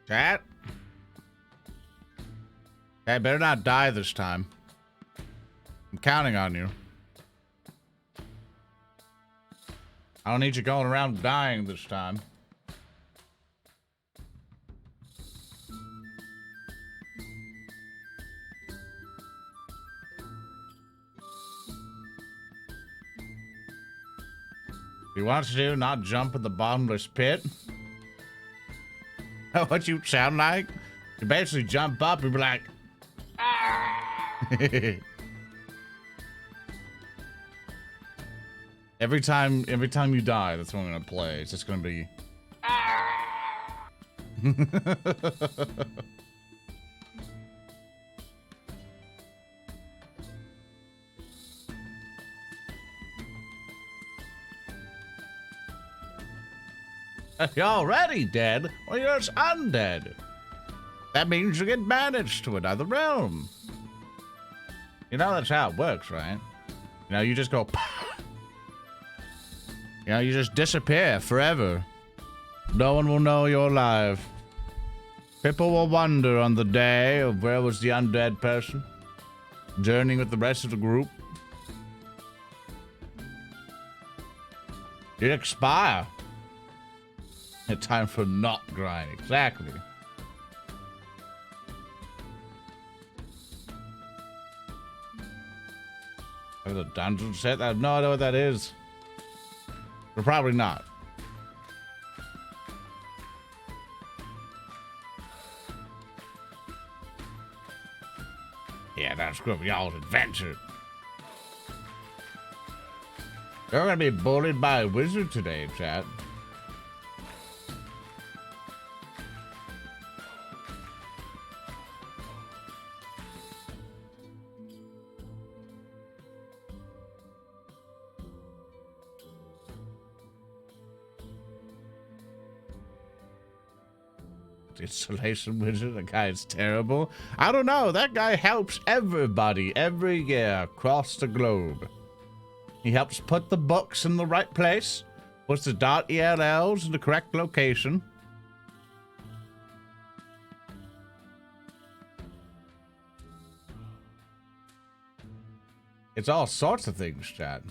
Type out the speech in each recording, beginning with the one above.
Chat? Hey, better not die this time. I'm counting on you. I don't need you going around dying this time. You want to do not jump in the bottomless pit? What you sound like? You basically jump up and be like, every time you die, that's what I'm gonna play. It's just gonna be. You're already dead? Well, you're just undead. That means you get banished to another realm. You know that's how it works, right? You know, you just go. You know, you just disappear forever. No one will know you're alive. People will wonder on the day of where was the undead person, journeying with the rest of the group. You expire. It's time for not grind, exactly. The dungeon set? I have no idea what that is. But probably not. Yeah, that's gonna be y'all's adventure. You're gonna be bullied by a wizard today, chat. Installation wizard, the guy is terrible. I don't know, that guy helps everybody every year across the globe. He helps put the books in the right place, puts the .ells in the correct location. It's all sorts of things, Chad.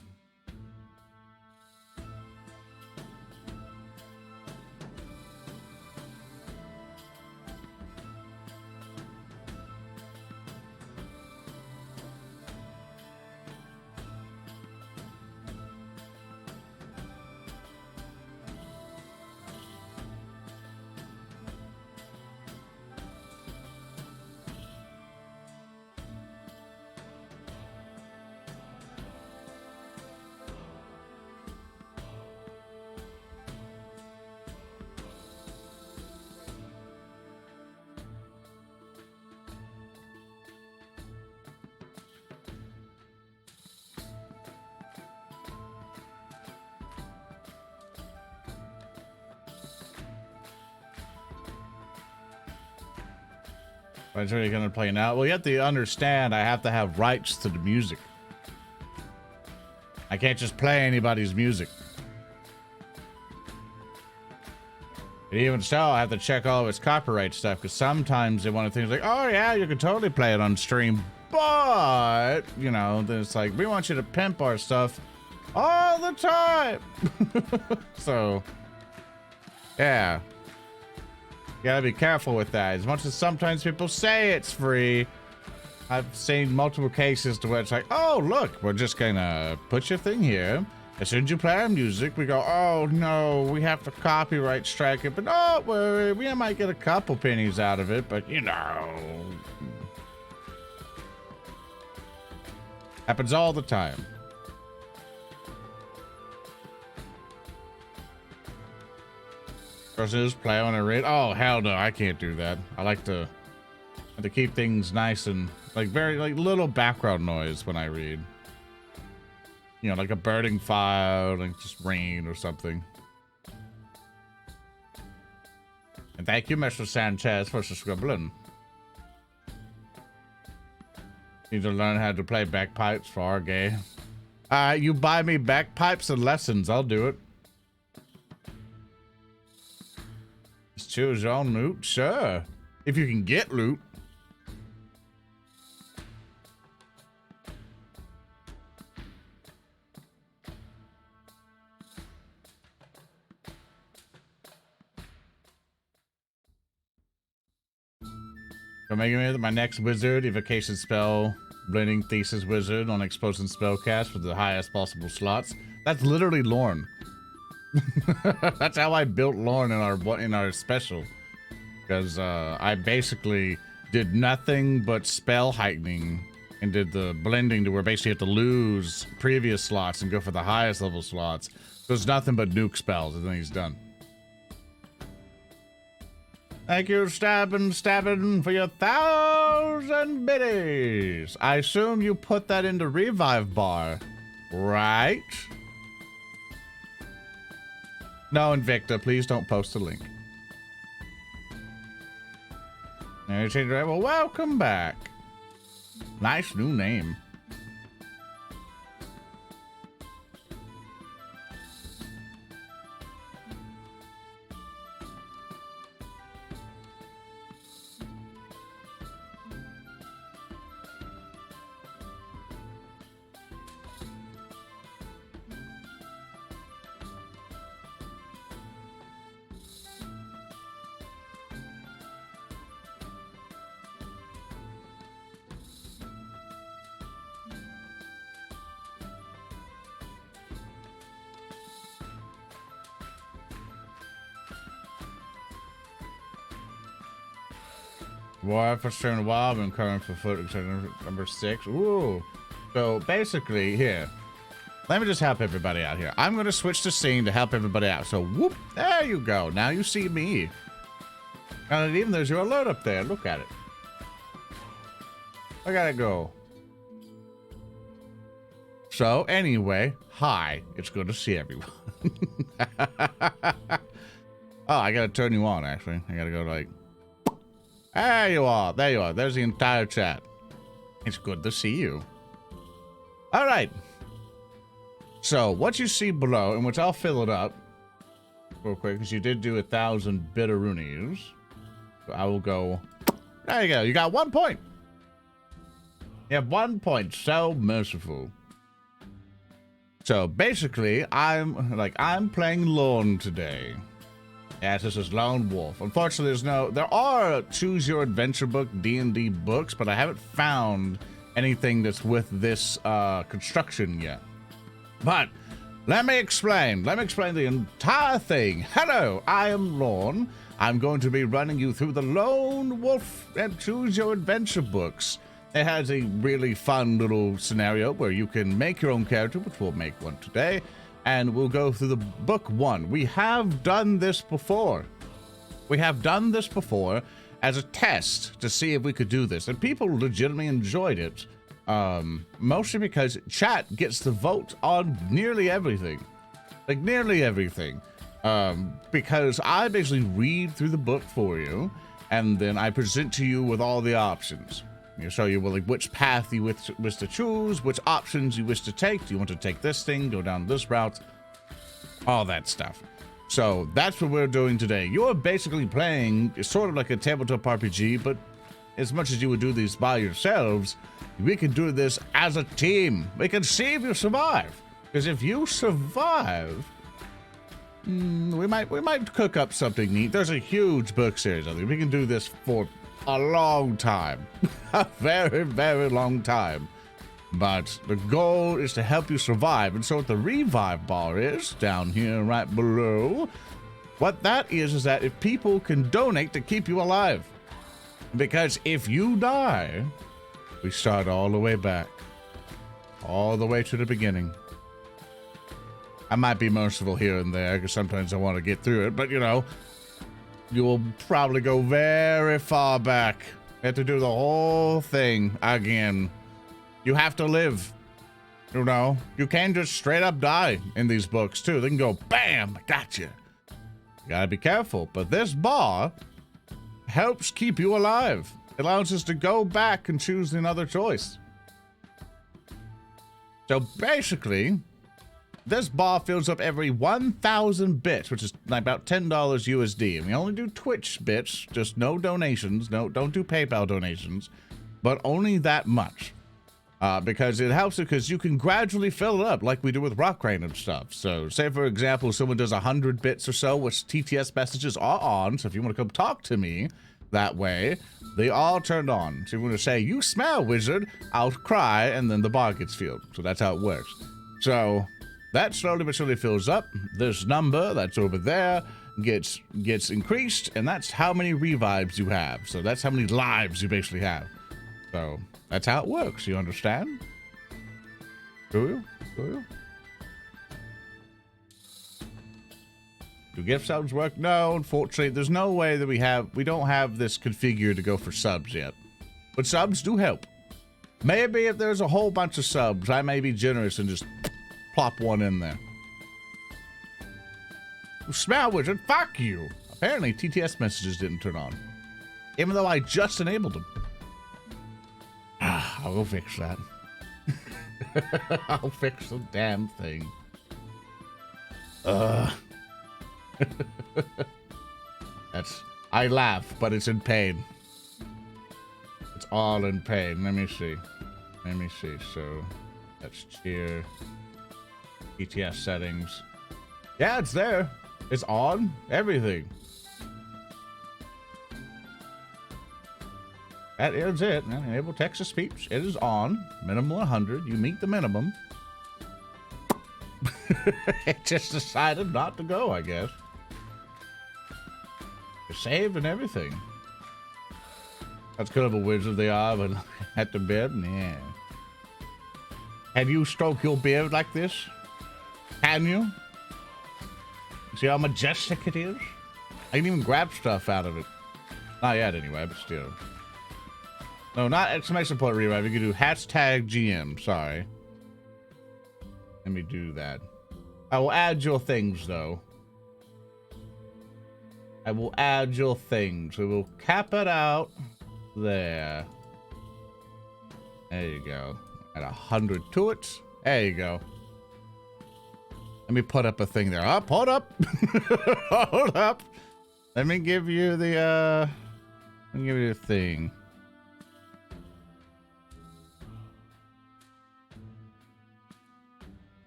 That's really gonna play now. Well, you have to understand, I have to have rights to the music. I can't just play anybody's music. And even so, I have to check all of its copyright stuff, because sometimes they want to things like, oh yeah, you can totally play it on stream, but, you know, then it's like, we want you to pimp our stuff all the time. So, yeah. You gotta be careful with that. As much as sometimes people say it's free, I've seen multiple cases to where it's like, oh, look, we're just gonna put your thing here. As soon as you play our music, we go, oh, no, we have to copyright strike it. But don't worry, we might get a couple pennies out of it, but, you know. Happens all the time. Versus play on a read. Oh, hell no, I can't do that. I like to keep things nice and like very like little background noise when I read. You know, like a burning fire, like just rain or something. And thank you, Mr. Sanchez, for scribbling. Need to learn how to play bagpipes for our gay. You buy me bagpipes and lessons, I'll do it. choose your own loot? Sure. If you can get loot. So making me my next wizard, evocation spell, blending thesis wizard on explosion spellcast for the highest possible slots. That's literally Lorne. That's how I built Lorne in our special, because I basically did nothing but spell heightening and did the blending to where basically you have to lose previous slots and go for the highest level slots. So it's nothing but nuke spells, and then he's done. Thank you, Stabbin', for your 1,000 biddies. I assume you put that into revive bar, right? No, Invicta, please don't post the link. Well, welcome back. Nice new name. War for Stern Wild and current for foot number 6. Ooh. So basically, here. Let me just help everybody out here. I'm going to switch the scene to help everybody out. So, whoop. There you go. Now you see me. And even there's your alert up there. Look at it. Look at it go. So, anyway. Hi. It's good to see everyone. Oh, I got to turn you on, actually. I got to go like... There you are. There you are. There's the entire chat. It's good to see you. All right. So what you see below, and which I'll fill it up real quick, because you did do 1,000 bitteroonies. So I will go. There you go. You got 1 point. You have 1 point. So merciful. So basically, I'm playing Lorne today. Yes, this is Lone Wolf. Unfortunately, there are Choose Your Adventure book D&D books, but I haven't found anything that's with this construction yet. But let me explain the entire thing. Hello, I am Lorne. I'm going to be running you through the Lone Wolf and Choose Your Adventure books. It has a really fun little scenario where you can make your own character, which we'll make one today. And we'll go through the book 1. We have done this before. We have done this before as a test to see if we could do this. And people legitimately enjoyed it. Mostly because chat gets the vote on nearly everything. Like, nearly everything. Because I basically read through the book for you, and then I present to you with all the options. You show you which path you wish to choose, which options you wish to take. Do you want to take this thing, go down this route? All that stuff. So that's what we're doing today. You're basically playing sort of like a tabletop RPG, but as much as you would do these by yourselves, we can do this as a team. We can see if you survive. Because if you survive, we might cook up something neat. There's a huge book series. I think we can do this for a long time. A very, very long time. But the goal is to help you survive. And so what the revive bar is, down here right below, what that is that if people can donate to keep you alive. Because if you die, we start all the way back. All the way to the beginning. I might be merciful here and there, because sometimes I want to get through it, but you know, you will probably go very far back. You have to do the whole thing again. You have to live. You know, you can't just straight up die in these books too. They can go, bam, gotcha. You gotta be careful. But this bar helps keep you alive. It allows us to go back and choose another choice. So basically, this bar fills up every 1,000 bits, which is like about $10 USD. And we only do Twitch bits, just no donations. No, don't do PayPal donations, but only that much. Because it helps because you can gradually fill it up like we do with Rock Rain and stuff. So say, for example, someone does 100 bits or so, which TTS messages are on. So if you want to come talk to me that way, they all turned on. So you want to say, you smell, wizard, I'll cry, and then the bar gets filled. So that's how it works. So that slowly but surely fills up. This number that's over there gets increased, and that's how many revives you have. So that's how many lives you basically have. So that's how it works. You understand? Do you? Do you? Do gift subs work? No, unfortunately, there's no way that we don't have this configured to go for subs yet. But subs do help. Maybe if there's a whole bunch of subs, I may be generous and just plop one in there. Smell wizard, fuck you. Apparently, TTS messages didn't turn on, even though I just enabled them. I'll go fix that. I'll fix the damn thing. I laugh, but it's in pain. It's all in pain. Let me see. So that's cheer. ETS settings. Yeah, it's there. It's on. Everything. That is it. Enable text-to-speech. It is on. Minimum 100. You meet the minimum. It just decided not to go, I guess. It's saved and everything. That's kind of a wizard they are, but at the bed, yeah. Have you stroked your beard like this? Can you? See how majestic it is? I can even grab stuff out of it. Not yet, anyway, but still. No, not exclamation point revive. You can do hashtag GM. Sorry. Let me do that. I will add your things, though. I will add your things. We will cap it out there. There you go. Add 100 to it. There you go. Let me put up a thing there. Up, hold up. Hold up. Let me give you the, let me give you the thing.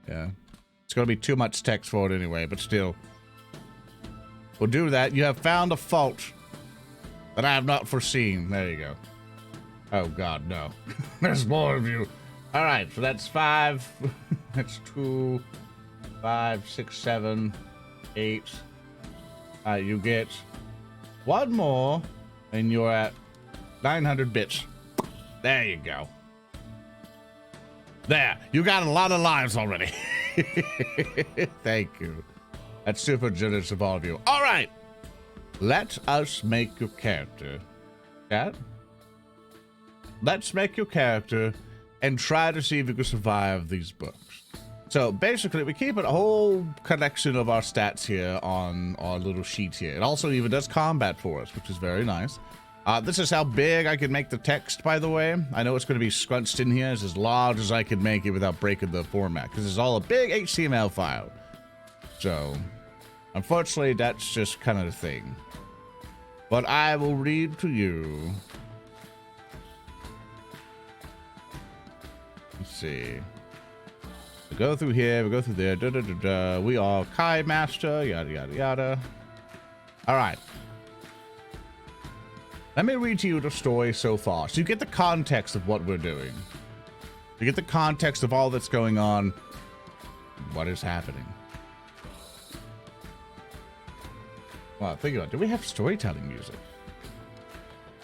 Yeah. It's going to be too much text for it anyway, but still. We'll do that. You have found a fault that I have not foreseen. There you go. Oh, God, no. There's more of you. All right, so that's 5. That's 2, 5, 6, 7, 8. All right, you get 1 more, and you're at 900 bits. There you go. There, you got a lot of lives already. Thank you. That's super generous of all of you. All right, let us make your character. Chat? Let's make your character and try to see if you can survive these books. So basically, we keep a whole collection of our stats here on our little sheet here. It also even does combat for us, which is very nice. This is how big I can make the text, by the way. I know it's going to be scrunched in here. It's as large as I can make it without breaking the format, because it's all a big HTML file. So, unfortunately, that's just kind of the thing. But I will read to you. Let's see. We go through here, we go through there. Da, da, da, da. We are Kai Master, yada, yada, yada. All right. Let me read to you the story so far, so you get the context of what we're doing. You get the context of all that's going on, what is happening. Well, think about it. Do we have storytelling music?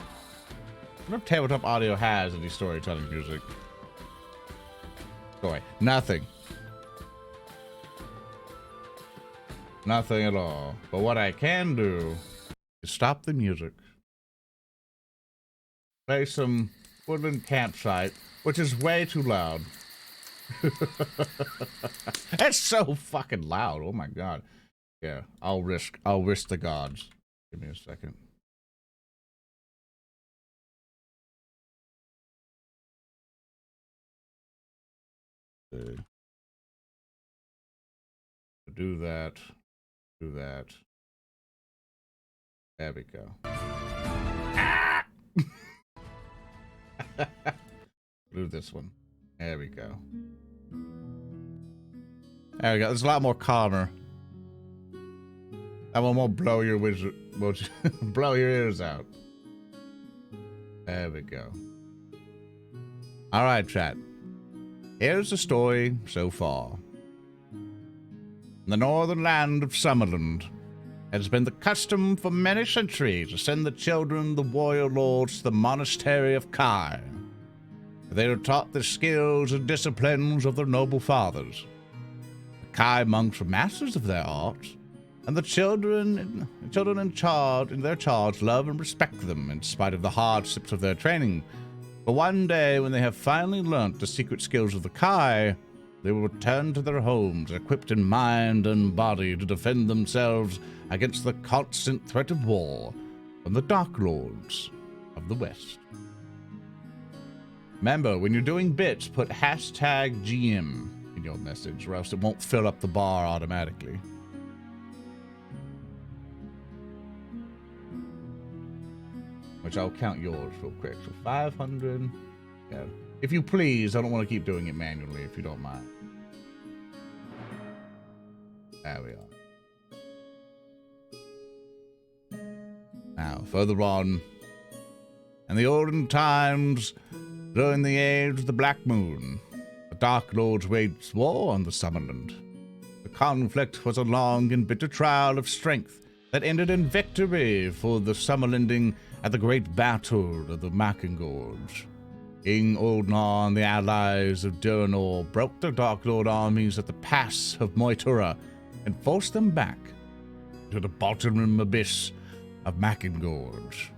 I wonder if Tabletop Audio has any storytelling music. Boy, nothing. Nothing at all. But what I can do is stop the music. Play some Woodland Campsite, which is way too loud. It's so fucking loud. Oh my god. Yeah, I'll risk the gods. Give me a second. Do that. Do that. There we go. Ah! Do this one. There we go. There we go. It's a lot more calmer. That one won't blow your blow your ears out. There we go. All right, chat. Here's the story so far. In the northern land of Summerland, it has been the custom for many centuries to send the children of the warrior lords to the monastery of Kai. They are taught the skills and disciplines of their noble fathers. The Kai monks are masters of their art, and the children in their charge love and respect them in spite of the hardships of their training. But one day, when they have finally learnt the secret skills of the Kai, they will return to their homes, equipped in mind and body to defend themselves against the constant threat of war from the Dark Lords of the West. Remember, when you're doing bits, put hashtag GM in your message, or else it won't fill up the bar automatically. Which I'll count yours real quick. So 500. Yeah. If you please, I don't want to keep doing it manually, if you don't mind. There we are. Now, further on. In the olden times, during the age of the Black Moon, the Dark Lords waged war on the Summerland. The conflict was a long and bitter trial of strength that ended in victory for the Summerlanding at the great battle of the Makingorge. King Oldnar and the allies of Durinor broke the Dark Lord armies at the pass of Moitura and forced them back to the bottom abyss of Makingorge.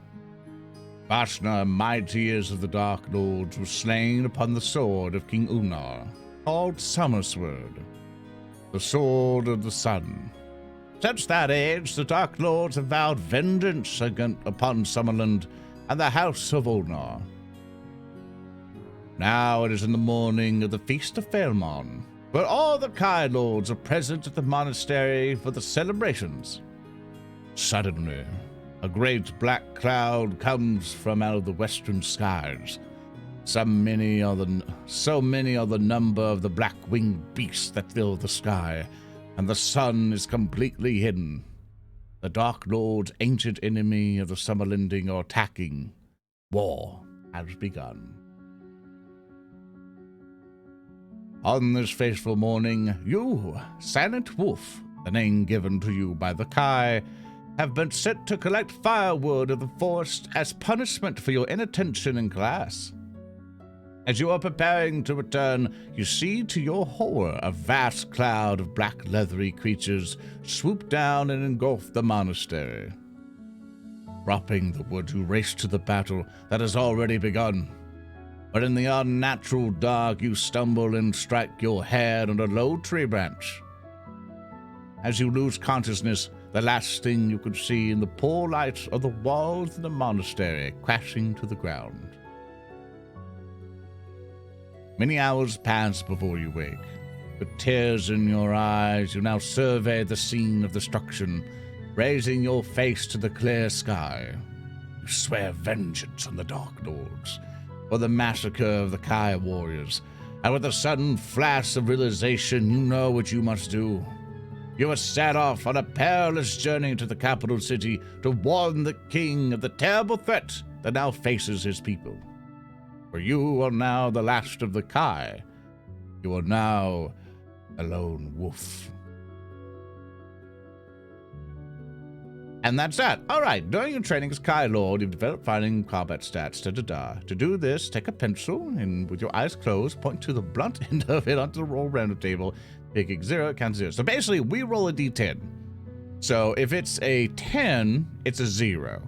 Vashna, mightiest of the Dark Lords, was slain upon the sword of King Unar, called Summersword, the Sword of the Sun. Since that age, the Dark Lords have vowed vengeance upon Summerland and the House of Ulnar. Now it is in the morning of the Feast of Faelmon, where all the Kai Lords are present at the monastery for the celebrations. Suddenly, a great black cloud comes from out of the western skies. So many are the number of the black-winged beasts that fill the sky, and the sun is completely hidden. The Dark Lord's ancient enemy of the Summerlanding are attacking. War has begun. On this fateful morning, you, Silent Wolf, the name given to you by the Kai, have been sent to collect firewood of the forest as punishment for your inattention in class. As you are preparing to return, you see to your horror a vast cloud of black leathery creatures swoop down and engulf the monastery. Dropping the wood, you race to the battle that has already begun. But in the unnatural dark, you stumble and strike your head on a low tree branch. As you lose consciousness, the last thing you could see in the poor light are the walls of the monastery crashing to the ground. Many hours pass before you wake. With tears in your eyes, you now survey the scene of destruction, raising your face to the clear sky. You swear vengeance on the Dark Lords for the massacre of the Kai warriors, and with a sudden flash of realization, you know what you must do. You are set off on a perilous journey to the capital city to warn the king of the terrible threat that now faces his people. For you are now the last of the Kai. You are now a lone wolf. And that's that. All right, during your training as Kai Lord, you've developed fighting combat stats. To do this, take a pencil and with your eyes closed, point to the blunt end of it onto the roll random table, picking 0, count 0. So basically, we roll a d10. So if it's a 10, it's a 0.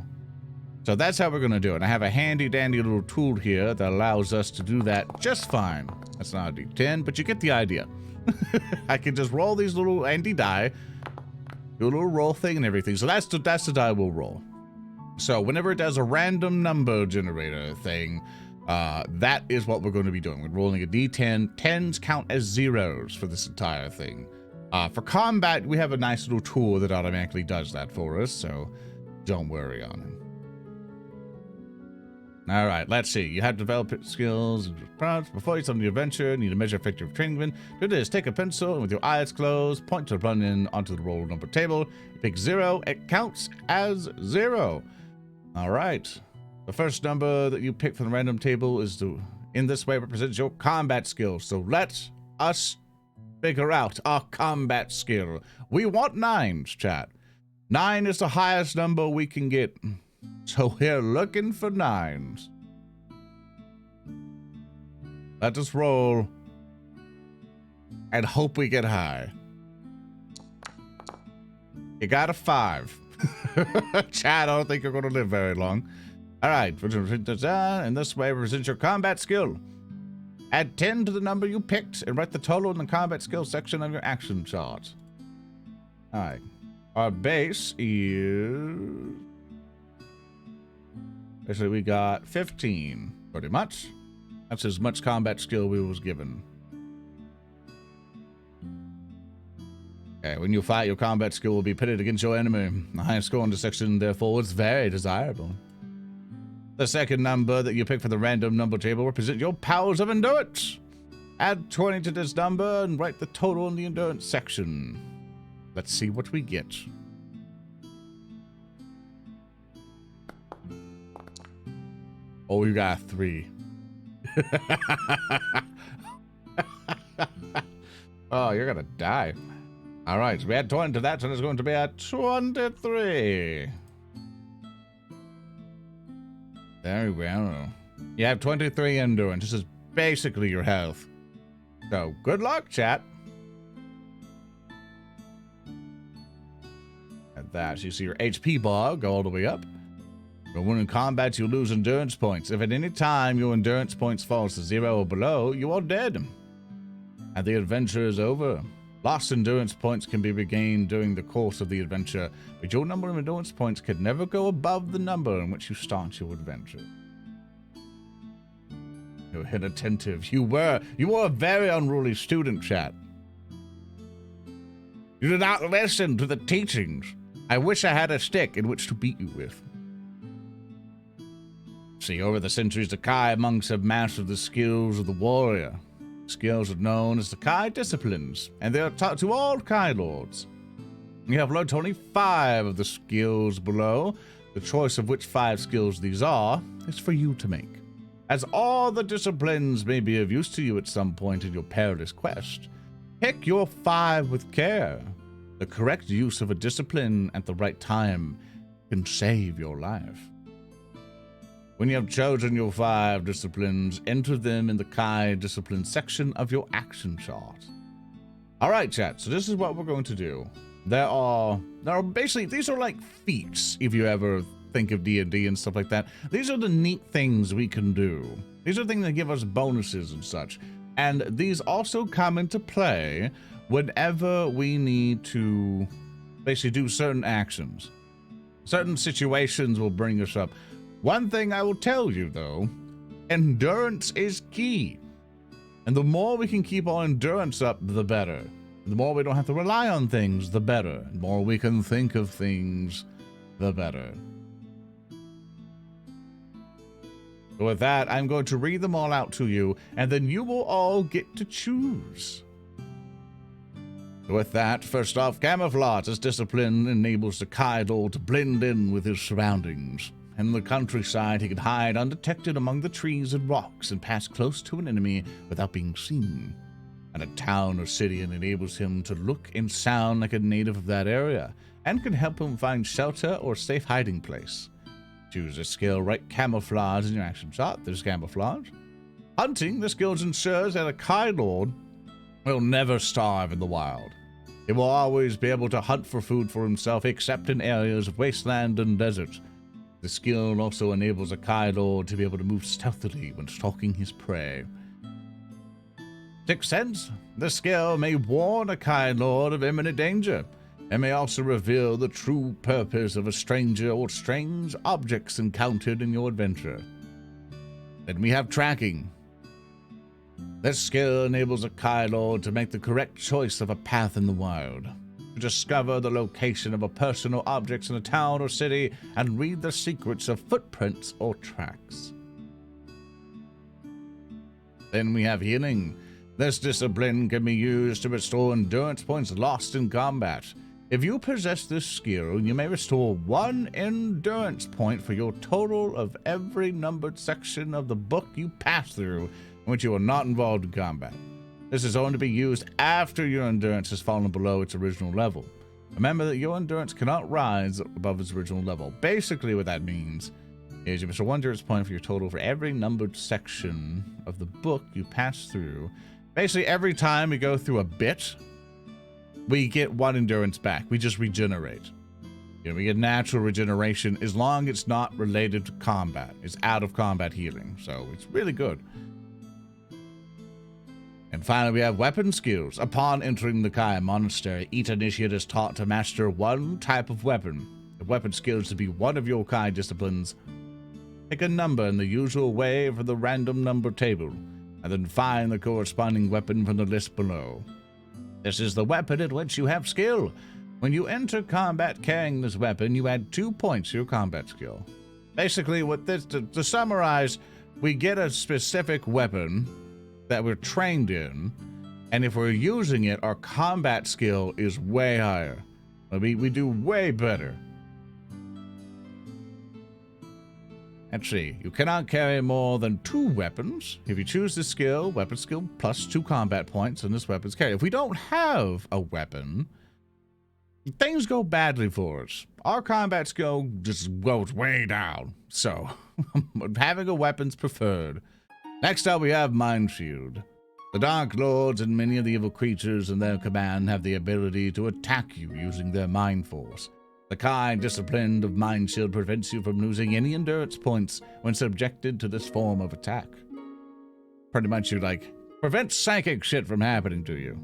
So that's how we're going to do it. I have a handy-dandy little tool here that allows us to do that just fine. That's not a d10, but you get the idea. I can just roll these little handy die, do a little roll thing and everything. So that's the die we'll roll. So whenever it does a random number generator thing, that is what we're going to be doing. We're rolling a d10. 10s count as zeros for this entire thing. For combat, we have a nice little tool that automatically does that for us, so don't worry on it. All right, let's see. You have developed skills before you start the adventure. Need to measure effective training win. Do this. Take a pencil and with your eyes closed, point to the button onto the roll number table. You pick 0. It counts as 0. All right. The first number that you pick from the random table is in this way represents your combat skill. So let us figure out our combat skill. We want 9s, chat. 9 is the highest number we can get. So we're looking for 9s. Let us roll and hope we get high. You got a 5. Chad, I don't think you're going to live very long. All right. In this way represents your combat skill. Add 10 to the number you picked and write the total in the combat skill section of your action chart. All right. Our base is... Actually, we got 15, pretty much. That's as much combat skill we was given. Okay, when you fight, your combat skill will be pitted against your enemy. The highest score in the section, therefore, is very desirable. The second number that you pick for the random number table represents your powers of endurance. Add 20 to this number and write the total in the endurance section. Let's see what we get. Oh, you got 3. Oh, you're gonna die. All right, so we add 20 to that, so it's going to be at 23. Very well. You have 23 endurance. This is basically your health. So, good luck, chat. At that, you see your HP bar go all the way up. But when in combat, you lose endurance points. If at any time your endurance points falls to 0 or below, you are dead. And the adventure is over. Lost endurance points can be regained during the course of the adventure, but your number of endurance points can never go above the number in which you start your adventure. You're inattentive. You were a very unruly student, chat. You did not listen to the teachings. I wish I had a stick in which to beat you with. See, over the centuries, the Kai monks have mastered the skills of the warrior. Skills are known as the Kai disciplines, and they are taught to all Kai lords. You have learned only 5 of the skills below. The choice of which 5 skills these are is for you to make. As all the disciplines may be of use to you at some point in your perilous quest, pick your 5 with care. The correct use of a discipline at the right time can save your life. When you have chosen your 5 disciplines, enter them in the Kai discipline section of your action chart. All right, chat, so this is what we're going to do. There are basically, these are like feats, if you ever think of D&D and stuff like that. These are the neat things we can do. These are things that give us bonuses and such. And these also come into play whenever we need to basically do certain actions. Certain situations will bring us up. One thing I will tell you, though, endurance is key. And the more we can keep our endurance up, the better. The more we don't have to rely on things, the better. The more we can think of things, the better. So with that, I'm going to read them all out to you, and then you will all get to choose. So with that, first off, camouflage. This discipline enables the Kaido to blend in with his surroundings. In the countryside, he can hide undetected among the trees and rocks and pass close to an enemy without being seen. And a town or city enables him to look and sound like a native of that area, and can help him find shelter or safe hiding place. Choose a skill, write camouflage in your action chart. There's camouflage. Hunting. The skill ensures that a Kai Lord will never starve in the wild. He will always be able to hunt for food for himself, except in areas of wasteland and desert. The skill also enables a Kai Lord to be able to move stealthily when stalking his prey. Sixth Sense. The skill may warn a Kai Lord of imminent danger, and may also reveal the true purpose of a stranger or strange objects encountered in your adventure. Then we have Tracking. This skill enables a Kylord to make the correct choice of a path in the wild, to discover the location of a person or objects in a town or city, and read the secrets of footprints or tracks. Then we have healing. This discipline can be used to restore endurance points lost in combat. If you possess this skill, you may restore 1 endurance point for your total of every numbered section of the book you pass through in which you are not involved in combat. This is only to be used after your endurance has fallen below its original level. Remember that your endurance cannot rise above its original level. Basically what that means is you restore 1 endurance point for your total for every numbered section of the book you pass through. Basically every time we go through a bit, we get 1 endurance back. We just regenerate. We get natural regeneration as long as it's not related to combat. It's out of combat healing, so it's really good. And finally, we have weapon skills. Upon entering the Kaya Monastery, each initiate is taught to master 1 type of weapon. If weapon skills to be one of your Kaya disciplines, pick a number in the usual way for the random number table, and then find the corresponding weapon from the list below. This is the weapon at which you have skill. When you enter combat carrying this weapon, you add 2 points to your combat skill. Basically, with this, to summarize, we get a specific weapon that we're trained in, and if we're using it, our combat skill is way higher. We do way better. Let's see. You cannot carry more than 2 weapons. If you choose this skill, weapon skill plus 2 combat points, and this weapon's carry. If we don't have a weapon, things go badly for us. Our combat skill just goes way down. So, having a weapon's preferred. Next up, we have Mind Shield. The Dark Lords and many of the evil creatures in their command have the ability to attack you using their mind force. The kind discipline of Mind Shield prevents you from losing any endurance points when subjected to this form of attack. Pretty much you, prevent psychic shit from happening to you.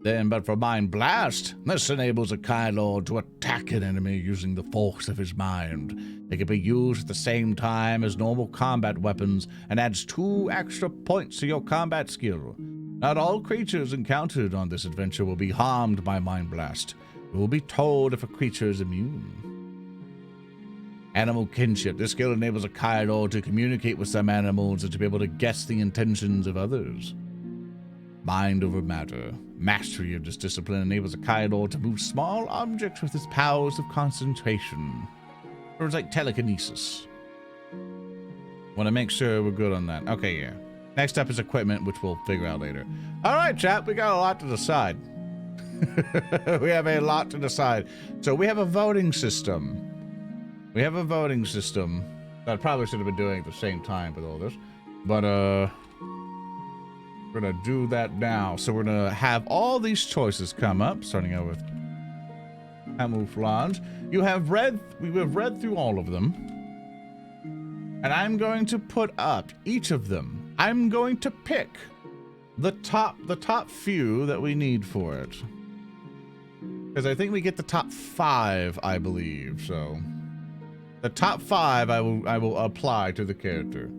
But for Mind Blast, this enables a Kylord to attack an enemy using the force of his mind. It can be used at the same time as normal combat weapons and adds 2 extra points to your combat skill. Not all creatures encountered on this adventure will be harmed by Mind Blast. You will be told if a creature is immune. Animal Kinship. This skill enables a Kylord to communicate with some animals and to be able to guess the intentions of others. Mind over Matter. Mastery of this discipline enables a Kylord to move small objects with his powers of concentration. Or it's like telekinesis. Want to make sure we're good on that. Okay, yeah. Next up is equipment, which we'll figure out later. All right, chat, we got a lot to decide. We have a lot to decide. So we have a voting system. That I probably should have been doing at the same time with all this. But, we're gonna do that now. So we're gonna have all these choices come up, starting out with camouflage. We have read through all of them. And I'm going to put up each of them. I'm going to pick the top few that we need for it. Because I think we get the top 5, I believe. So the top 5 I will apply to the character.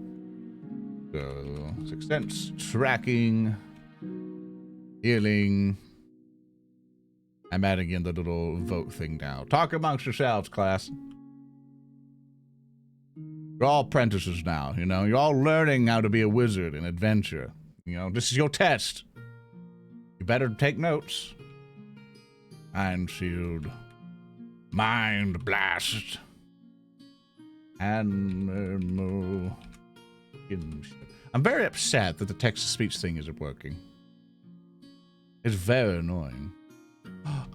So success, tracking, healing. I'm adding in the little vote thing now. Talk amongst yourselves, class. You're all apprentices now, you know. You're all learning how to be a wizard in adventure. You know, this is your test. You better take notes. Mind Shield. Mind Blast. Animal Kinship. I'm very upset that the text-to-speech thing isn't working. It's very annoying.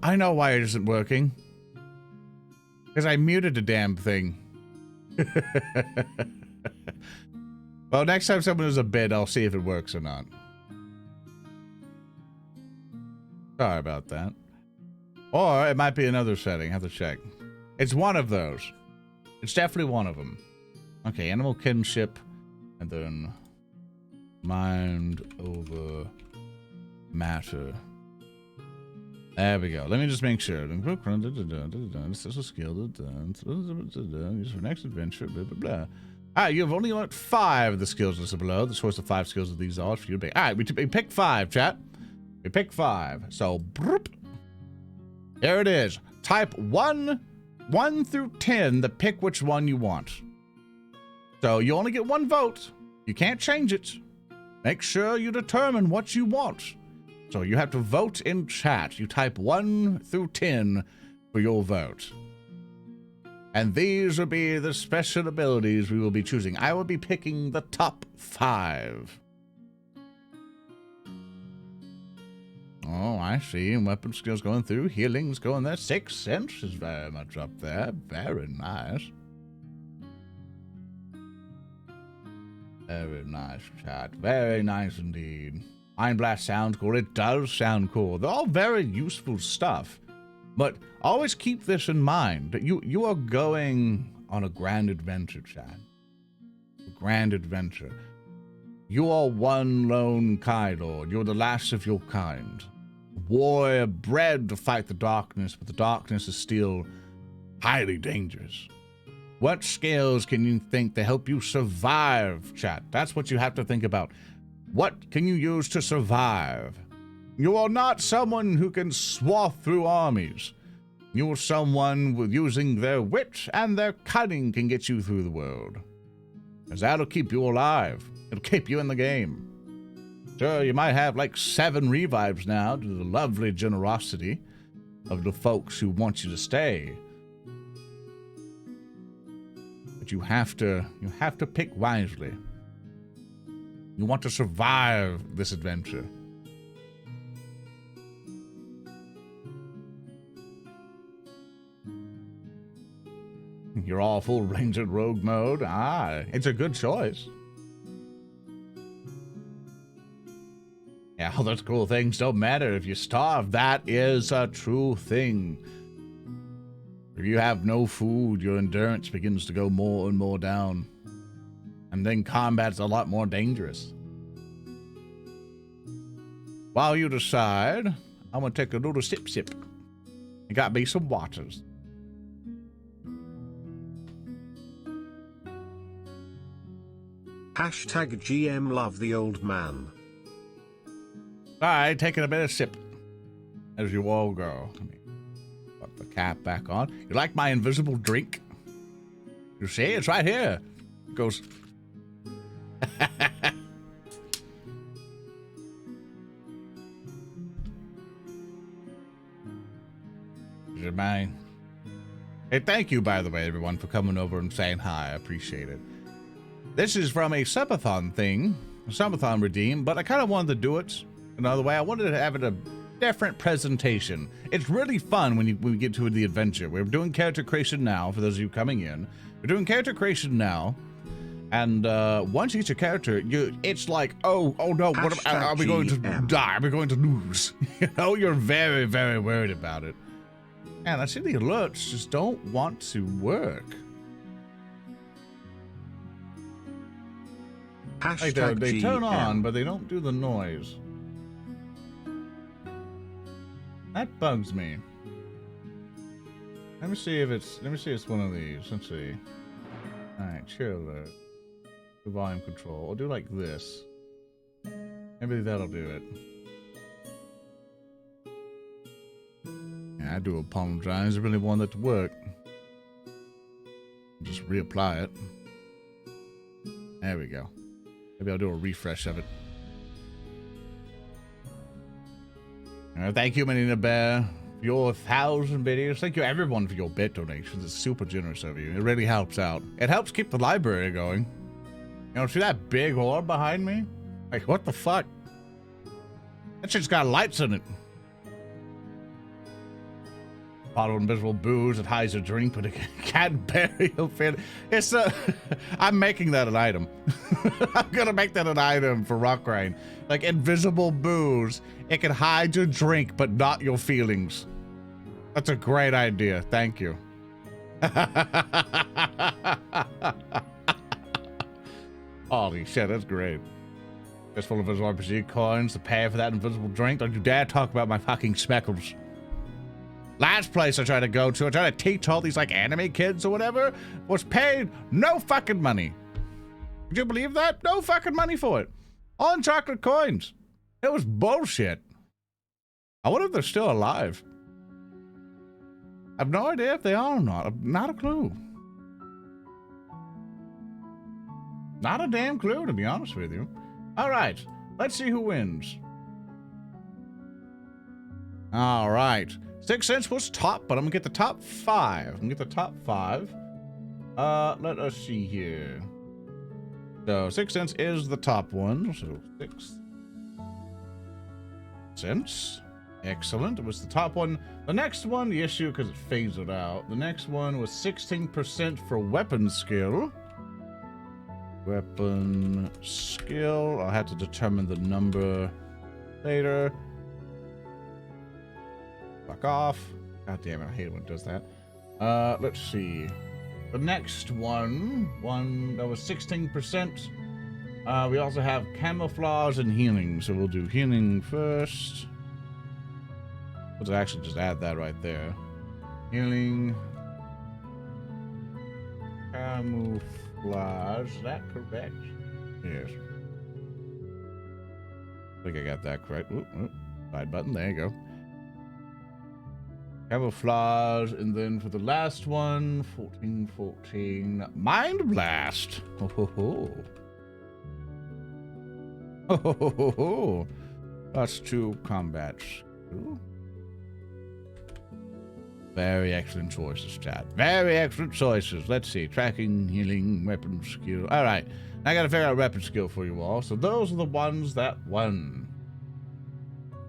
I know why it isn't working. Because I muted the damn thing. Well, next time someone does a bid, I'll see if it works or not. Sorry about that. Or it might be another setting. I have to check. It's one of those. It's definitely one of them. Okay, Animal Kinship. And then Mind over Matter. There we go. Let me just make sure. This is a skill. Use for next adventure. Blah blah blah. Alright, you've only learned 5 of the skills listed below. The choice of 5 skills of these are for you to pick. Alright, we pick 5, chat. We pick 5. So, broop. Here it is. Type 1 through 10 to pick which one you want. So, you only get 1 vote. You can't change it. Make sure you determine what you want. So, you have to vote in chat. You type 1 through 10 for your vote. And these will be the special abilities we will be choosing. I will be picking the top 5. Oh, I see. Weapon skills going through. Healing's going there. 6th Sense is very much up there. Very nice. Very nice, chat. Very nice indeed. Mind Blast sounds cool. It does sound cool. They're all very useful stuff. But always keep this in mind, that you are going on a grand adventure, chat. A grand adventure. You are one lone Kai Lord. You're the last of your kind. Warrior bred to fight the darkness, but the darkness is still highly dangerous. What skills can you think to help you survive, chat? That's what you have to think about. What can you use to survive? You are not someone who can swath through armies. You are someone with using their wit and their cunning can get you through the world. Because that'll keep you alive. It'll keep you in the game. Sure, you might have like 7 revives now due to the lovely generosity of the folks who want you to stay. But you have to pick wisely. You want to survive this adventure. You're all full Ranger Rogue mode. Ah, it's a good choice. Yeah, all those cool things don't matter if you starve. That is a true thing. If you have no food, your endurance begins to go more and more down. And then combat's a lot more dangerous. While you decide, I'm going to take a little sip. I got me some waters. Hashtag GM love the old man. Alright, taking a bit of sip as you all go. Let me put the cap back on. You like my invisible drink? You see, it's right here. It goes. Is it mine? Hey, thank you, by the way, everyone, for coming over and saying hi. I appreciate it. This is from a subathon thing, a subathon redeem, but I kind of wanted to do it another way. I wanted to have it a different presentation. It's really fun when we get to the adventure. We're doing character creation now, for those of you coming in. We're doing character creation now, and once you get your character, it's like, oh no, what are we going to die? Are we going to lose? You know, you're very, very worried about it. And I see the alerts just don't want to work. Like they turn on, but they don't do the noise. That bugs me. Let me see if it's one of these. Let's see. Alright, chill alert. Do volume control. We'll do like this. Maybe that'll do it. Yeah, I do apologize. I really want that to work. Just reapply it. There we go. Maybe I'll do a refresh of it. Thank you, Manina Bear, for your 1,000 videos. Thank you, everyone, for your bit donations. It's super generous of you. It really helps out. It helps keep the library going. You know, see that big orb behind me? Like, what the fuck? That shit's got lights in it. Bottle of invisible booze that hides a drink, but it can't bury your feeling. It's I'm making that an item. I'm gonna make that an item for Rock Rain. Like invisible booze, it can hide your drink, but not your feelings. That's a great idea. Thank you. Holy shit, that's great. It's full of his RPG coins to pay for that invisible drink. Don't you dare talk about my fucking speckles. Last place I tried to go to, I tried to teach all these like anime kids or whatever, was paid no fucking money. Could you believe that? No fucking money for it. On chocolate coins. It was bullshit. I wonder if they're still alive. I have no idea if they are or not. Not a clue. Not a damn clue, to be honest with you. All right. Let's see who wins. All right. 6 cents was top, but I'm gonna get the top 5. I'm gonna get the top 5. Let us see here. So 6 cents is the top one. So 6 cents. Excellent. It was the top one. The next one, the issue because it phased out. The next one was 16% for weapon skill. Weapon skill. I'll have to determine the number later. Fuck off. God damn it, I hate it when it does that. Let's see. The next one that was 16%. We also have camouflage and healing. So we'll do healing first. Let's actually just add that right there. Healing. Camouflage. Is that correct? Yes. I think I got that correct. Side button. There you go. Camouflage, and then for the last one, 14. Mind Blast. Ho ho ho. Ho ho ho ho. +2 combat. Ooh. Very excellent choices, chat. Very excellent choices. Let's see. Tracking, healing, weapon skill. All right. I got to figure out weapon skill for you all. So those are the ones that won.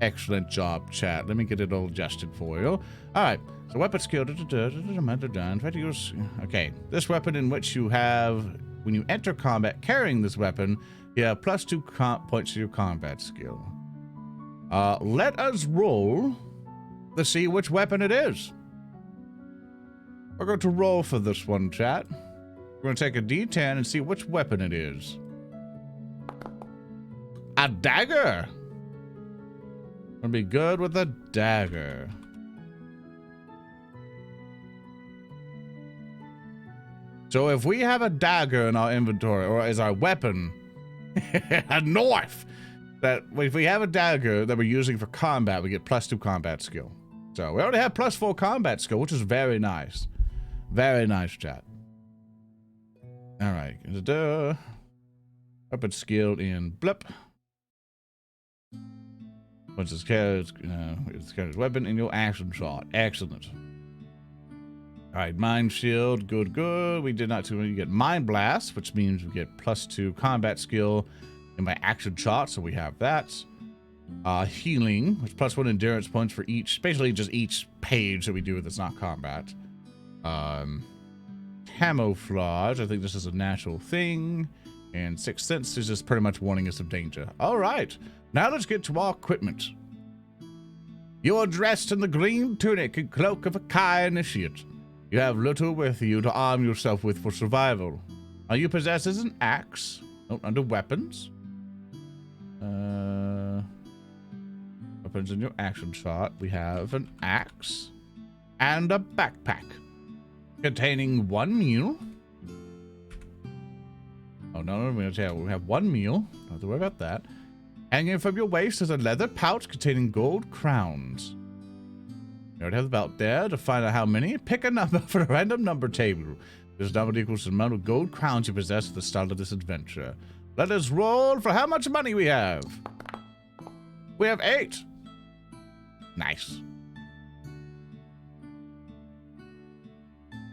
Excellent job, chat. Let me get it all adjusted for you. All right. So weapon skill. Try to use. Okay. This weapon in which you have, when you enter combat carrying this weapon, you have +2 points to your combat skill. Let us roll to see which weapon it is. We're going to roll for this one, chat. We're going to take a D10 and see which weapon it is. A dagger. Gonna be good with a dagger. So if we have a dagger in our inventory, or as our weapon, a knife, that if we have a dagger that we're using for combat, we get +2 combat skill. So we already have +4 combat skill, which is very nice. Very nice, chat. All right. Weapon skill in blip. Once it's carried weapon in your action shot. Excellent. All right, mind shield, good. We did not do. You get mind blast, which means we get +2 combat skill in my action shot. So we have that. Healing, which +1 endurance points for each, basically just each page that we do that's not combat. Camouflage, I think this is a natural thing. And 6 Sense is just pretty much warning us of danger. All right, now let's get to our equipment. You are dressed in the green tunic and cloak of a Kai initiate. You have little with you to arm yourself with for survival. Are you possessed as an axe? Under weapons. Weapons in your action shot. We have an axe and a backpack containing 1 meal. Oh, no, we have 1 meal. Don't have to worry about that. Hanging from your waist is a leather pouch containing gold crowns. You already have the belt there. To find out how many, pick a number for a random number table. This number equals the amount of gold crowns you possess at the start of this adventure. Let us roll for how much money we have. We have 8. Nice.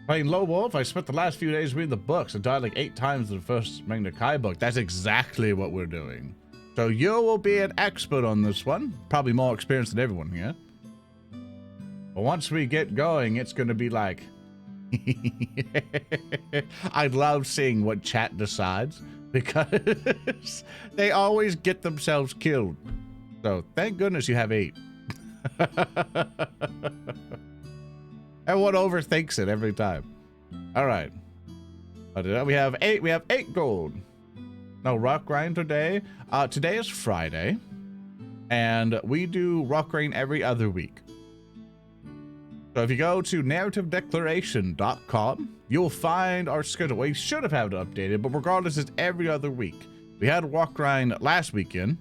Playing Low Wolf, I spent the last few days reading the books and died like 8 times in the first Magna Kai book. That's exactly what we're doing. So you will be an expert on this one. Probably more experienced than everyone here. But once we get going, it's going to be like... I love seeing what chat decides because they always get themselves killed. So thank goodness you have 8. Everyone overthinks it every time. All right. We have 8. We have 8 gold. No rock grind today. Today is Friday, and we do rock grind every other week. So if you go to narrativedeclaration.com, you'll find our schedule. We should have had it updated, but regardless, it's every other week. We had a walk grind last weekend.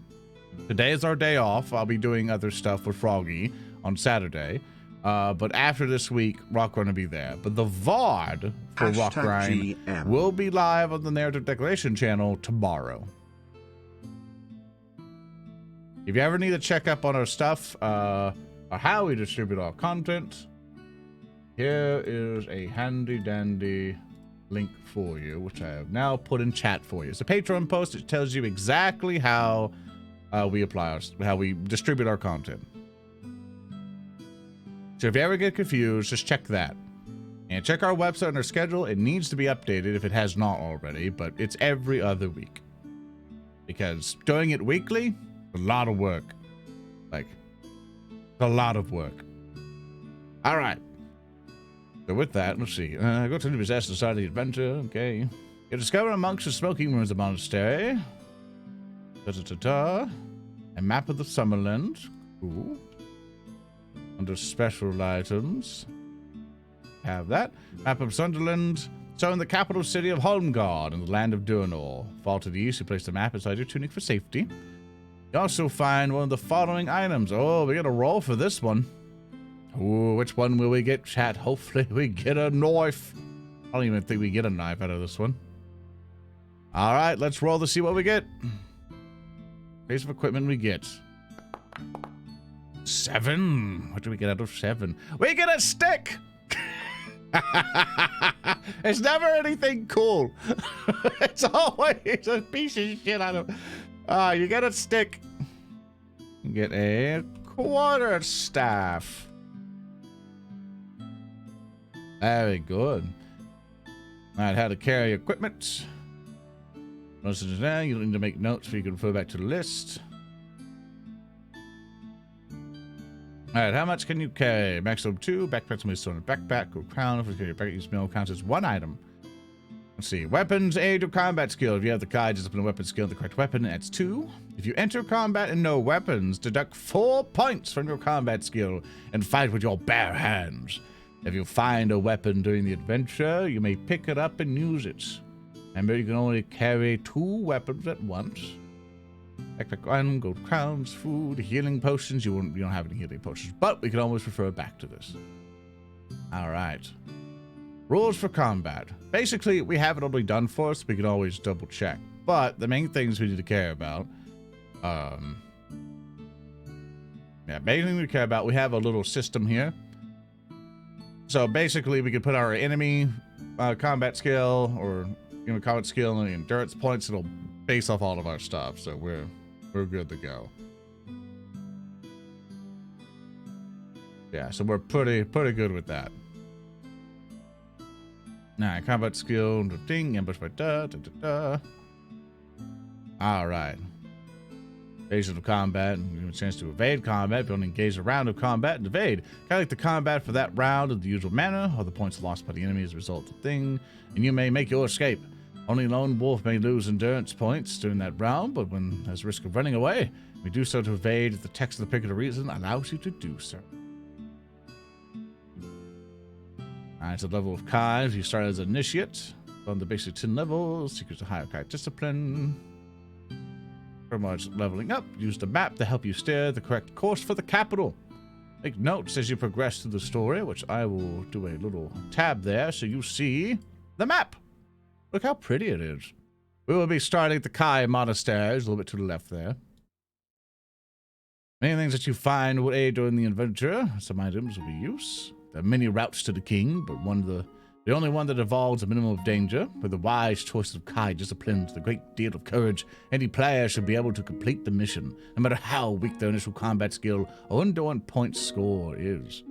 Today is our day off. I'll be doing other stuff with Froggy on Saturday. But after this week, Rock Grind will be there. But the VOD for Rock Grind will be live on the Narrative Declaration channel tomorrow. If you ever need to check up on our stuff, or how we distribute our content, here is a handy dandy link for you, which I have now put in chat for you. It's a Patreon post. It tells you exactly how we distribute our content. So if you ever get confused, just check that. And check our website and our schedule. It needs to be updated if it has not already, but it's every other week. Because doing it weekly, a lot of work. Like, a lot of work. All right. So with that, let's see. Go to the Possessed Society Adventure. Okay. You discover amongst the smoking rooms of the monastery. A map of the Summerland. Cool. Under special items. Have that. Map of Sunderland. So in the capital city of Holmgard in the land of Durnor. Fall to the east, you place the map inside your tunic for safety. You also find one of the following items. Oh, we got a roll for this one. Ooh, which one will we get, chat? Hopefully we get a knife. I don't even think we get a knife out of this one. All right, let's roll to see what we get. Piece of equipment we get. 7. What do we get out of 7? We get a stick! It's never anything cool. It's always a piece of shit. You get a stick. You get a quarter staff. Very good. All right, how to carry equipment. Most of the time, you need to make notes so you can refer back to the list. All right, how much can you carry? Maximum 2. Backpacks may store in a backpack or crown. If you carry a backpack, each meal counts as 1 item. Let's see. Weapons, aid, or combat skill. If you have the Kai discipline weapon skill, the correct weapon, adds 2. If you enter combat and no weapons, deduct 4 points from your combat skill and fight with your bare hands. If you find a weapon during the adventure, you may pick it up and use it. Remember, you can only carry 2 weapons at once. Backpack 1, gold crowns, food, healing potions. You don't have any healing potions, but we can always refer back to this. All right. Rules for combat. Basically, we have it already done for us. We can always double check. But the main things we need to care about. Main thing we care about, we have a little system here. So basically, we could put our enemy combat skill or combat skill and endurance points. It'll base off all of our stuff, so we're good to go. Yeah, so we're pretty good with that. Now, combat skill, ding, ambush by All right. Invasion of combat, and you have a chance to evade combat. If you only engage a round of combat and evade. Calculate the combat for that round in the usual manner, or the points lost by the enemy as a result of the thing, and you may make your escape. Only lone wolf may lose endurance points during that round, but when there's risk of running away, we do so to evade if the text of the particular reason allows you to do so. Alright, so level of Kai, you start as an initiate. On the basic 10 levels, secrets of higher Kai discipline. Pretty much leveling up. Use the map to help you steer the correct course for the capital. Make notes as you progress through the story, which I will do a little tab there so you see the map. Look how pretty it is. We will be starting at the Kai Monastery, a little bit to the left there. Many things that you find will aid during the adventure. Some items will be used. There are many routes to the king, but the only one that involves a minimum of danger. With the wise choice of Kai disciplines, the great deal of courage, any player should be able to complete the mission, no matter how weak their initial combat skill or under 1 point score is.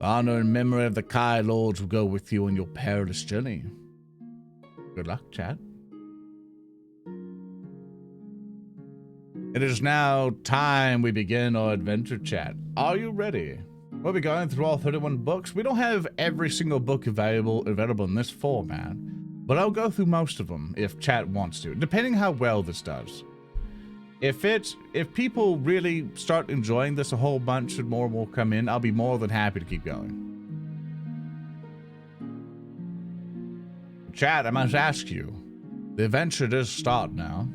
The honor and memory of the Kai Lords will go with you on your perilous journey. Good luck, chat. It is now time we begin our adventure, chat. Are you ready? We'll be going through all 31 books. We don't have every single book available in this format, but I'll go through most of them if chat wants to, depending how well this does. If people really start enjoying this a whole bunch and more will come in, I'll be more than happy to keep going. Chad, I must ask you. The adventure does start now.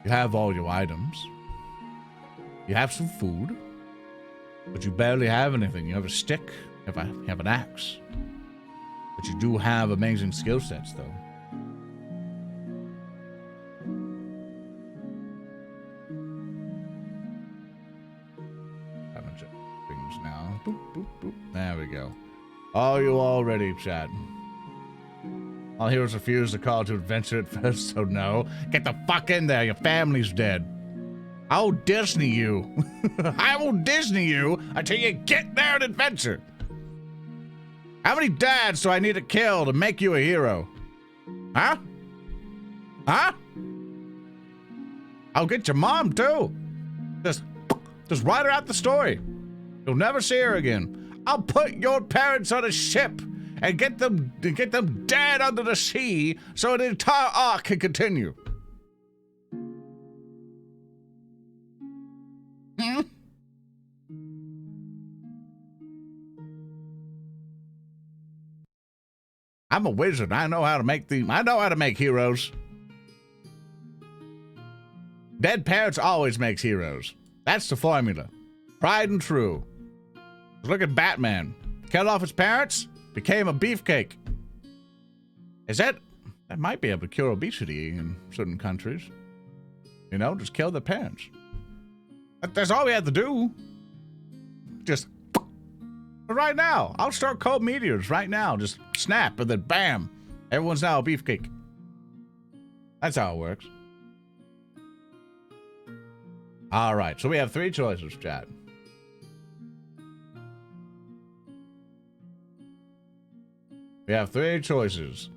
You have all your items. You have some food. But you barely have anything. You have a stick. You have an axe. But you do have amazing skill sets, though. I'm gonna check things now. Boop, boop, boop. There we go. Are you all ready, Chad? All heroes refuse the call to adventure at first, so no. Get the fuck in there. Your family's dead. I'll Disney you. I will Disney you until you get there and adventure. How many dads do I need to kill to make you a hero? Huh? Huh? I'll get your mom too. Just write her out the story. You'll never see her again. I'll put your parents on a ship and get them dead under the sea so the entire arc can continue. Hmm? I'm a wizard. I know how to make heroes. Dead parents always makes heroes. That's the formula. Tried and true. Look at Batman. Killed off his parents, became a beefcake. That might be able to cure obesity in certain countries. You know, just kill the parents. That's all we have to do. Just right now. I'll start cold meteors right now. Just snap and then bam. Everyone's now a beefcake. That's how it works. All right. So we have 3 choices, chat. We have 3 choices.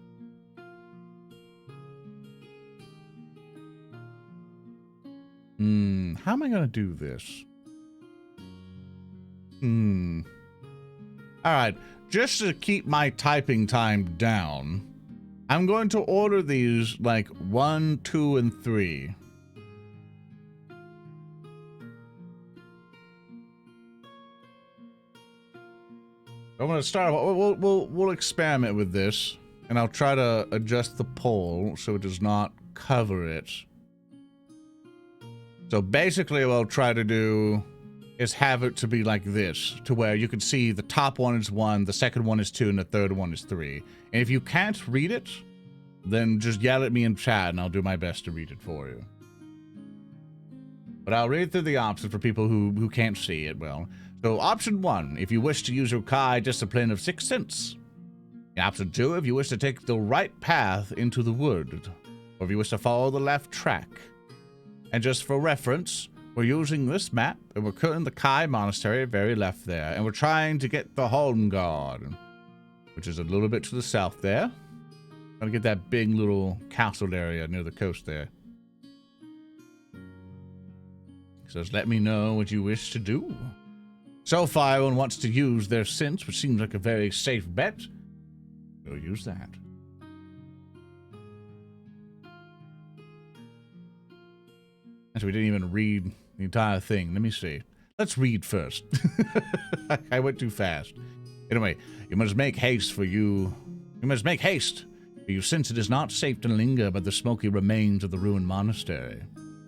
How am I gonna do this? All right, just to keep my typing time down, I'm going to order these like 1, 2, and 3. I'm gonna start. We'll experiment with this, and I'll try to adjust the poll so it does not cover it. So basically, what I'll try to do is have it to be like this, to where you can see the top one is 1, the second one is 2, and the third one is 3. And if you can't read it, then just yell at me in chat, and I'll do my best to read it for you. But I'll read through the options for people who can't see it well. So option 1, if you wish to use your Kai discipline of 6th sense. Option 2, if you wish to take the right path into the wood, or if you wish to follow the left track. And just for reference, we're using this map, and we're cutting the Kai Monastery very left there, and we're trying to get the Home Guard, which is a little bit to the south there. Trying to get that big little castle area near the coast there. So just let me know what you wish to do. So far, everyone wants to use their sense, which seems like a very safe bet. We'll use that. So we didn't even read the entire thing. Let me see. Let's read first. I went too fast. Anyway, you must make haste for you. You must make haste, for you sense it is not safe to linger by the smoky remains of the ruined monastery.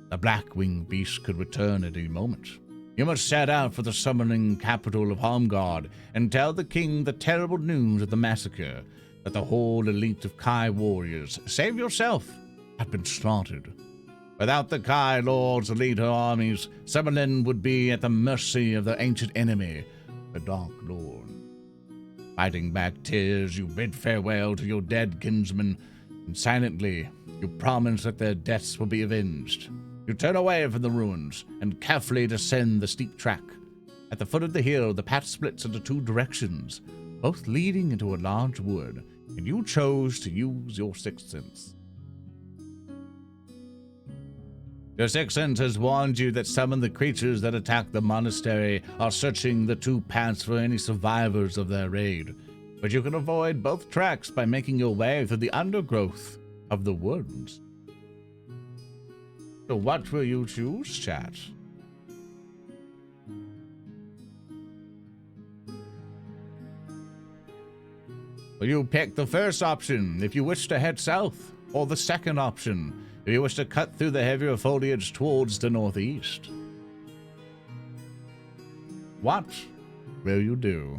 The black-winged beast could return at any moment. You must set out for the summoning capital of Homgard and tell the king the terrible news of the massacre, that the whole elite of Kai warriors, save yourself, have been slaughtered. Without the Kai Lord's elite armies, Summerlin would be at the mercy of the ancient enemy, the Dark Lord. Fighting back tears, you bid farewell to your dead kinsmen, and silently, you promise that their deaths will be avenged. You turn away from the ruins, and carefully descend the steep track. At the foot of the hill, the path splits into 2 directions, both leading into a large wood, and you chose to use your 6th sense. Your 6th sense has warned you that some of the creatures that attack the monastery are searching the 2 paths for any survivors of their raid, but you can avoid both tracks by making your way through the undergrowth of the woods. So what will you choose, chat? Well, you pick the first option if you wish to head south, or the second option if you wish to cut through the heavier foliage towards the northeast. What will you do?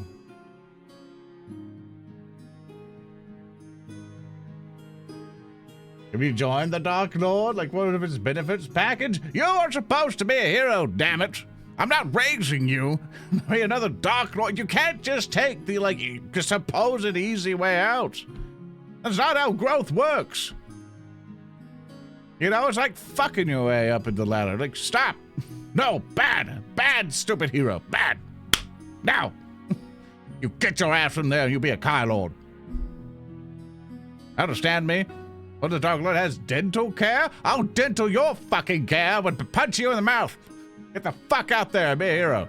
Have you joined the Dark Lord like one of his benefits package? You are supposed to be a hero, damn it! I'm not raising you. Be another Dark Lord. You can't just take the supposed easy way out. That's not how growth works. You know, it's like fucking your way up in the ladder. Like, stop. No, bad. Bad, stupid hero. Bad. Now. You get your ass from there and you'll be a Kai Lord. Understand me? Well, the Dark Lord has dental care? I'll dental your fucking care and punch you in the mouth. Get the fuck out there and be a hero.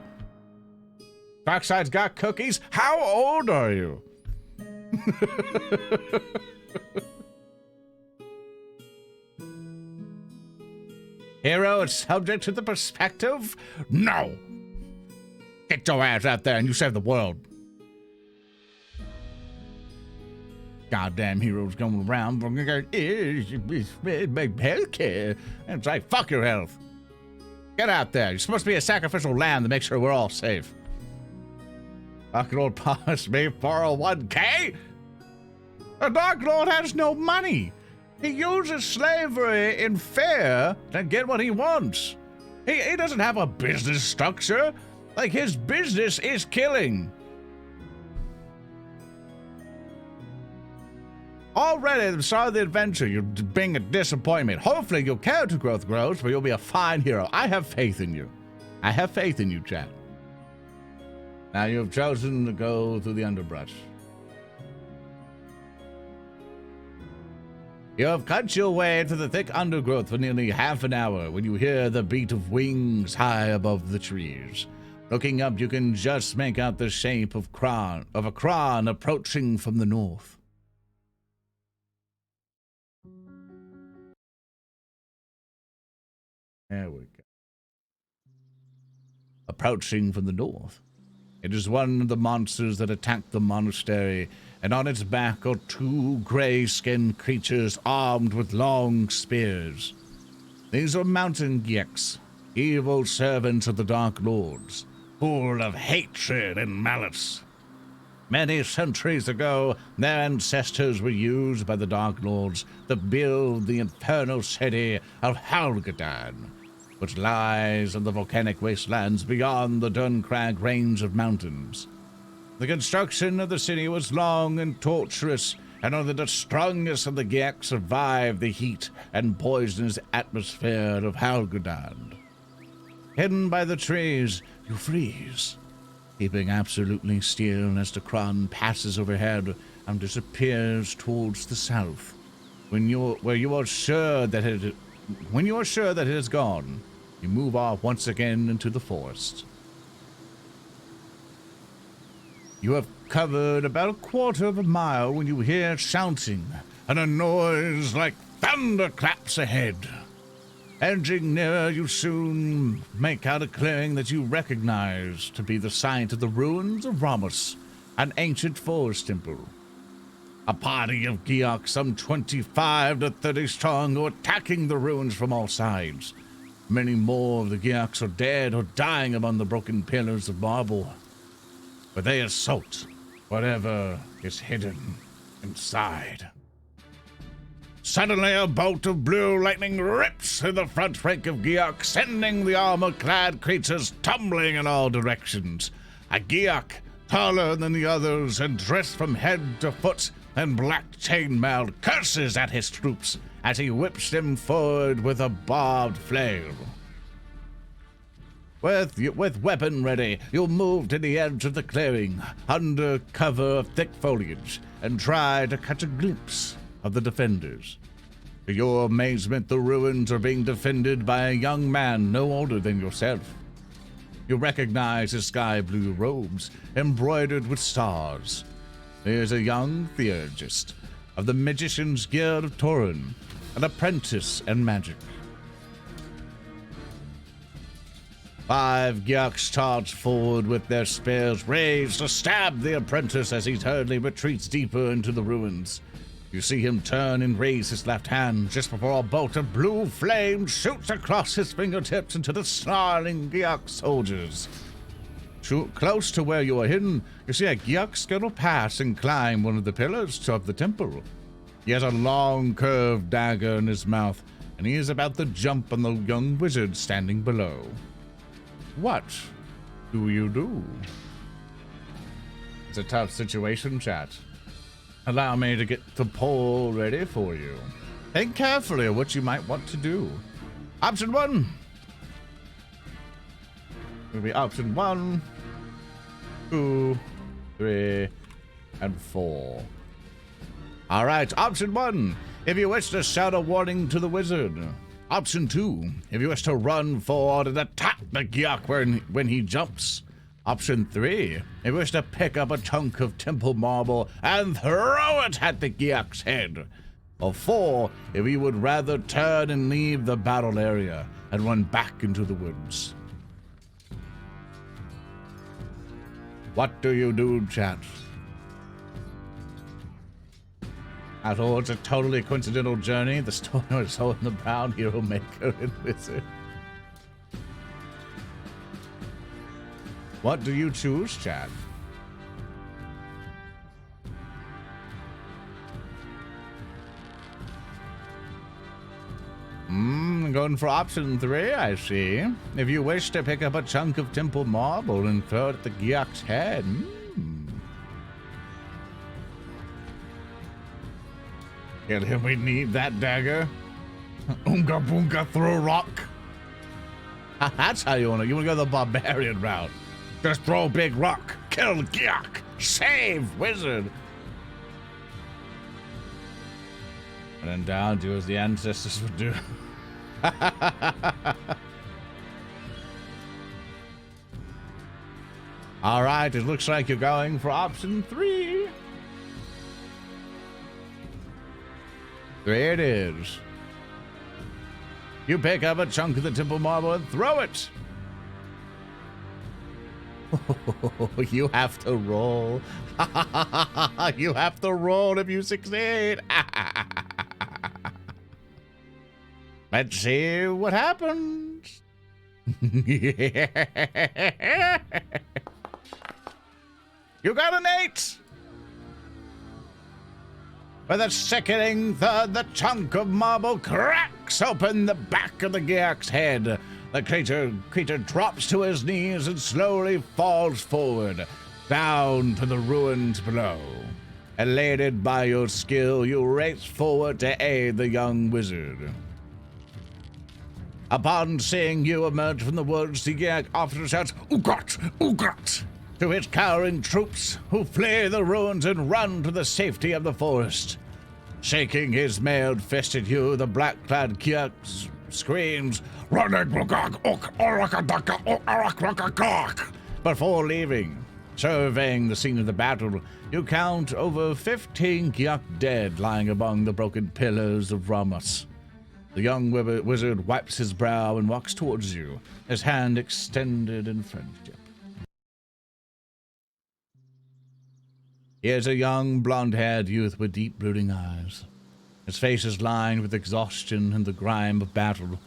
Darkside's got cookies? How old are you? Hero is subject to the perspective? No. Get your ass out there and you save the world. Goddamn heroes going around healthcare. And it's like, fuck your health. Get out there. You're supposed to be a sacrificial lamb to make sure we're all safe. Dark Lord promised me 401k? The Dark Lord has no money. He uses slavery in fear to get what he wants. He doesn't have a business structure. Like, his business is killing. Already at the start of the adventure, you're being a disappointment. Hopefully you'll character growth grows, but you'll be a fine hero. I have faith in you. I have faith in you, chat. Now you've chosen to go through the underbrush. You have cut your way into the thick undergrowth for nearly half an hour when you hear the beat of wings high above the trees. Looking up, you can just make out the shape of a Kron approaching from the north. There we go. Approaching from the north. It is one of the monsters that attacked the monastery, and on its back are two gray-skinned creatures armed with long spears. These are mountain Gyeks, evil servants of the Dark Lords, full of hatred and malice. Many centuries ago, their ancestors were used by the Dark Lords to build the infernal city of Halgadad, which lies in the volcanic wastelands beyond the Duncrag range of mountains. The construction of the city was long and torturous, and only the strongest of the Gyeks survived the heat and poisonous atmosphere of Halgadad. Hidden by the trees, you freeze, keeping absolutely still as the Kron passes overhead and disappears towards the south. When you are sure that it is gone, you move off once again into the forest. You have covered about a quarter of a mile when you hear shouting and a noise like thunderclaps ahead. Edging nearer, you soon make out a clearing that you recognize to be the site of the ruins of Ramos, an ancient forest temple. A party of Gyok, some 25 to 30 strong, are attacking the ruins from all sides. Many more of the Gyoks are dead or dying among the broken pillars of marble. But they assault whatever is hidden inside. Suddenly, a bolt of blue lightning rips through the front rank of Gyok, sending the armor-clad creatures tumbling in all directions. A Gyok, taller than the others and dressed from head to foot in black chainmail, curses at his troops as he whips them forward with a barbed flail. With weapon ready, you'll move to the edge of the clearing, under cover of thick foliage, and try to catch a glimpse of the defenders. To your amazement, the ruins are being defended by a young man no older than yourself. You recognize his sky blue robes, embroidered with stars. He is a young theurgist of the Magician's Guild of Torin, an apprentice in magic. 5 Gyuks charge forward with their spears raised to stab the apprentice as he hurriedly retreats deeper into the ruins. You see him turn and raise his left hand just before a bolt of blue flame shoots across his fingertips into the snarling Gyuk soldiers. Close to where you are hidden, you see a Gyuk scuttle past and climb one of the pillars of the temple. He has a long, curved dagger in his mouth, and he is about to jump on the young wizard standing below. What do you do? It's a tough situation, chat. Allow me to get the poll ready for you. Think carefully of what you might want to do. Option 1 will be option 1, 2, 3, and 4. All right, option 1, if you wish to shout a warning to the wizard. Option 2, if you wish to run forward and attack the Gyuk when he jumps. Option 3, if you wish to pick up a chunk of temple marble and throw it at the Gyuk's head. Or 4, if you would rather turn and leave the battle area and run back into the woods. What do you do, chat? At all, it's a totally coincidental journey. The story is told in the Brown Hero Maker and Wizard. What do you choose, chat? Going for option 3, I see. If you wish to pick up a chunk of temple marble and throw it at the Gyuk's head. Yeah, we need that dagger. Oonga boonga, throw rock. That's how you want to. You want to go the barbarian route. Just throw a big rock. Kill Gyuk. Save wizard. And then down do as the ancestors would do. All right, it looks like you're going for option 3. 3 it is. You pick up a chunk of the temple marble and throw it. You have to roll. You have to roll if you succeed. Let's see what happens. You got an 8. With a sickening thud, the chunk of marble cracks open the back of the Gyuk's head. The creature drops to his knees and slowly falls forward, down to the ruins below. Elated by your skill, you race forward to aid the young wizard. Upon seeing you emerge from the woods, the Gyuk officer shouts, "Ugot! Ugot!" to his cowering troops, who flee the ruins and run to the safety of the forest. Shaking his mailed fist at you, the black-clad Gyuk screams, before leaving. Surveying the scene of the battle, you count over 15 Gyuk dead lying among the broken pillars of Ramos. The young wizard wipes his brow and walks towards you, his hand extended in friendship. He is a young, blonde-haired youth with deep, brooding eyes. His face is lined with exhaustion and the grime of battle,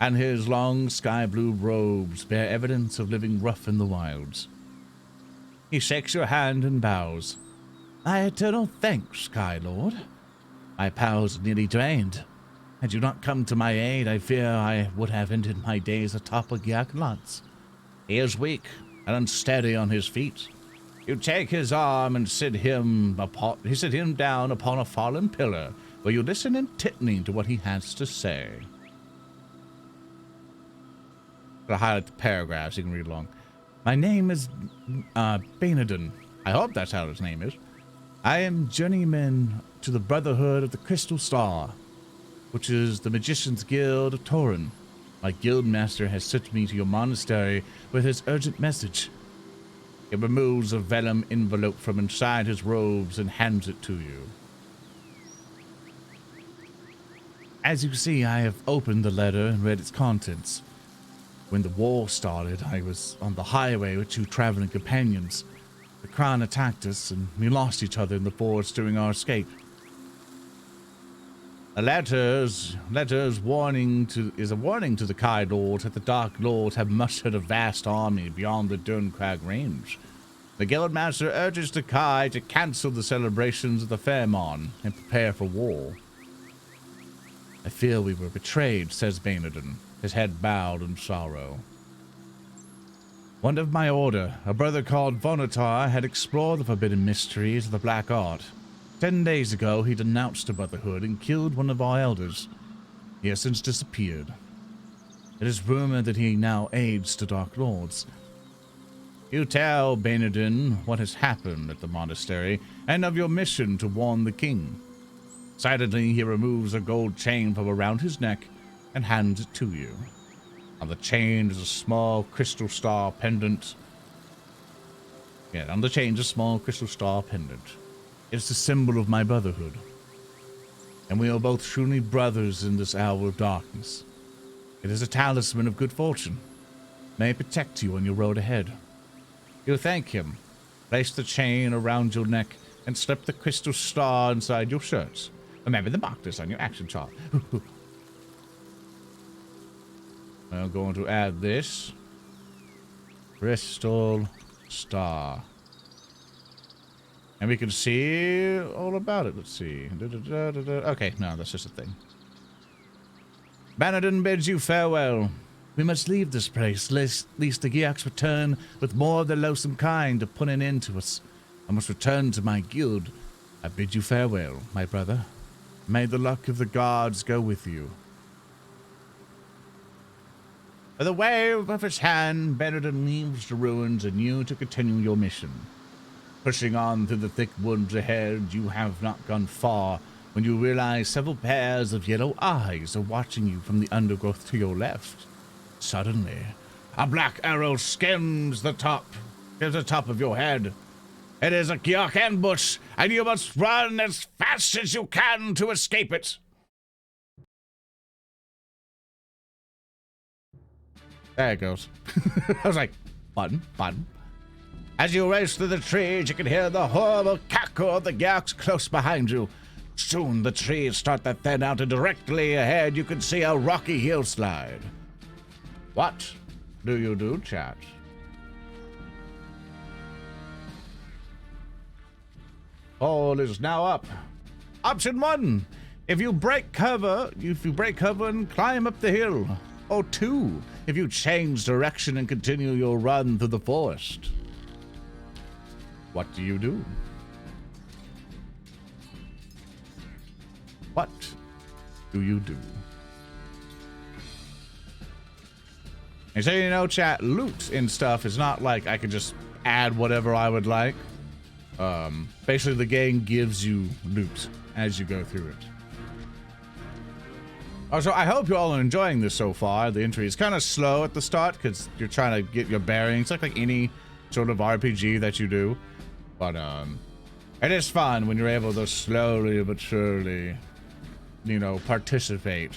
and his long sky-blue robes bear evidence of living rough in the wilds. He shakes your hand and bows. "My eternal thanks, Sky Lord. My powers are nearly drained. Had you not come to my aid, I fear I would have ended my days atop a Gyuk Lance. He is weak and unsteady on his feet. You take his arm and sit him down upon a fallen pillar, where you listen intently to what he has to say." I'll highlight the paragraphs you can read along. "My name is Bainadon. I hope that's how his name is. I am journeyman to the Brotherhood of the Crystal Star, which is the Magician's Guild of Torin. My guild master has sent me to your monastery with his urgent message." He removes a vellum envelope from inside his robes and hands it to you. As you see, I have opened the letter and read its contents. When the war started, I was on the highway with 2 traveling companions. The Kron attacked us, and we lost each other in the forest during our escape. The letters is a warning to the Kai Lords that the Dark Lords have mustered a vast army beyond the Dunkrag range. The Guildmaster urges the Kai to cancel the celebrations of the Fairmon and prepare for war. I feel we were betrayed, says Bainadon, his head bowed in sorrow. One of my order, a brother called Vonatar, had explored the forbidden mysteries of the Black Art. 10 days ago, he denounced the Brotherhood and killed one of our elders. He has since disappeared. It is rumored that he now aids the Dark Lords. You tell Bainadon what has happened at the monastery and of your mission to warn the king. Silently, he removes a gold chain from around his neck and hands it to you. On the chain is a small crystal star pendant. On the chain is a small crystal star pendant. It's the symbol of my brotherhood. And we are both truly brothers in this hour of darkness. It is a talisman of good fortune. May it protect you on your road ahead. You thank him. Place the chain around your neck and slip the crystal star inside your shirts. Remember the markers on your action chart. I'm going to add this. Crystal star. And we can see all about it. Let's see. Okay, no, that's just a thing. Bainadon bids you farewell. We must leave this place, lest the Giaks return with more of their loathsome kind to put an end to us. I must return to my guild. I bid you farewell, my brother. May the luck of the gods go with you. With a wave of his hand, Bainadon leaves the ruins and you to continue your mission. Pushing on through the thick woods ahead, you have not gone far when you realize several pairs of yellow eyes are watching you from the undergrowth to your left. Suddenly, a black arrow skims the top of your head. It is a Giak ambush, and you must run as fast as you can to escape it. There it goes. I was like, button. As you race through the trees, you can hear the horrible cackle of the Giaks close behind you. Soon the trees start to thin out, and directly ahead you can see a rocky hillside. What do you do, chat? Poll is now up. Option 1. If you break cover and climb up the hill. Or 2. If you change direction and continue your run through the forest. What do you do? What do you do? And so, you know, chat, loot and stuff is not like I can just add whatever I would like. Basically, the game gives you loot as you go through it. Also, I hope you all are enjoying this so far. The entry is kind of slow at the start because you're trying to get your bearings, like any sort of RPG that you do. But it is fun when you're able to slowly but surely, you know, participate.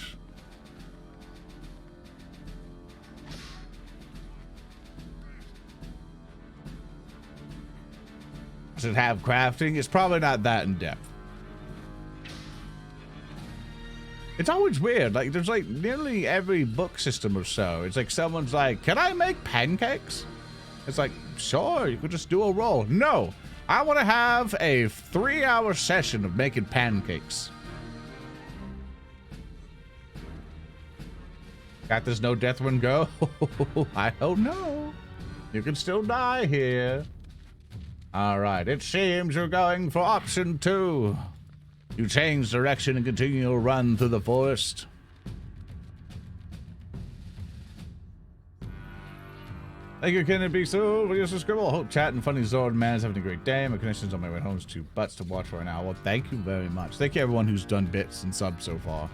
Does it have crafting? It's probably not that in depth. It's always weird. Like, there's like nearly every book system or so. It's like someone's like, can I make pancakes? It's like, sure, you could just do a roll. No, I want to have a 3-hour session of making pancakes. Got this no death one go? I don't know. You can still die here. All right, it seems you're going for option 2. You change direction and continue your run through the forest. Thank you, Kennedy Soul, for your subscribe. Hope chat and funny Zord man is having a great day. My connection's on my way home to butts to watch right now. Well, thank you very much. Thank you everyone who's done bits and subs so far.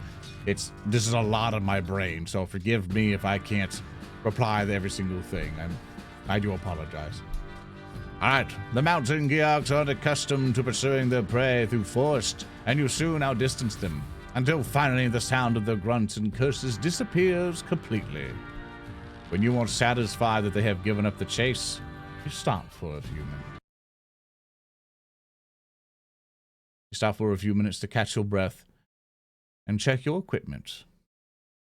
This is a lot of my brain, so forgive me if I can't reply to every single thing. I do apologize. Alright, the mountain Giaks are accustomed to pursuing their prey through forest, and you soon outdistance them, until finally the sound of their grunts and curses disappears completely. When you are satisfied that they have given up the chase, you stop for a few minutes. You stop for a few minutes to catch your breath and check your equipment,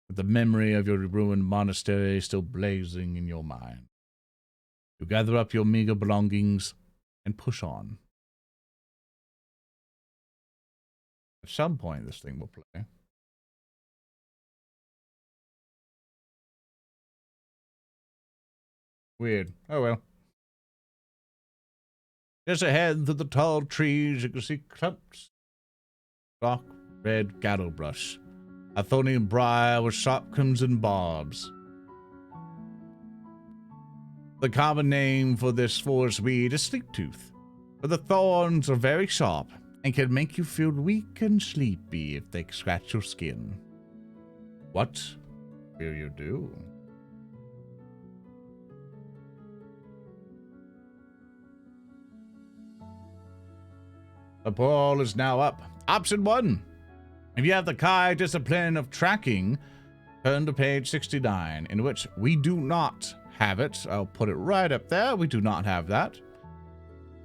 with the memory of your ruined monastery still blazing in your mind. You gather up your meager belongings and push on. At some point, this thing will play. Weird. Oh well. Just ahead through the tall trees, you can see clumps of dark red gallow brush, a thorny briar with sharp crimson barbs. The common name for this forest weed is sleep-tooth, but the thorns are very sharp and can make you feel weak and sleepy if they scratch your skin. What will you do? The poll is now up. Option 1. If you have the Kai discipline of tracking, turn to page 69, in which we do not have it. I'll put it right up there. We do not have that.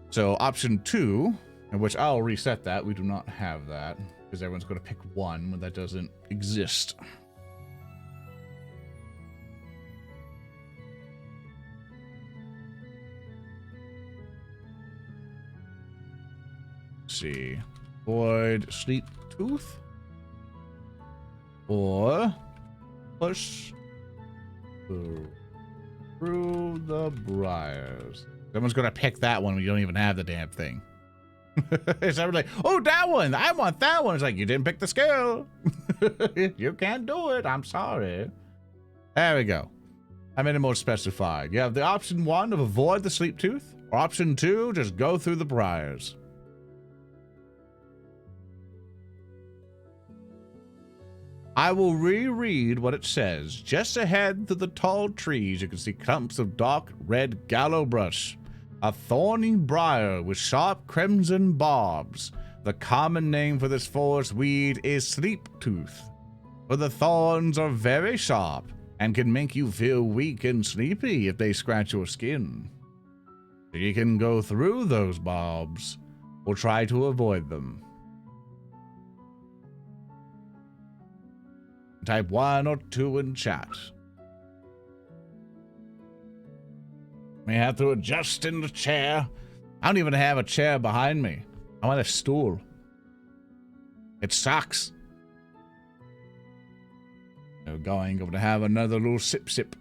So option 2, in which I'll reset that. We do not have that, because everyone's going to pick one when that doesn't exist. See, avoid sleep tooth or push through the briars. Someone's gonna pick that one when you don't even have the damn thing. It's everybody like, oh, that one, I want that one. It's like, you didn't pick the skill. You can't do it. I'm sorry. There we go. I made it more specified. You have the option 1 of avoid the sleep tooth, or option 2, just go through the briars. I will reread what it says. Just ahead through the tall trees, you can see clumps of dark red gallow brush, a thorny briar with sharp crimson barbs. The common name for this forest weed is sleep tooth, for the thorns are very sharp and can make you feel weak and sleepy if they scratch your skin. You can go through those barbs or try to avoid them. Type 1 or 2 in chat. May have to adjust in the chair. I don't even have a chair behind me. I want a stool. It sucks. We're going to have another little sip.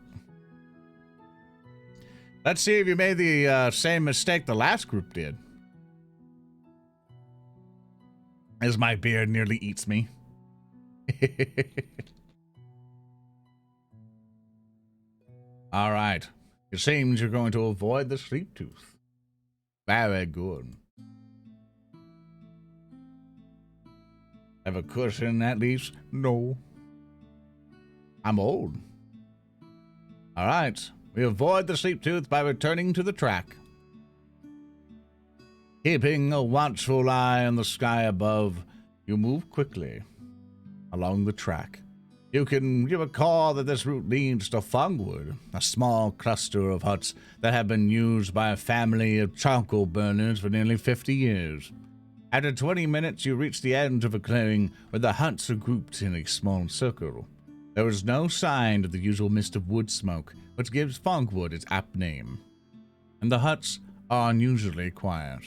Let's see if you made the same mistake the last group did. As my beard nearly eats me. All right. It seems you're going to avoid the sleep tooth. Very good. Have a cushion at least? No. I'm old. All right. We avoid the sleep tooth by returning to the track. Keeping a watchful eye on the sky above, you move quickly along the track. You recall that this route leads to Fongwood, a small cluster of huts that have been used by a family of charcoal burners for nearly 50 years. After 20 minutes, you reach the end of a clearing where the huts are grouped in a small circle. There is no sign of the usual mist of wood smoke, which gives Fongwood its apt name. And the huts are unusually quiet.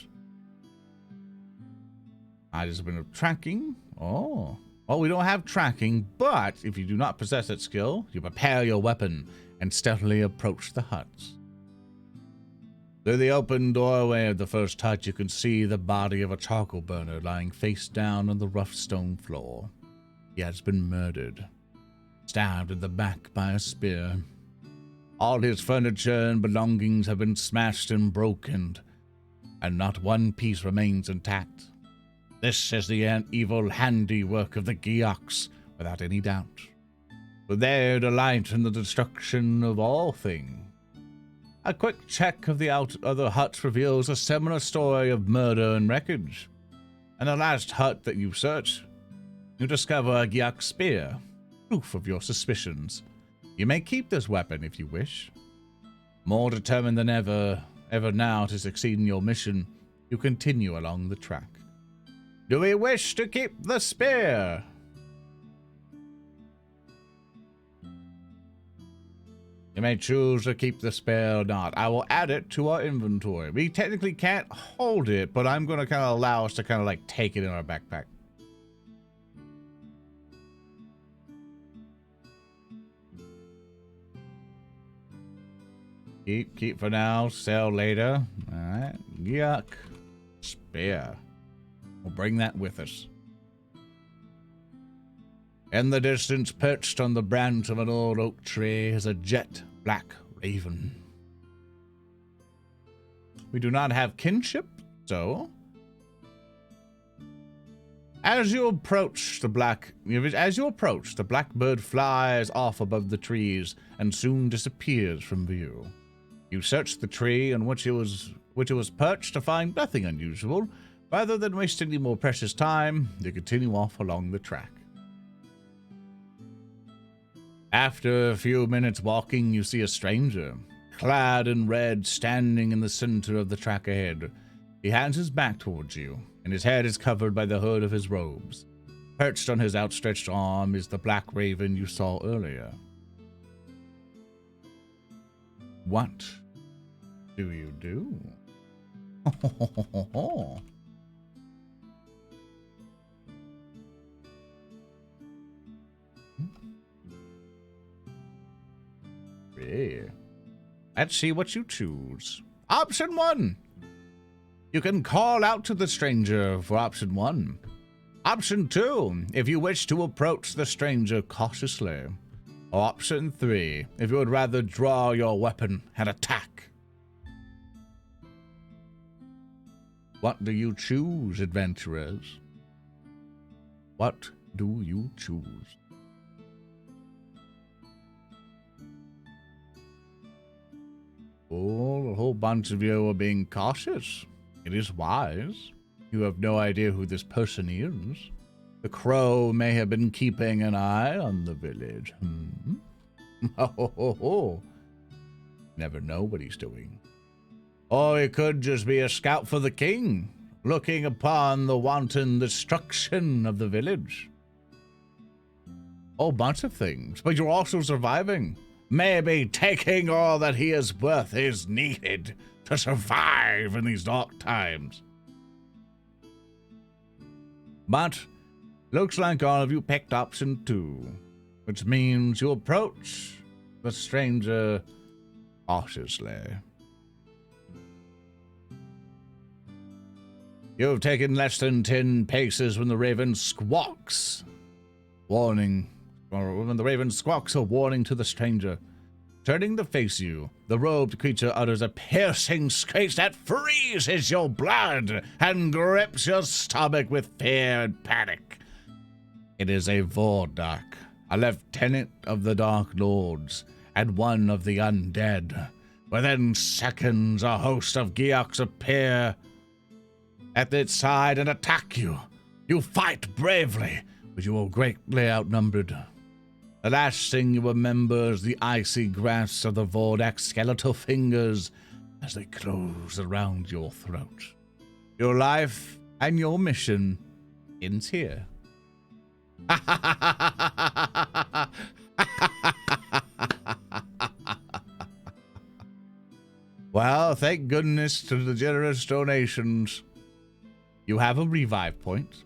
I just been tracking. Oh. Well, we don't have tracking, but if you do not possess that skill, you prepare your weapon and stealthily approach the huts. Through the open doorway of the first hut, you can see the body of a charcoal burner lying face down on the rough stone floor. He has been murdered, stabbed in the back by a spear. All his furniture and belongings have been smashed and broken, and not one piece remains intact. This is the evil handiwork of the Geoks, without any doubt. For their delight in the destruction of all things. A quick check of the other huts reveals a similar story of murder and wreckage. In the last hut that you search, you discover a Geok spear, proof of your suspicions. You may keep this weapon if you wish. More determined than ever now to succeed in your mission, you continue along the track. Do we wish to keep the spear? You may choose to keep the spear or not. I will add it to our inventory. We technically can't hold it, but I'm going to kind of allow us to kind of like take it in our backpack. Keep for now, sell later. Alright. Yuck. Spear. We'll bring that with us. In the distance, perched on the branch of an old oak tree, is a jet black raven. We do not have kinship, so as you approach, the blackbird flies off above the trees and soon disappears from view. You search the tree on which it was perched to find nothing unusual. Rather than waste any more precious time, you continue off along the track. After a few minutes walking, you see a stranger, clad in red, standing in the center of the track ahead. He hands his back towards you, and his head is covered by the hood of his robes. Perched on his outstretched arm is the black raven you saw earlier. What do you do? Yeah. Let's see what you choose. Option 1. You can call out to the stranger for option 1. Option 2, if you wish to approach the stranger cautiously. Or option 3, if you would rather draw your weapon and attack. What do you choose, adventurers? What do you choose? Oh, a whole bunch of you are being cautious. It is wise. You have no idea who this person is. The crow may have been keeping an eye on the village. Never know what he's doing. Or he could just be a scout for the king, looking upon the wanton destruction of the village. A bunch of things, but you're also surviving. Maybe taking all that he is worth is needed to survive in these dark times. But looks like all of you picked option 2, which means you approach the stranger cautiously. You've taken less than 10 paces when the raven squawks. When the raven squawks a warning to the stranger. Turning to face you, the robed creature utters a piercing screech that freezes your blood and grips your stomach with fear and panic. It is a Vordark, a lieutenant of the Dark Lords, and one of the undead. Within seconds, a host of Geoks appear at its side and attack you. You fight bravely, but you are greatly outnumbered. The last thing you remember is the icy grasp of the Vordak's skeletal fingers as they close around your throat. Your life and your mission ends here. Well, thank goodness to the generous donations. You have a revive point.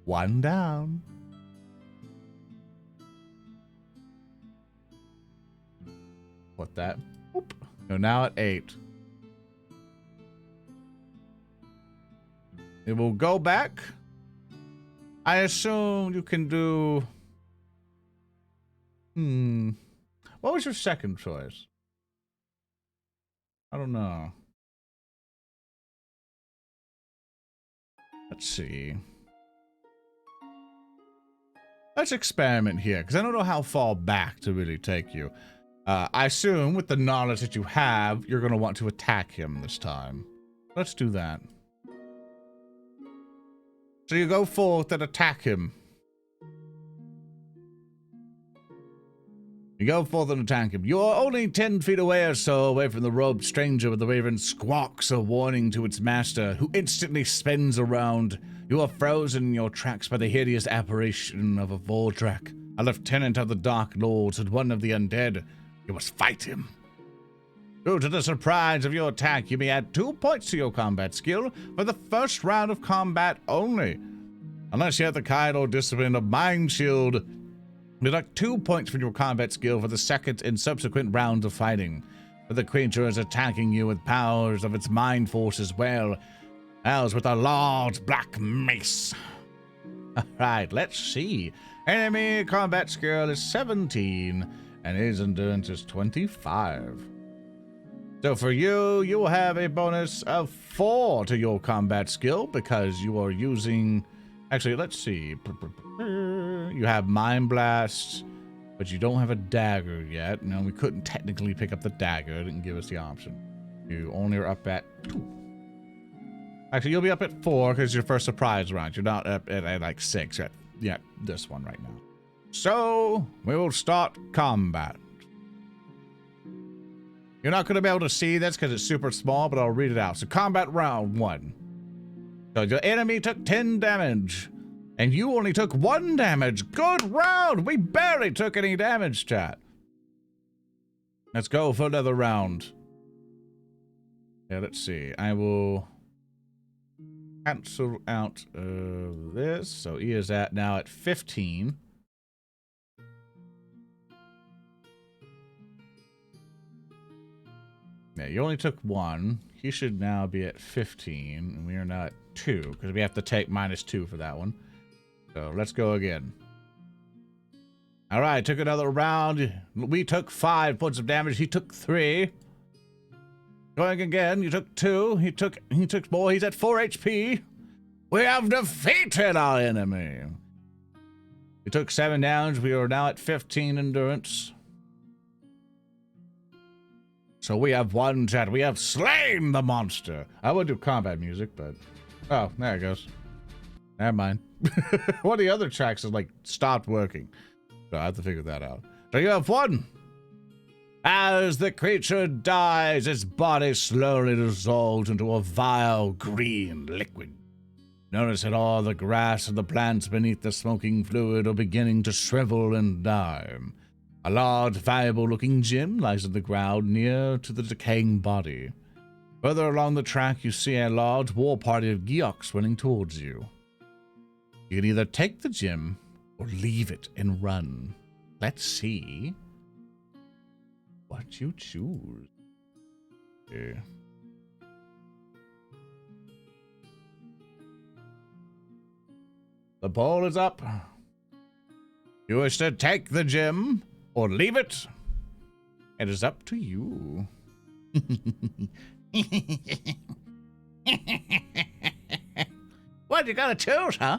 1 down. Put that. Oop. You're now at 8. It will go back. I assume you can do... What was your second choice? I don't know. Let's see. Let's experiment here, because I don't know how far back to really take you. I assume with the knowledge that you have, you're going to want to attack him this time. Let's do that. So you go forth and attack him. You go forth and attack him. You're only 10 feet away or so away from the robed stranger when the raven squawks a warning to its master, who instantly spins around. You are frozen in your tracks by the hideous apparition of a Voldrak, a lieutenant of the Dark Lords and one of the undead. You must fight him. Due to the surprise of your attack, you may add 2 points to your combat skill for the first round of combat only. Unless you have the kind or discipline of Mind Shield, deduct 2 points from your combat skill for the second and subsequent rounds of fighting. For the creature is attacking you with powers of its mind force as well, as with a large black mace. Alright, let's see. Enemy combat skill is 17, and his endurance is 25. So for you, you will have a bonus of 4 to your combat skill because you are using... Actually, let's see. You have Mind Blast, but you don't have a dagger yet. No, we couldn't technically pick up the dagger. It didn't give us the option. You only are up at 2. Actually, you'll be up at 4 because your first surprise round. You're not up at like 6 yet. Yeah, this one right now. So, we will start combat. You're not going to be able to see this because it's super small, but I'll read it out. So, combat round 1. So your enemy took 10 damage, and you only took 1 damage. Good round! We barely took any damage, chat. Let's go for another round. Yeah, let's see. I will cancel out this. So he is now at 15. Yeah, you only took 1. He should now be at 15, and we are now at 2, because we have to take -2 for that one. So let's go again. All right, took another round. We took 5 points of damage. He took 3. Going again, you took 2. He took more. He's at 4 HP. We have defeated our enemy. He took 7 damage. We are now at 15 endurance. So we have won, chat. We have slain the monster. I would do combat music, but... Oh, there it goes. Never mind. One of the other tracks is, like, stopped working. So I have to figure that out. So you have won. As the creature dies, its body slowly dissolves into a vile green liquid. Notice that all the grass and the plants beneath the smoking fluid are beginning to shrivel and die. A large, valuable-looking gem lies on the ground near to the decaying body. Further along the track, you see a large war party of Geoks running towards you. You can either take the gem or leave it and run. Let's see what you choose. Okay. The poll is up. You wish to take the gem or leave it? It is up to you. What, you gotta choose, huh?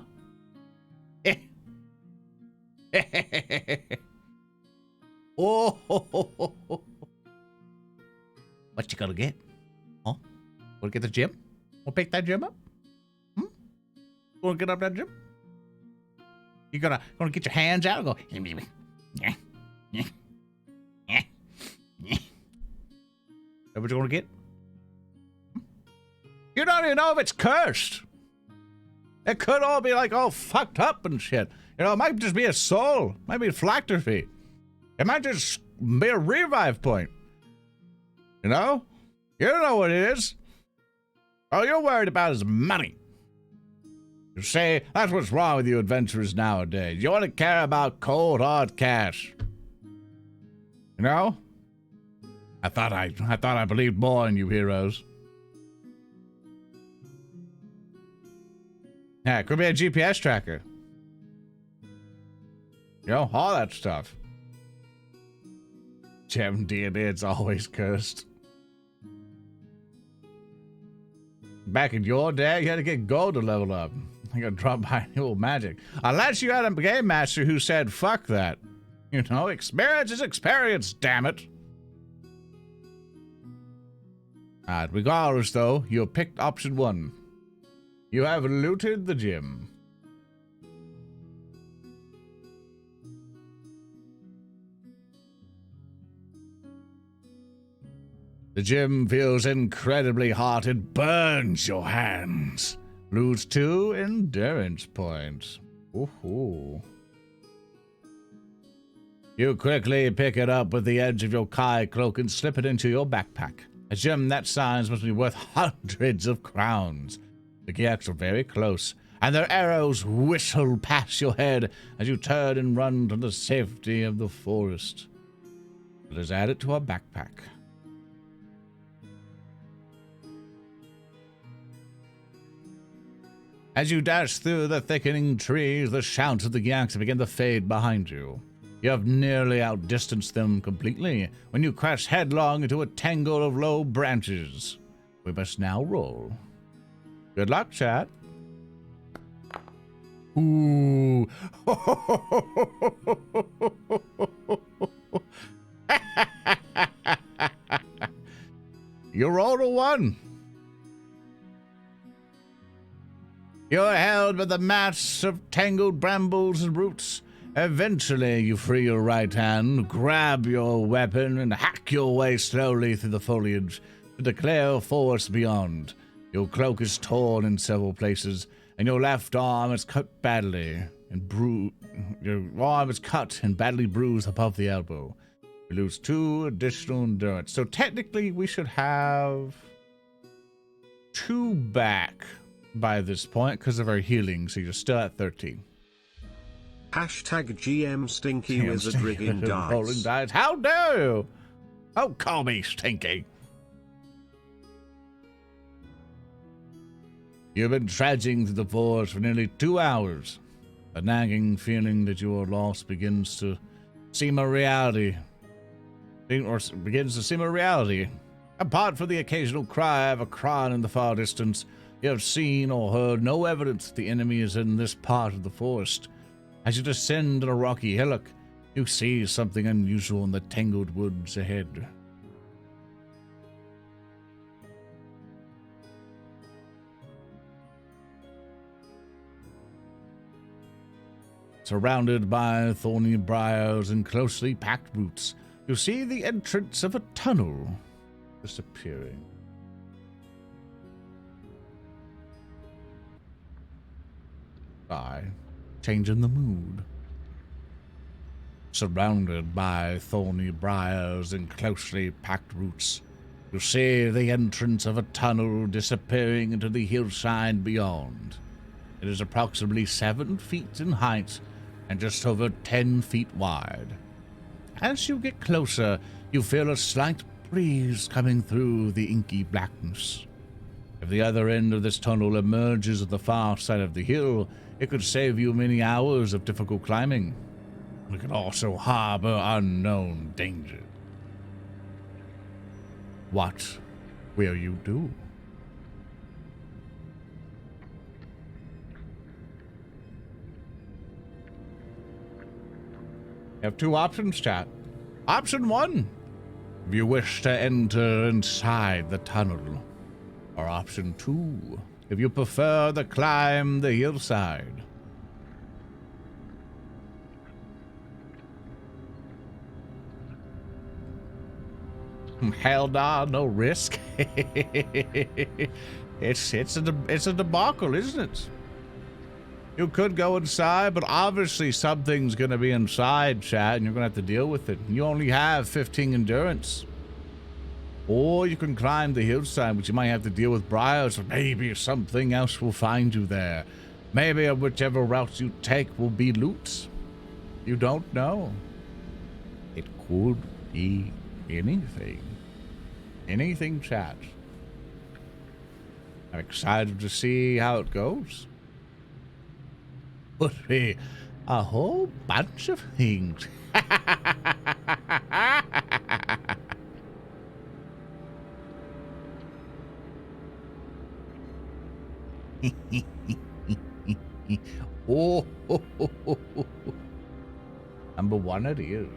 Oh, what you gonna get? Huh? Wanna get the gem? Wanna pick that gem up? Wanna get up that gem? You gonna get your hands out and go? That what you gonna get? You don't even know if it's cursed. It could all be like all fucked up and shit. You know, it might just be a soul. It might be a phylactery. It might just be a revive point. You know? You don't know what it is. All you're worried about is money. You see, that's what's wrong with you adventurers nowadays. You want to care about cold, hard cash. You know? I thought I believed more in you heroes. Yeah, it could be a GPS tracker. You know, all that stuff. Gem D&D, it's always cursed. Back in your day, you had to get gold to level up. You got dropped by new magic. Unless you had a game master who said, fuck that. You know, experience is experience, damn it. Alright, regardless though, you picked option 1. You have looted the gym. The gym feels incredibly hot. It burns your hands. Lose 2 endurance points. Ooh. You quickly pick it up with the edge of your Kai cloak and slip it into your backpack. A gem that size must be worth hundreds of crowns. The Gyaks are very close, and their arrows whistle past your head as you turn and run to the safety of the forest. Let us add it to our backpack. As you dash through the thickening trees, the shouts of the Gyaks begin to fade behind you. You have nearly outdistanced them completely when you crash headlong into a tangle of low branches. We must now roll. Good luck, chat. Ooh. You rolled a 1. You're held by the mass of tangled brambles and roots. Eventually, you free your right hand, grab your weapon, and hack your way slowly through the foliage to the clear forest beyond. Your cloak is torn in several places, and your left arm is cut badly and your arm is cut and badly bruised above the elbow. You lose 2 additional endurance. So technically, we should have 2 back by this point because of our healing, so you're still at 13. Hashtag GM Stinky Wizard rigging Rolling dice. dice. How dare you? Don't call me Stinky. You've been trudging through the forest for nearly 2 hours. The nagging feeling that you are lost begins to seem a reality. Apart from the occasional cry of a Kron in the far distance, you have seen or heard no evidence that the enemy is in this part of the forest. As you descend a rocky hillock, you see something unusual in the tangled woods ahead. Surrounded by thorny briars and closely packed roots, you see the entrance of a tunnel disappearing. Changing the mood. Surrounded by thorny briars and closely packed roots, you see the entrance of a tunnel disappearing into the hillside beyond. It is approximately 7 feet in height and just over 10 feet wide. As you get closer, you feel a slight breeze coming through the inky blackness. If the other end of this tunnel emerges at the far side of the hill, it could save you many hours of difficult climbing. It could also harbor unknown danger. What will you do? You have 2 options, chat. Option 1, if you wish to enter inside the tunnel. Or option 2, if you prefer to climb the hillside. Hell nah, no risk. It's a debacle, isn't it? You could go inside, but obviously something's gonna be inside, chat, and you're gonna have to deal with it. You only have 15 endurance. Or you can climb the hillside, but you might have to deal with briars, or maybe something else will find you there. Maybe whichever route you take will be loot. You don't know. It could be anything. Anything, chat. I'm excited to see how it goes. Could be a whole bunch of things. Oh, number 1 it is.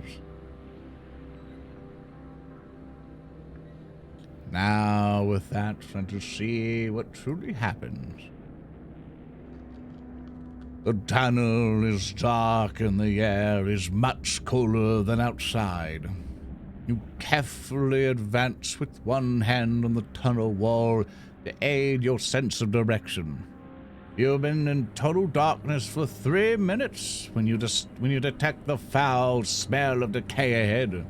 Now, with that, trying to see what truly happens. The tunnel is dark and the air is much cooler than outside. You carefully advance with one hand on the tunnel wall to aid your sense of direction. You've been in total darkness for 3 minutes when you detect the foul smell of decay ahead.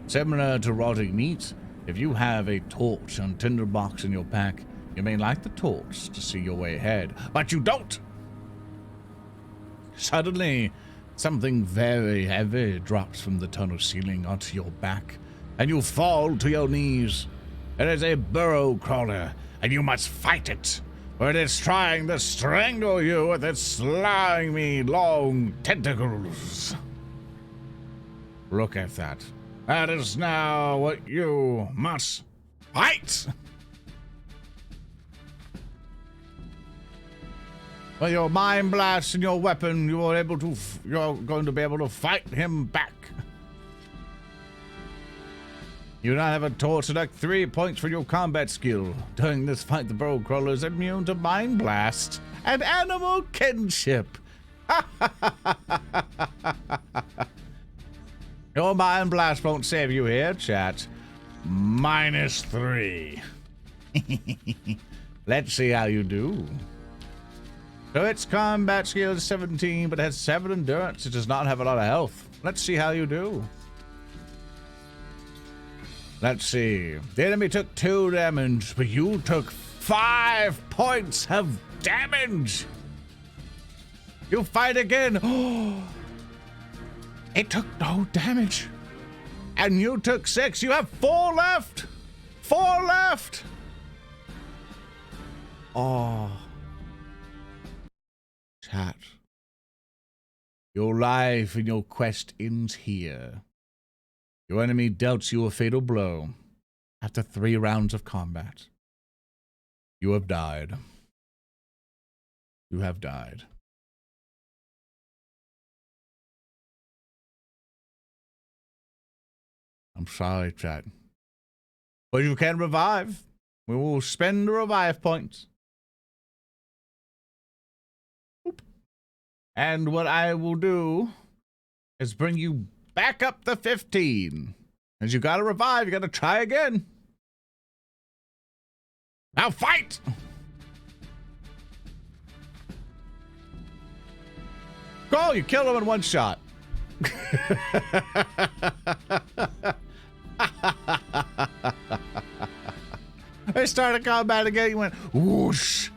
Similar to rotting meat, if you have a torch and tinderbox in your pack, you may light the torch to see your way ahead, but you don't! Suddenly, something very heavy drops from the tunnel ceiling onto your back, and you fall to your knees. It is a burrow crawler, and you must fight it, for it is trying to strangle you with its slimy, long tentacles. Look at that. That is now what you must fight! With your mind blast and your weapon, you're going to be able to fight him back. You now have a torch. Deduct 3 points for your combat skill. During this fight, the burrow crawler is immune to mind blast and animal kinship. Your mind blast won't save you here, chat. -3. Let's see how you do. So its combat skill is 17, but it has 7 endurance. It does not have a lot of health. Let's see how you do. Let's see. The enemy took 2 damage, but you took 5 points of damage. You fight again. It took no damage. And you took 6. You have 4 left. 4 left. Oh. Chat. Your life and your quest ends here. Your enemy dealt you a fatal blow after 3 rounds of combat. You have died. You have died. I'm sorry, chat. But you can revive. We will spend the revive points. And what I will do is bring you back up to 15. As you gotta revive, you gotta try again. Now fight! Go, you kill him in 1 shot. They started combat again, you went whoosh.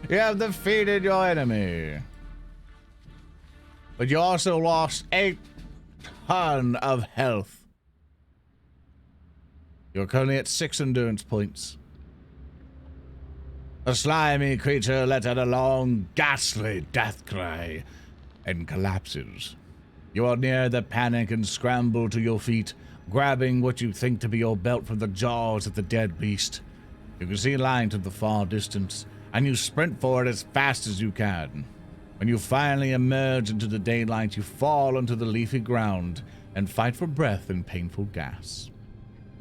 You have defeated your enemy. But you also lost 8 ton of health. You're currently at 6 endurance points. The slimy creature let out a long, ghastly death cry and collapses. You are near the panic and scramble to your feet, grabbing what you think to be your belt from the jaws of the dead beast. You can see light in the far distance, and you sprint for it as fast as you can. When you finally emerge into the daylight, you fall onto the leafy ground and fight for breath in painful gas.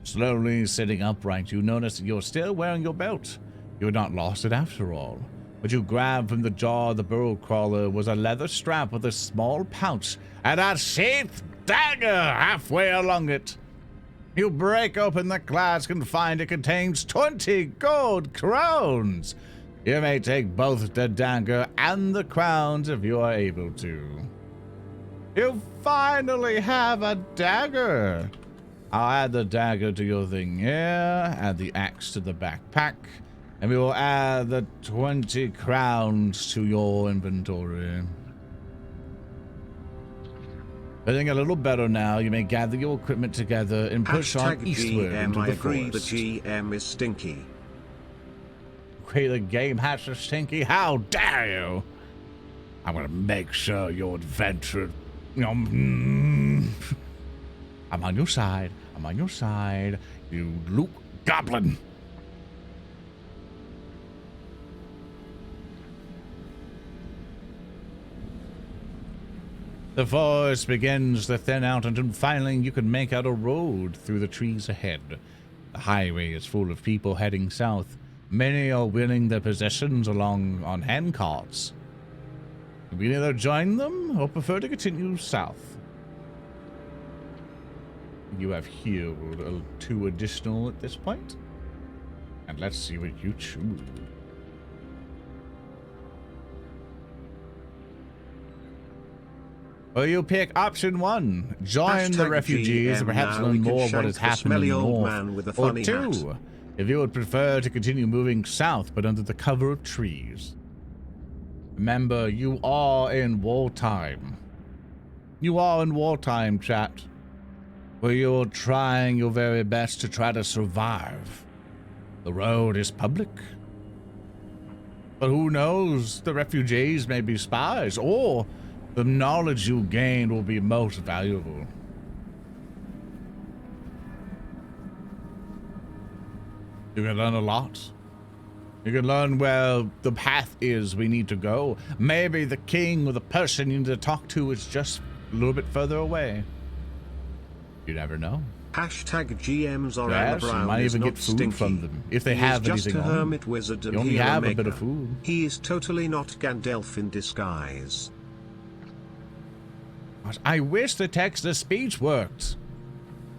Slowly sitting upright, you notice that you're still wearing your belt. You had not lost it after all. What you grabbed from the jaw of the burrow crawler was a leather strap with a small pouch and a sheathed dagger halfway along it. You break open the clasp and find it contains 20 gold crowns. You may take both the dagger and the crowns if you are able to. You finally have a dagger. I'll add the dagger to your thing here, add the axe to the backpack, and we will add the 20 crowns to your inventory. Feeling a little better now, you may gather your equipment together and push on eastward into the forest. I agree, the GM is stinky. Agree the game has a stinky? How dare you? I'm gonna make sure your adventure... I'm on your side. I'm on your side, you Luke Goblin. The forest begins to thin out until finally you can make out a road through the trees ahead. The highway is full of people heading south. Many are wheeling their possessions along on hand carts. You can either join them or prefer to continue south. You have healed 2 additional at this point. And let's see what you choose. Well, you pick option 1. Join the refugees and perhaps learn more what is happening in the north. Or 2. If you would prefer to continue moving south but under the cover of trees. Remember, you are in wartime. You are in wartime, chat. Where you're trying your very best to try to survive. The road is public. But who knows? The refugees may be spies, or the knowledge you gain will be most valuable. You can learn a lot. You can learn where the path is we need to go. Maybe the king or the person you need to talk to is just a little bit further away. You never know. Hashtag GMs are Yes, you might even get food stinky. from them if they He have is just anything a on. hermit wizard and You only healer have a bit maker. of food. He is totally not Gandalf in disguise. I wish the text-to-speech worked.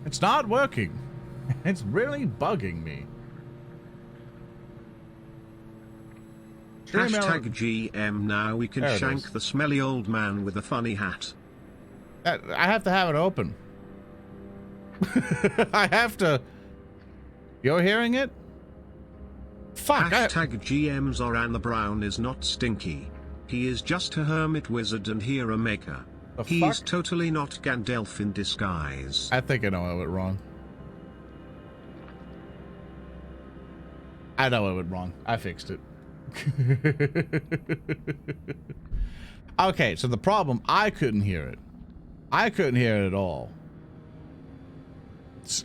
It's not working. It's really bugging me. Hashtag GM now we can There it shank is. the smelly old man with a funny hat. I have to have it open. I have to. You're hearing it? Fuck. Hashtag GM Zoran the Brown is not stinky. He is just a hermit wizard and hero maker. The He fuck? is totally not Gandalf in disguise. I think I know I went wrong. I know I went wrong. I fixed it. Okay, so the problem, I couldn't hear it. I couldn't hear it at all.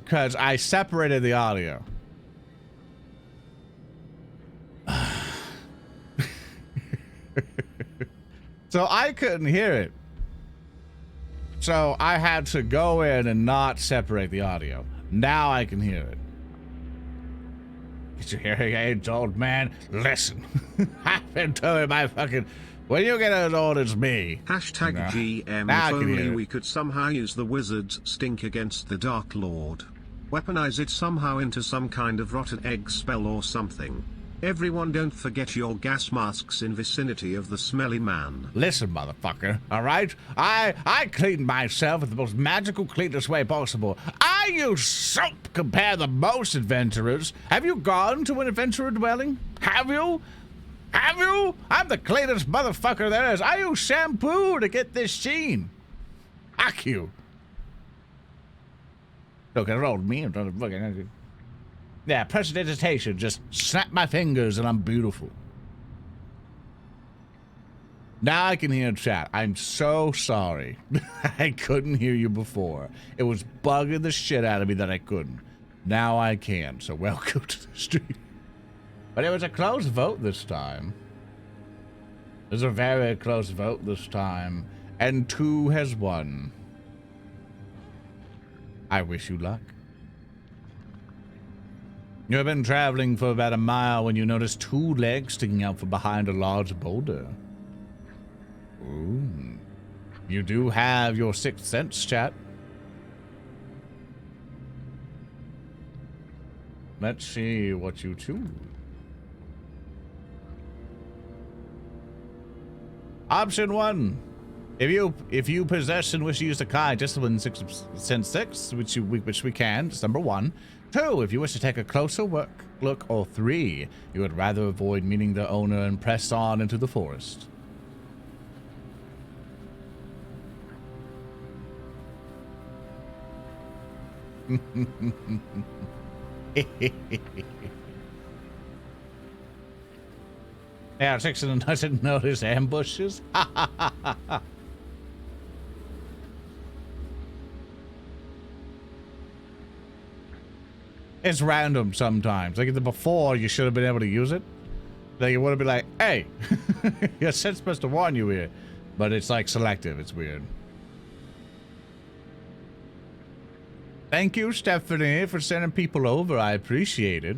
Because I separated the audio. So I couldn't hear it. So I had to go in and not separate the audio. Now I can hear it. Get your hearing aids, old man. Listen. I've been doing my fucking... When you get as old as me... Hashtag Nah. GM Now I if can hear only it. we could somehow use the wizard's stink against the Dark Lord. Weaponize it somehow into some kind of rotten egg spell or something. Everyone don't forget your gas masks in vicinity of the smelly man. Listen, motherfucker, all right? I clean myself in the most magical, cleanest way possible. I use soap compared to most adventurers. Have you gone to an adventurer dwelling? Have you? Have you? I'm the cleanest motherfucker there is. I use shampoo to get this sheen. Fuck you. Look, it rolled me. I'm trying to fucking... Yeah, prestidigitation. Just snap my fingers and I'm beautiful. Now I can hear chat. I'm so sorry. I couldn't hear you before. It was bugging the shit out of me that I couldn't. Now I can. So welcome to the stream. But it was a close vote this time. It was a very close vote this time. And 2 has won. I wish you luck. You have been traveling for about a mile when you notice 2 legs sticking out from behind a large boulder. Ooh. You do have your 6th sense, chat. Let's see what you choose. Option 1. If you possess and wish to use the Kai Discipline 6, which we can, it's number 1. 2, if you wish to take a closer look, or 3, you would rather avoid meeting the owner and press on into the forest. Yeah, Sixon doesn't notice ambushes. It's random sometimes. Like before, you should have been able to use it. Like it would have been like, "Hey, your set's supposed to warn you here," but it's like selective. It's weird. Thank you, Stephanie, for sending people over. I appreciate it.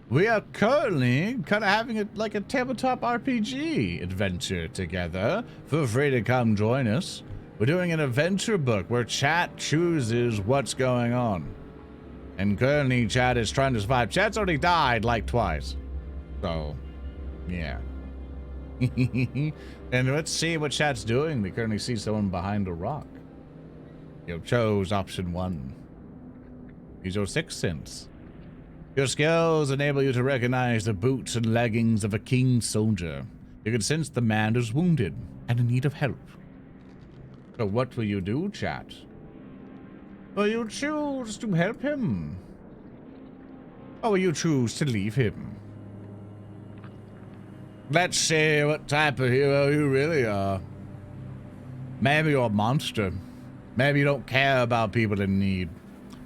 We are currently kind of having like a tabletop RPG adventure together. Feel free to come join us. We're doing an adventure book where chat chooses what's going on. And currently chat is trying to survive. Chat's already died like twice. So, yeah. And let's see what chat's doing. We currently see someone behind a rock. You chose option 1. Use your sixth sense. Your skills enable you to recognize the boots and leggings of a king soldier. You can sense the man is wounded and in need of help. So what will you do, chat? Will you choose to help him? Or will you choose to leave him? Let's see what type of hero you really are. Maybe you're a monster. Maybe you don't care about people in need.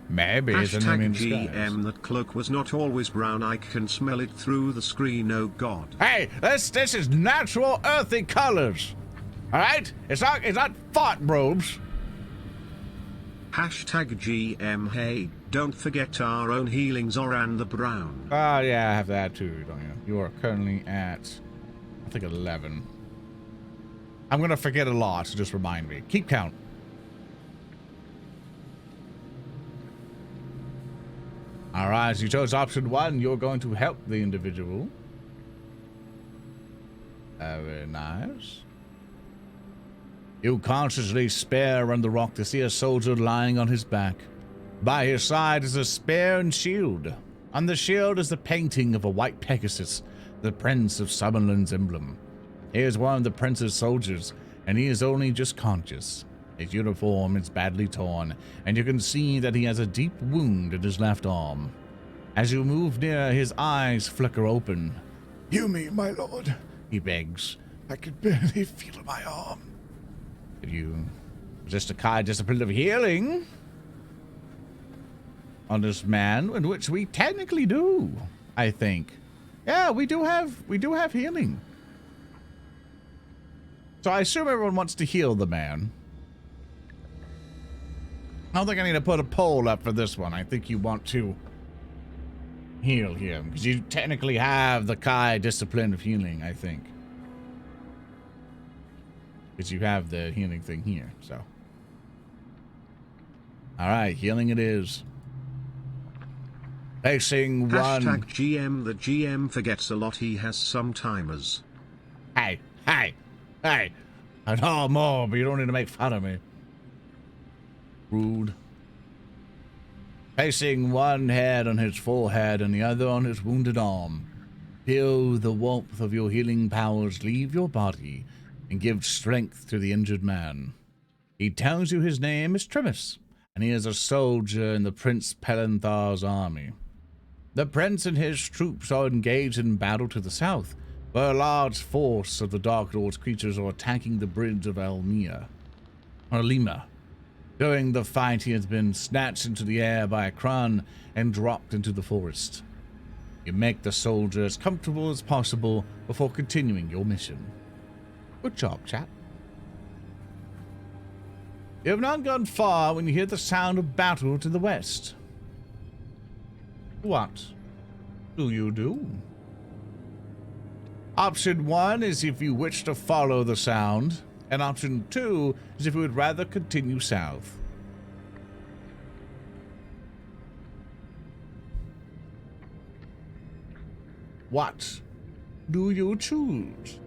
Maybe it's an enemy in disguise. GM, that cloak was not always brown. I can smell it through the screen, oh god. Hey, this is natural earthy colors. Alright? It's not fart robes. Hashtag GM, hey, don't forget our own healings Oran the Brown. Oh yeah, I have that too, don't you? You are currently at, I think 11. I'm gonna forget a lot, so just remind me. Keep count. Alright, so you chose option 1. You're going to help the individual. Very nice. You consciously spare on the rock to see a soldier lying on his back. By his side is a spear and shield. On the shield is the painting of a white Pegasus, the Prince of Summerland's emblem. He is one of the prince's soldiers, and he is only just conscious. His uniform is badly torn, and you can see that he has a deep wound in his left arm. As you move near, his eyes flicker open. "Heal me, my lord," he begs. "I can barely feel my arm." If you resist a Kai discipline of healing on this man, in which we technically do, I think. Yeah, we do have healing. So I assume everyone wants to heal the man. I don't think I need to put a poll up for this one. I think you want to heal him, because you technically have the Kai discipline of healing, I think. Because you have the healing thing here, so. Alright, healing it is. Facing 1. Hashtag GM, the GM forgets a lot. He has some timers. Hey. I know more, but you don't need to make fun of me. Rude. Placing one hand on his forehead and the other on his wounded arm. Feel the warmth of your healing powers leave your body and give strength to the injured man. He tells you his name is Trimus, and he is a soldier in the Prince Pelenthar's army. The prince and his troops are engaged in battle to the south, where a large force of the Dark Lord's creatures are attacking the bridge of Lima. During the fight, he has been snatched into the air by a Kran and dropped into the forest. You make the soldier as comfortable as possible before continuing your mission. Good job, chat. You have not gone far when you hear the sound of battle to the west. What do you do? Option 1 is if you wish to follow the sound, and option 2 is if you would rather continue south. What do you choose?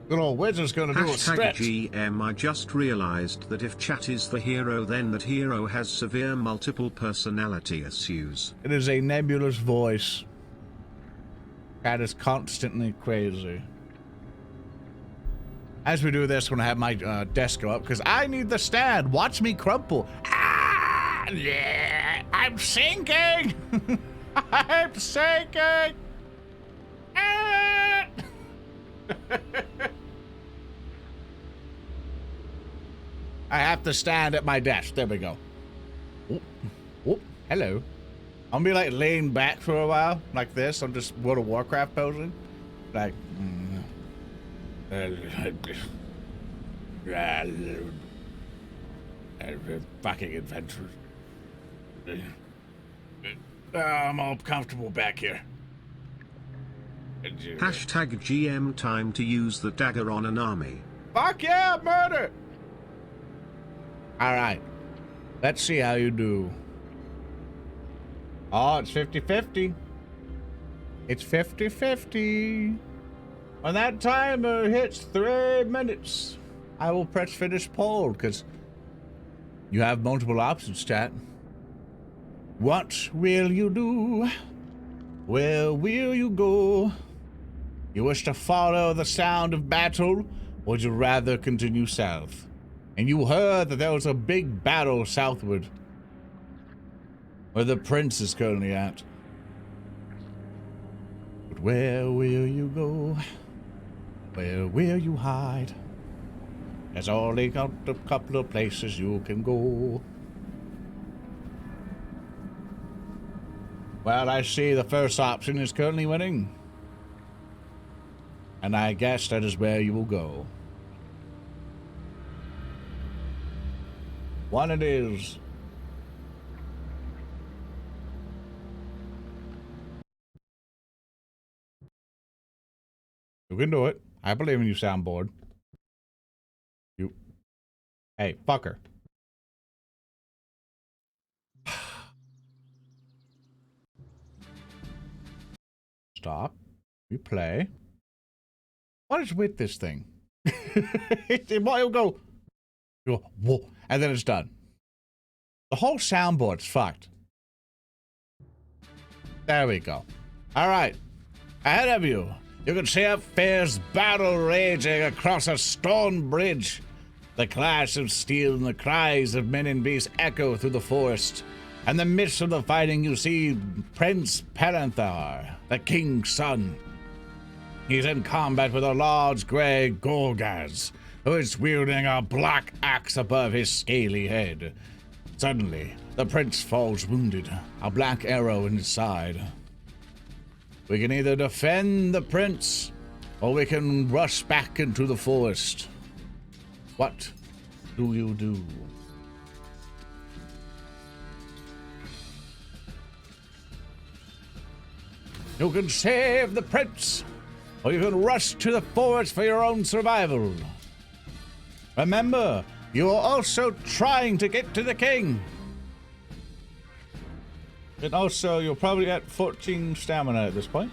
Good old wizard's gonna do a stretch. GM, I just realized that if chat is the hero, then that hero has severe multiple personality issues. It is a nebulous voice. That is constantly crazy. As we do this, I'm gonna have my desk go up because I need the stand. Watch me crumple. Ah, yeah, I'm sinking. I'm sinking. Ah. I have to stand at my desk. There we go. Oop, oop, hello. I'm gonna be like laying back for a while, like this. I'm just World of Warcraft posing. Like, fucking adventures. I'm all comfortable back here. Hashtag GM, time to use the dagger on an army. Fuck yeah, murder! All right. Let's see how you do. Oh, it's 50-50. It's 50-50. When that timer hits 3 minutes, I will press finish poll, because you have multiple options, chat. What will you do? Where will you go? You wish to follow the sound of battle, or would you rather continue south? And you heard that there was a big battle southward, where the prince is currently at. But where will you go? Where will you hide? There's only got a couple of places you can go. Well, I see the first option is currently winning. And I guess that is where you will go. One it is. You can do it. I believe in you, soundboard. You. Hey, fucker. Stop. Replay. What is with this thing? It will go. Whoa, and then it's done. The whole soundboard's fucked. There we go. All right. Ahead of you, you can see a fierce battle raging across a stone bridge. The clash of steel and the cries of men and beasts echo through the forest. In the midst of the fighting, you see Prince Pelanthar, the king's son. He's in combat with a large gray Gorgaz, who is wielding a black axe above his scaly head. Suddenly, the prince falls wounded, a black arrow in his side. We can either defend the prince, or we can rush back into the forest. What do you do? You can save the prince, or you can rush to the forest for your own survival. Remember, you are also trying to get to the king. And also, you're probably at 14 stamina at this point.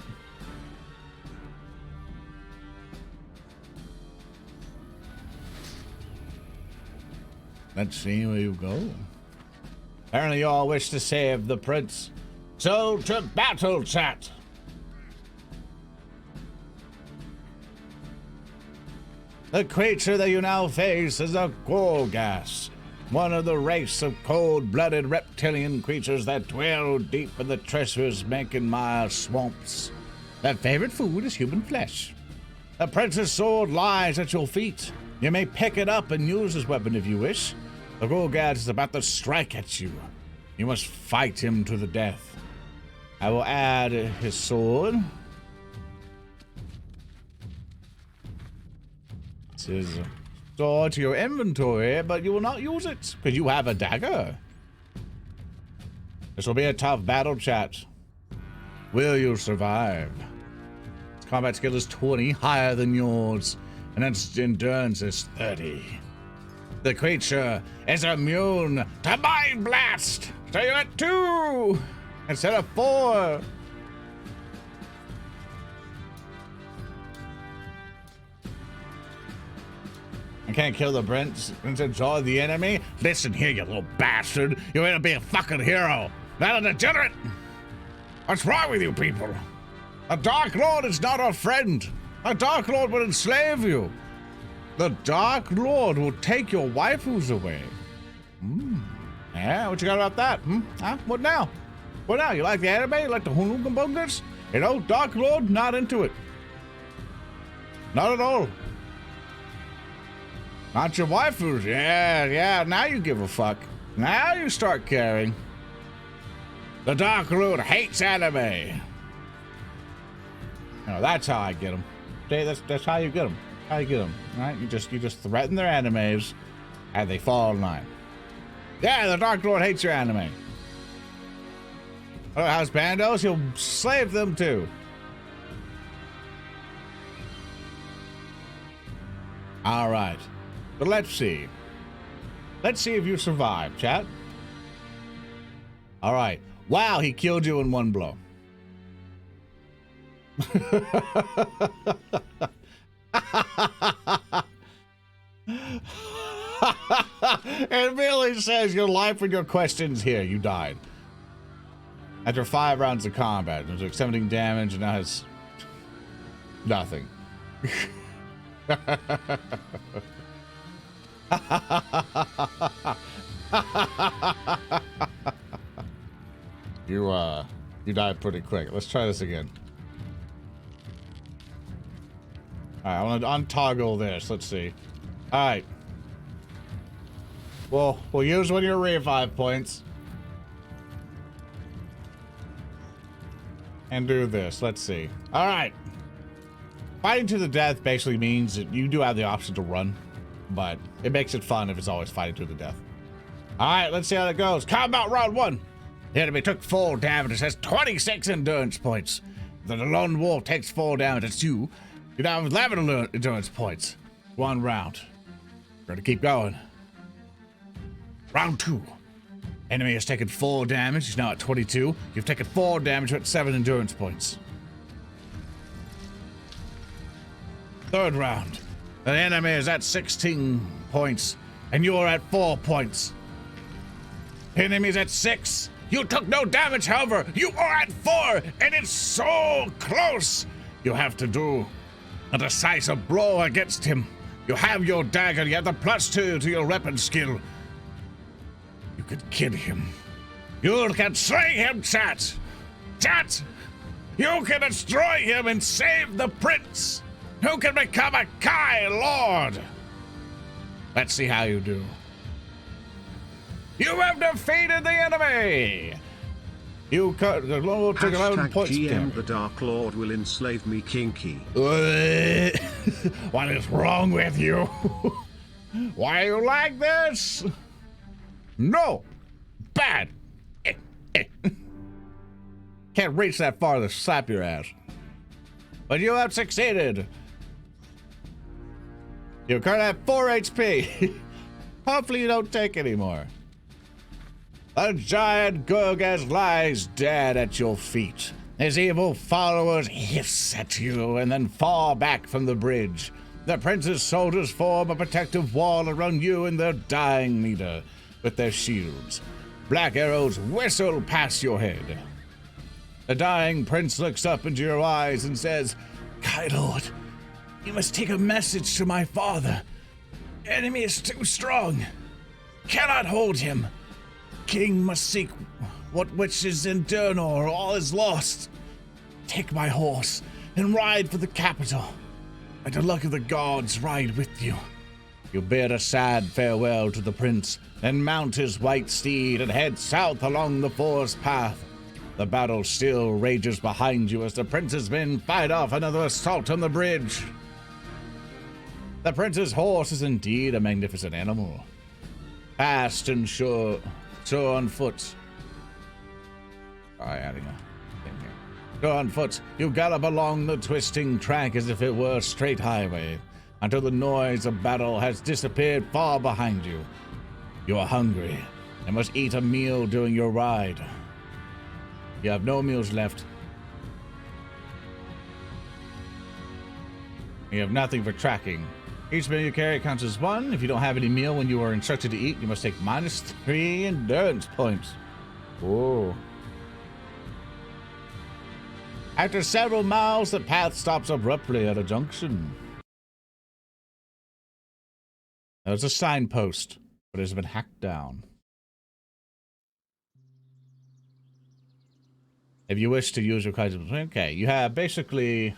Let's see where you go. Apparently you all wish to save the prince. So to battle, chat. The creature that you now face is a Gorgas, one of the race of cold-blooded reptilian creatures that dwell deep in the treacherous Mankin-Mire swamps. Their favorite food is human flesh. The prince's sword lies at your feet. You may pick it up and use his weapon if you wish. The Gorgas is about to strike at you. You must fight him to the death. I will add his sword. His sword to your inventory, but you will not use it because you have a dagger. This will be a tough battle, chat. Will you survive? Its combat skill is 20, higher than yours, and its endurance is 30. The creature is immune to Mind Blast, so you're at 2 instead of 4. I can't kill the prince and enjoy the enemy? Listen here, you little bastard. You ain't to be a fucking hero, not a degenerate. What's wrong with you people? A Dark Lord is not our friend. A Dark Lord will enslave you. The Dark Lord will take your waifus away. Yeah, what you got about that? Huh? What now? What now? You like the anime? You like the Hunungumbungas? You know, Dark Lord, not into it. Not at all. Not your waifus. Yeah, now you give a fuck. Now you start caring. The Dark Lord hates anime. You know, that's how I get them. That's how you get them. How you get them, right? You just threaten their animes, and they fall in line. Yeah, the Dark Lord hates your anime. Oh, how's Bandos? He'll slave them too. All right. But let's see. Let's see if you survive, chat. All right. Wow, he killed you in one blow. It really says your life and your questions here. You died. After 5 rounds of combat, it took 17 damage and now has nothing. You died pretty quick. Let's try this again. Alright, I want to untoggle this. Let's see. Alright. Well, we'll use one of your revive points. And do this. Let's see. Alright. Fighting to the death basically means that you do have the option to run, but it makes it fun if it's always fighting to the death. Alright, let's see how that goes. Combat round 1. The enemy took 4 damage. It has 26 endurance points. The lone wolf takes 4 damage. It's you. You now have 11 endurance points. 1 round. We're gonna keep going. Round 2. Enemy has taken 4 damage. He's now at 22. You've taken 4 damage. You're at 7 endurance points. 3rd round. The enemy is at 16 points, and you are at 4 points. Enemy's at 6. You took no damage, however. You are at 4, and it's so close. You have to do a decisive blow against him. You have your dagger. You have the +2 to your weapon skill. You could kill him. You can slay him, chat. Chat! You can destroy him and save the prince. You can become a Kai Lord. Let's see how you do. You have defeated the enemy. You cut the Lord took 11 points. GM the Dark Lord will enslave me, kinky. What is wrong with you? Why are you like this? No, bad. Can't reach that far to slap your ass. But you have succeeded. You currently have 4 HP. Hopefully you don't take any more. The giant Gurgaz lies dead at your feet. His evil followers hiss at you and then fall back from the bridge. The prince's soldiers form a protective wall around you and their dying leader with their shields. Black arrows whistle past your head. The dying prince looks up into your eyes and says, Kai Lord, you must take a message to my father. Enemy is too strong. Cannot hold him. King must seek what which is in Durnor, all is lost. Take my horse and ride for the capital. May the luck of the gods ride with you. You bid a sad farewell to the prince, then mount his white steed and head south along the forest path. The battle still rages behind you as the prince's men fight off another assault on the bridge. The prince's horse is indeed a magnificent animal. Fast and sure on foot. Adding a thing here. Sure on foot, you gallop along the twisting track as if it were a straight highway, until the noise of battle has disappeared far behind you. You are hungry and must eat a meal during your ride. You have no meals left. You have nothing for tracking. Each meal you carry counts as 1. If you don't have any meal when you are instructed to eat, you must take -3 endurance points. Whoa. After several miles, the path stops abruptly at a junction. There's a signpost, but it has been hacked down. If you wish to use your kinds of... Okay, you have basically...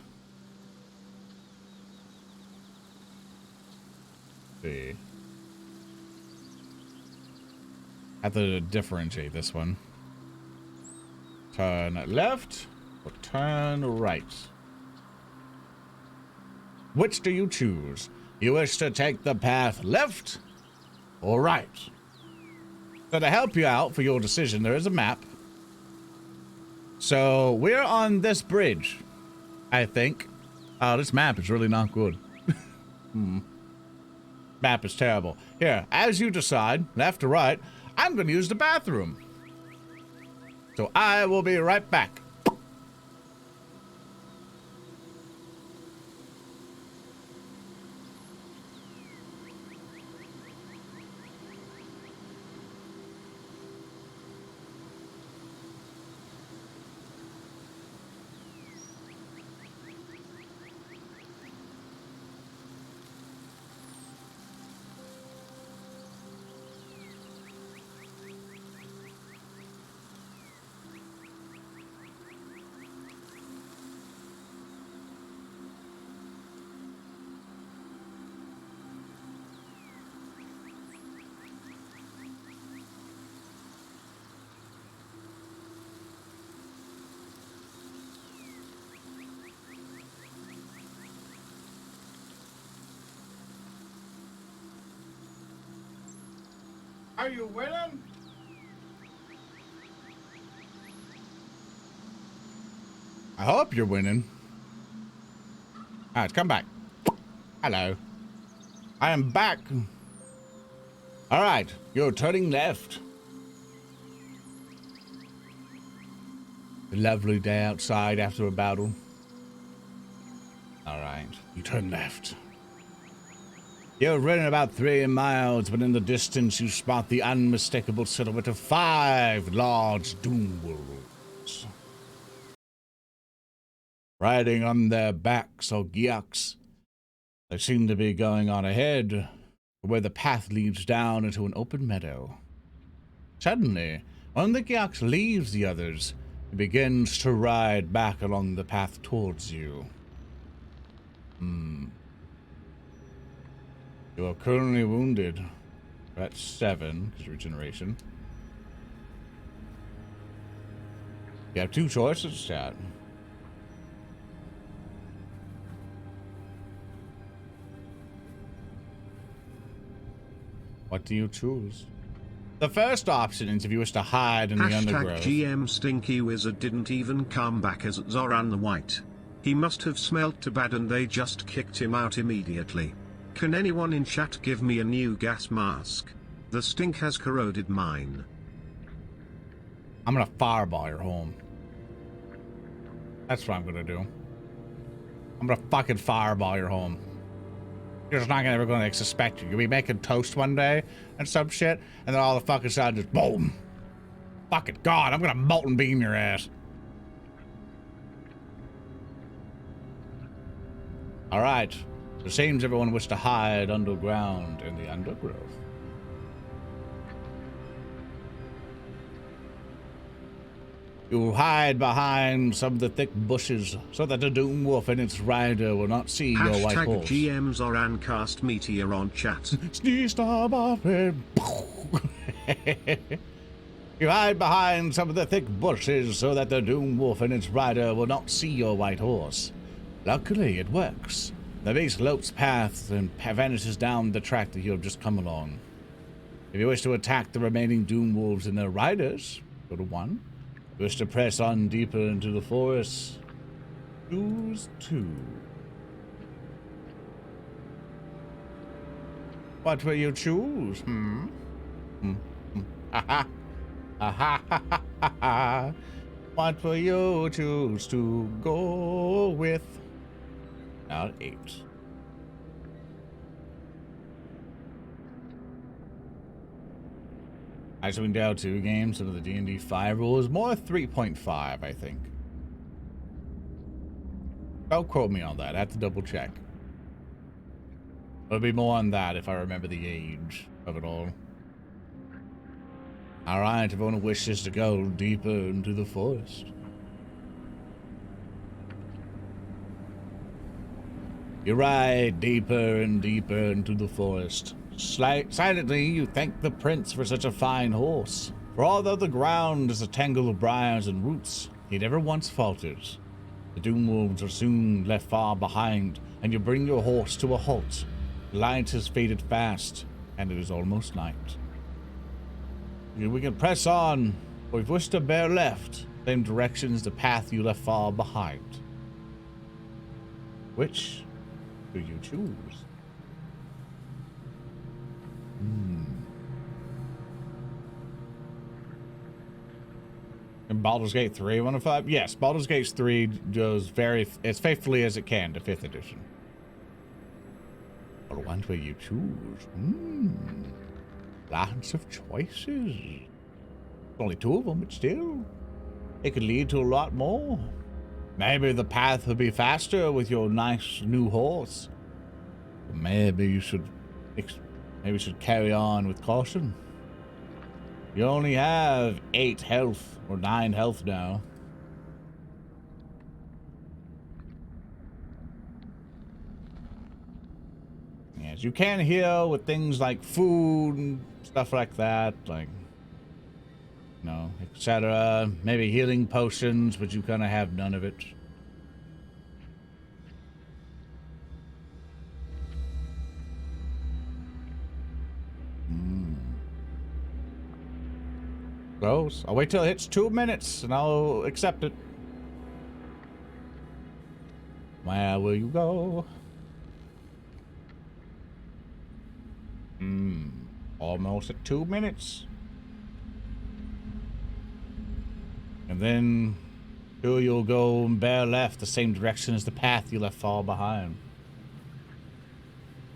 See. Have to differentiate this one. Turn left or turn right. Which do you choose? You wish to take the path left or right? So to help you out for your decision, there is a map. So we're on this bridge, I think. Oh, this map is really not good. Map is terrible. Here, as you decide, left or right, I'm going to use the bathroom. So I will be right back. Are you winning? I hope you're winning. Alright, come back. Hello. I am back. Alright, you're turning left. A lovely day outside after a battle. Alright, you turn left. You've ridden about 3 miles, but in the distance you spot the unmistakable silhouette of 5 large doom wolves. Riding on their backs or gyaks, they seem to be going on ahead, where the path leads down into an open meadow. Suddenly, one of the gyaks leaves the others and begins to ride back along the path towards you. You are currently wounded. That's 7, because regeneration. You have 2 choices, chat. What do you choose? The first option is if you wish to hide in the undergrowth. GM Stinky Wizard didn't even come back as Zoran the White. He must have smelt too bad and they just kicked him out immediately. Can anyone in chat give me a new gas mask? The stink has corroded mine. I'm gonna fireball your home. That's what I'm gonna do. I'm gonna fucking fireball your home. You're just not ever gonna suspect you. You'll be making toast one day and some shit, and then all the fucking sudden just boom. Fucking God, I'm gonna molten beam your ass. Alright. It seems everyone wishes to hide underground in the undergrowth. You hide behind some of the thick bushes so that the Doom Wolf and its rider will not see your white horse. GM Zoran cast Meteor on chat. You hide behind some of the thick bushes so that the Doom Wolf and its rider will not see your white horse. Luckily, it works. The beast slopes paths and vanishes down the track that you have just come along. If you wish to attack the remaining Doom Wolves and their riders, go to 1. If you wish to press on deeper into the forest, choose 2. What will you choose? What will you choose to go with? Now 8. Icewind Dale 2 games, some of the D&D 5 rules, more 3.5, I think. Don't quote me on that, I have to double check. It'll be more on that if I remember the age of it all. Alright, everyone wishes to go deeper into the forest. You ride deeper and deeper into the forest. Silently, you thank the prince for such a fine horse. For although the ground is a tangle of briars and roots, he never once falters. The Doom Wolves are soon left far behind, and you bring your horse to a halt. The light has faded fast, and it is almost night. We can press on, or if you wish to bear left, same directions the path you left far behind. Which do you choose? Baldur's Gate 3 1 of 5? Yes, Baldur's Gate 3 goes as faithfully as it can to 5th edition. Or one way you choose. Lots of choices. Only 2 of them, but still. It could lead to a lot more. Maybe the path will be faster with your nice new horse. Maybe you should carry on with caution. You only have 8 health or 9 health now. Yes, you can heal with things like food and stuff like that, like, you know, etc. Maybe healing potions, but you kind of have none of it. Close. I'll wait till it hits 2 minutes and I'll accept it. Where will you go? Almost at 2 minutes. And then you'll go and bear left the same direction as the path you left far behind.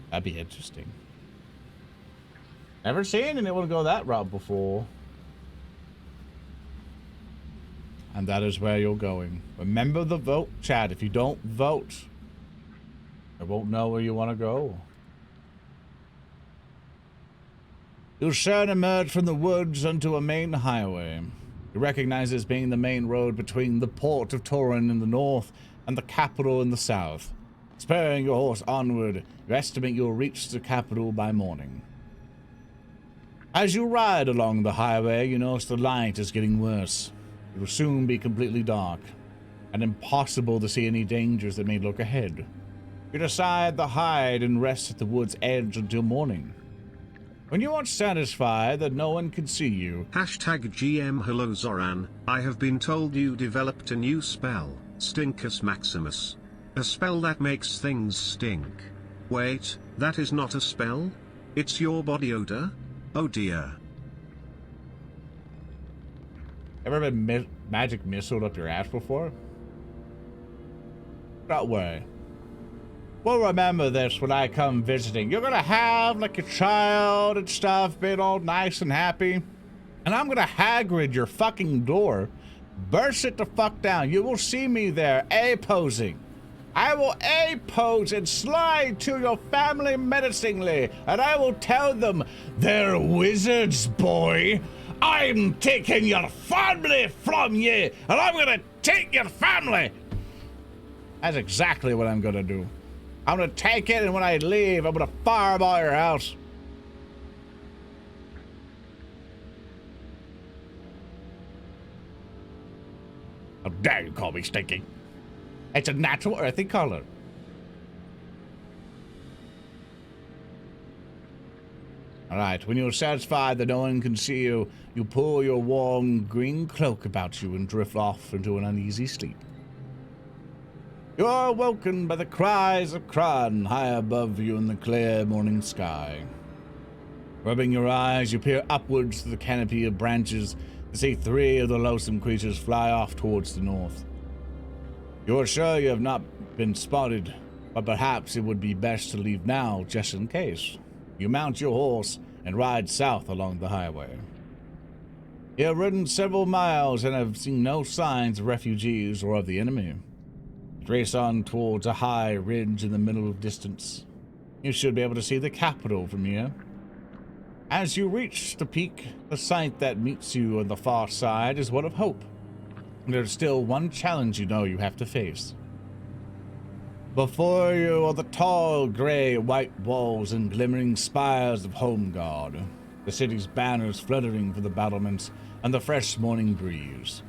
That'd be interesting. Never seen anyone go that route before. And that is where you're going. Remember the vote, chat. If you don't vote, I won't know where you want to go. You'll soon emerge from the woods onto a main highway. You recognize it as being the main road between the port of Torin in the north and the capital in the south. Spurring your horse onward, you estimate you'll reach the capital by morning. As you ride along the highway, you notice the light is getting worse. It will soon be completely dark, and impossible to see any dangers that may lurk ahead. You decide to hide and rest at the wood's edge until morning. When you are satisfied that no one can see you... #GM Hello Zoran, I have been told you developed a new spell, Stinkus Maximus. A spell that makes things stink. Wait, that is not a spell? It's your body odor? Oh dear. Ever been magic missiled up your ass before? Don't worry. We'll remember this when I come visiting. You're gonna have like a child and stuff, being all nice and happy. And I'm gonna Hagrid your fucking door. Burst it the fuck down. You will see me there, A-posing. I will A-pose and slide to your family menacingly. And I will tell them, they're wizards, boy. I'm taking your family from you, and I'm gonna take your family. That's exactly what I'm gonna do. I'm gonna take it, and when I leave, I'm gonna fireball your house. How dare you call me stinky? It's a natural earthy color. Alright, when you're satisfied that no one can see you, you pull your warm green cloak about you and drift off into an uneasy sleep. You are awoken by the cries of Kron high above you in the clear morning sky. Rubbing your eyes, you peer upwards through the canopy of branches to see 3 of the loathsome creatures fly off towards the north. You are sure you have not been spotted, but perhaps it would be best to leave now just in case. You mount your horse and ride south along the highway. You have ridden several miles and have seen no signs of refugees or of the enemy. You race on towards a high ridge in the middle of distance. You should be able to see the capital from here. As you reach the peak, the sight that meets you on the far side is one of hope. There's still one challenge you know you have to face. Before you are the tall, gray-white walls and glimmering spires of Homeguard, the city's banners fluttering from the battlements and the fresh morning breeze.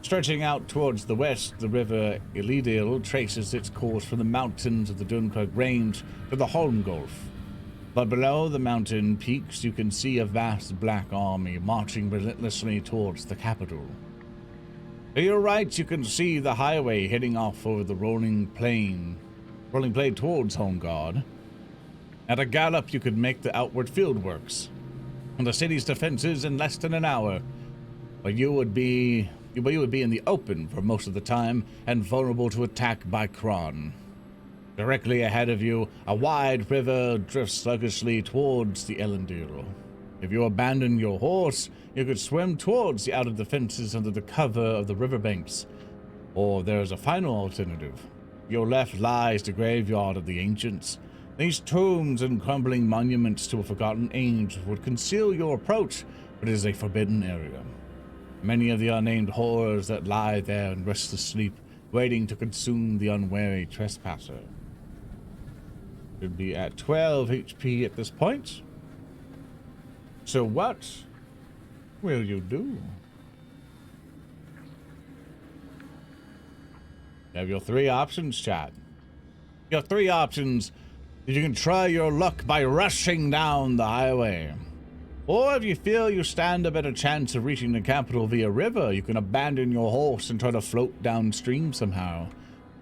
Stretching out towards the west, the river Elidil traces its course from the mountains of the Dunkirk Range to the Holm Gulf. But below the mountain peaks, you can see a vast black army marching relentlessly towards the capital. To your right, you can see the highway heading off over the rolling plain towards Homeguard. At a gallop, you could make the outward fieldworks and the city's defenses in less than an hour, but you would be but you would be in the open for most of the time and vulnerable to attack by Kron. Directly ahead of you, a wide river drifts sluggishly towards the Elendil. If you abandon your horse, you could swim towards the outer defenses under the cover of the riverbanks. Or there is a final alternative. Your left lies the graveyard of the ancients. These tombs and crumbling monuments to a forgotten age would conceal your approach, but it is a forbidden area. Many of the unnamed horrors that lie there in restless sleep, waiting to consume the unwary trespasser. Should be at 12 HP at this point. So what will you do? You have your three options, chat. Your three options. You can try your luck by rushing down the highway. Or if you feel you stand a better chance of reaching the capital via river, you can abandon your horse and try to float downstream somehow.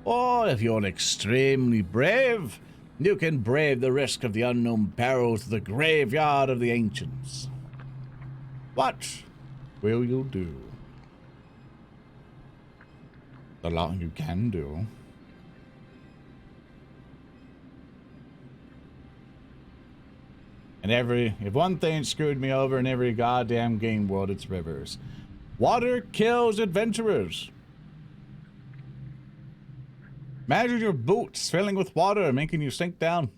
Or if you're extremely brave, you can brave the risk of the unknown perils of the graveyard of the ancients. What will you do? A lot you can do. And if one thing screwed me over in every goddamn game world, it's rivers. Water kills adventurers. Imagine your boots filling with water and making you sink down.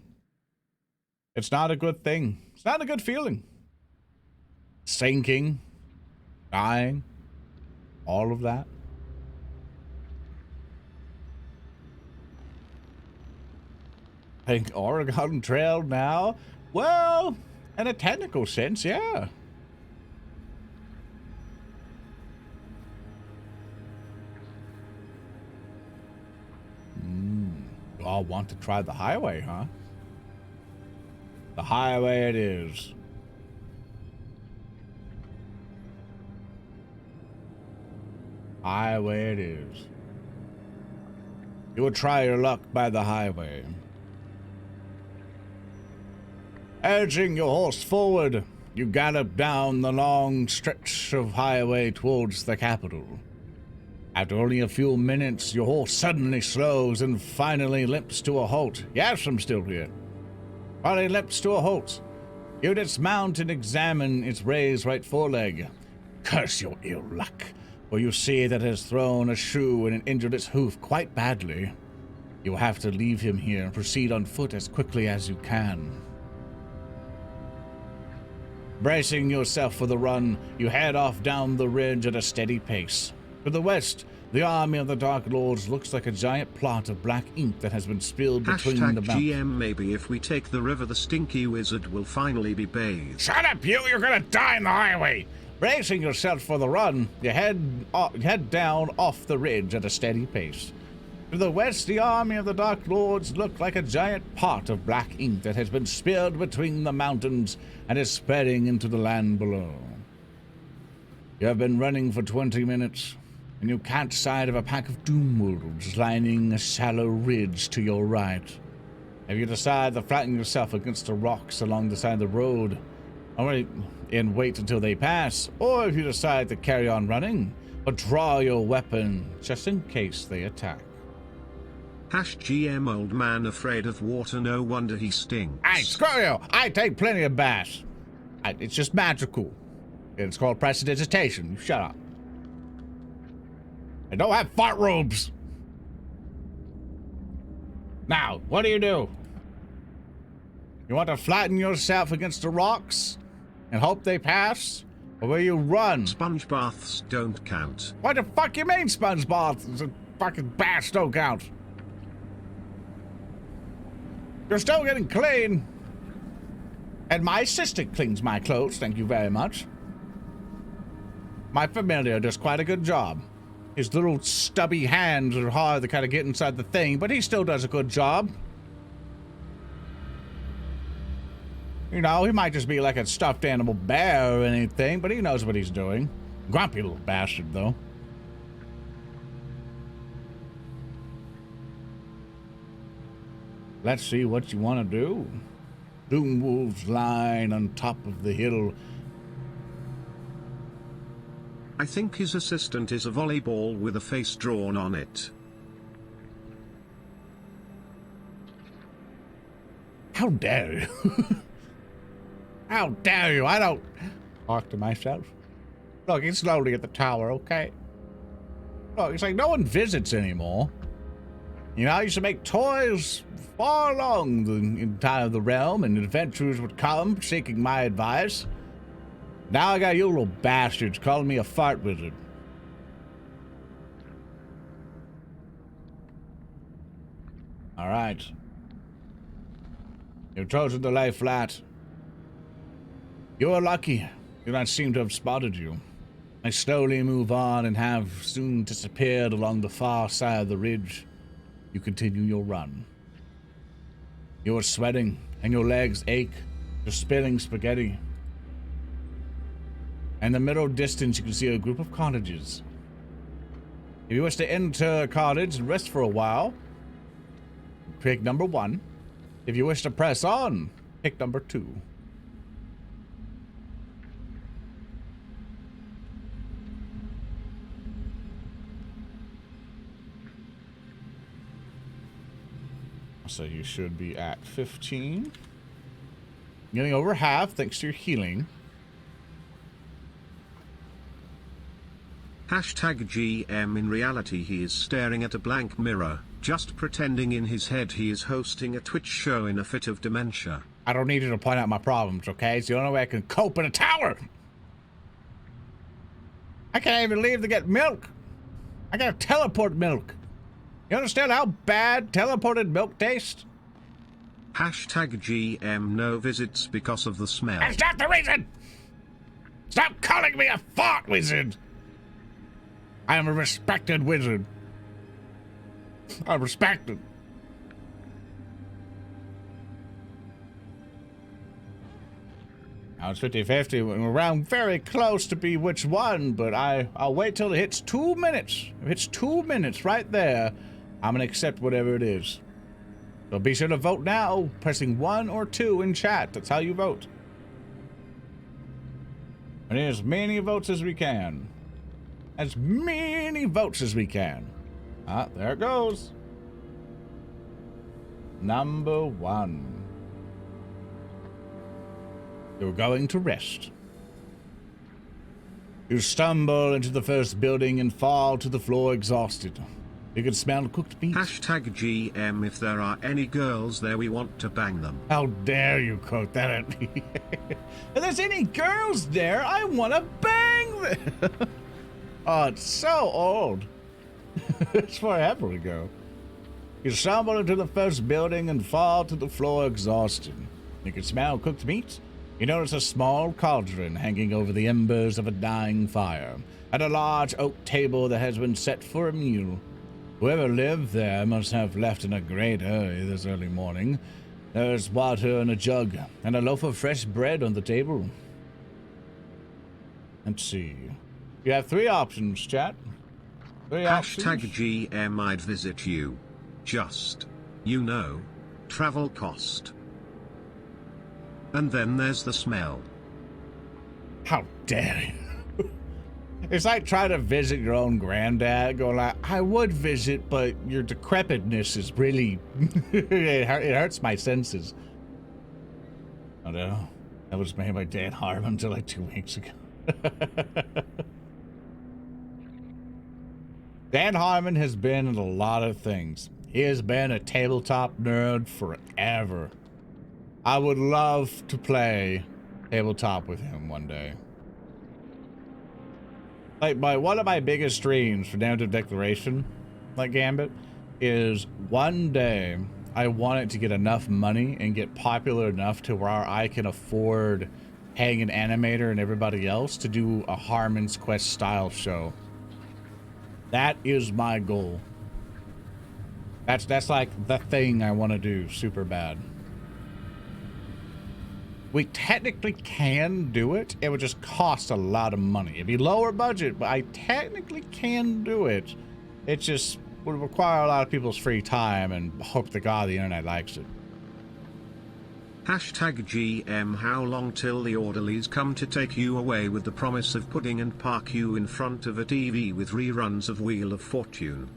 It's not a good thing. It's not a good feeling. Sinking, dying, all of that. Think Oregon Trail now? Well, in a technical sense, yeah. You all want to try the highway, huh? The highway it is. Highway it is. You will try your luck by the highway. Urging your horse forward, you gallop down the long stretch of highway towards the capital. After only a few minutes, your horse suddenly slows and finally limps to a halt. Yes, I'm still here. Finally limps to a halt. You dismount and examine its raised right foreleg. Curse your ill luck, for you see that it has thrown a shoe and injured its hoof quite badly. You will have to leave him here and proceed on foot as quickly as you can. Bracing yourself for the run, you head off down the ridge at a steady pace. To the west, the army of the Dark Lords looks like a giant plot of black ink that has been spilled between the mountains. GM, maybe if we take the river, the stinky wizard will finally be bathed. Shut up, you! You're gonna die on the highway! Bracing yourself for the run, you head down off the ridge at a steady pace. To the west, the army of the Dark Lords look like a giant pot of black ink that has been spilled between the mountains and is spreading into the land below. You have been running for 20 minutes, and you catch sight of a pack of doom wolves lining a shallow ridge to your right. If you decide to flatten yourself against the rocks along the side of the road, and wait until they pass, or if you decide to carry on running, but draw your weapon just in case they attack. GM, old man afraid of water, no wonder he stinks. Hey, screw you! I take plenty of baths. It's just magical. It's called prestidigitation. You shut up. I don't have fart robes. Now, what do? You want to flatten yourself against the rocks and hope they pass? Or will you run? Sponge baths don't count. What the fuck you mean sponge baths and fucking baths don't count? You're still getting clean. And my assistant cleans my clothes, thank you very much. My familiar does quite a good job. His little stubby hands are hard to kind of get inside the thing, but he still does a good job. You know, he might just be like a stuffed animal bear or anything, but he knows what he's doing. Grumpy little bastard, though. Let's see what you want to do. Doom wolves line on top of the hill. I I think his assistant is a volleyball with a face drawn on it. How dare you? How dare you? I don't talk to myself. Look, it's lonely at the tower, okay? Look, it's like no one visits anymore. You know, I used to make toys far along the entire the realm, and adventurers would come seeking my advice. Now I got you little bastards calling me a fart wizard. All right. You've chosen to lay flat. You are lucky. Do not seem to have spotted you. I slowly move on and have soon disappeared along the far side of the ridge. You continue your run. You are sweating and your legs ache. You're spilling spaghetti. In the middle distance, you can see a group of cottages. If you wish to enter a cottage and rest for a while, pick number 1. If you wish to press on, pick number 2. So you should be at 15. Getting over half thanks to your healing. Hashtag GM. In reality he is staring at a blank mirror, just pretending in his head he is hosting a Twitch show in a fit of dementia. I don't need you to point out my problems, okay? It's the only way I can cope in a tower. I can't even leave to get milk. I gotta teleport milk. You understand how bad teleported milk tastes? Hashtag GM. No visits because of the smell. That's not the reason! Stop calling me a fart wizard! I am a respected wizard. I'm respected. Now it's 50-50. We're around very close to be which one, but I'll wait till it hits 2 minutes. If it's 2 minutes right there, I'm gonna accept whatever it is. So be sure to vote now, pressing 1 or 2 in chat. That's how you vote. And as many votes as we can. As many votes as we can. Ah, there it goes. Number 1. You're going to rest. You stumble into the first building and fall to the floor exhausted. You can smell cooked meat. Hashtag GM. If there are any girls there, we want to bang them. How dare you quote that at me? If there's any girls there, I want to bang them. Oh, it's so old. It's forever ago. You stumble into the first building and fall to the floor exhausted. You can smell cooked meat. You notice a small cauldron hanging over the embers of a dying fire, and a large oak table that has been set for a meal. Whoever lived there must have left in a great hurry this early morning. There's water in a jug, and a loaf of fresh bread on the table. Let's see. You have 3 options, chat. 3 Hashtag options. GM. I'd visit you. Just, you know, travel cost. And then there's the smell. How dare you? It's like trying to visit your own granddad, going like, I would visit, but your decrepitness is really, it hurts my senses. Oh no, that was made by Dan Harmon until like 2 weeks ago. Dan Harmon has been in a lot of things. He has been a tabletop nerd forever. I would love to play tabletop with him one day. Like, one of my biggest dreams for Narrative Declaration, like Gambit, is one day I want it to get enough money and get popular enough to where I can afford paying an animator and everybody else to do a Harmon's Quest style show. That is my goal. That's like the thing I want to do super bad. We technically can do it. It would just cost a lot of money. It'd be lower budget, but I technically can do it. It just would require a lot of people's free time and hope to God the internet likes it. Hashtag GM. How long till the orderlies come to take you away with the promise of pudding and park you in front of a TV with reruns of Wheel of Fortune?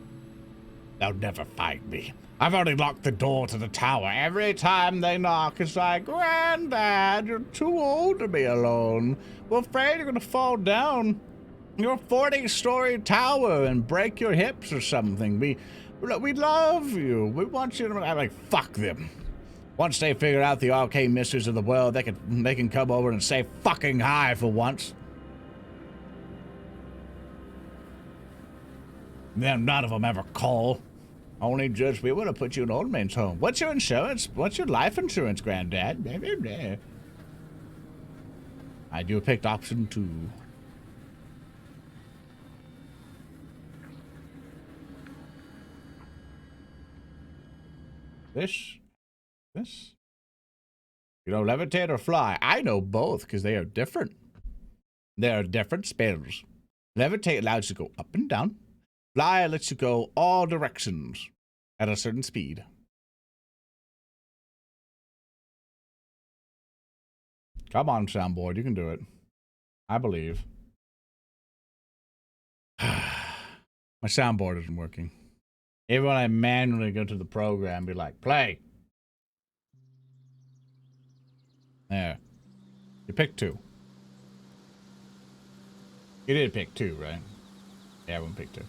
They'll never find me. I've already locked the door to the tower. Every time they knock, it's like, Granddad, you're too old to be alone. We're afraid you're gonna fall down your 40-story tower and break your hips or something. We love you. We want you to. I'm like, fuck them. Once they figure out the arcane mysteries of the world, they can come over and say fucking hi for once. Then none of them ever call. Only just, we want to put you in old man's home. What's your insurance? What's your life insurance, Granddad? I do picked option 2. This? You know, levitate or fly? I know both because they are different. They are different spells. Levitate allows you to go up and down. Fly lets you go all directions at a certain speed. Come on, soundboard, you can do it. I believe. My soundboard isn't working. Even when I manually go to the program, be like, play. There. You picked 2. You did pick 2, right? Yeah, everyone picked 2.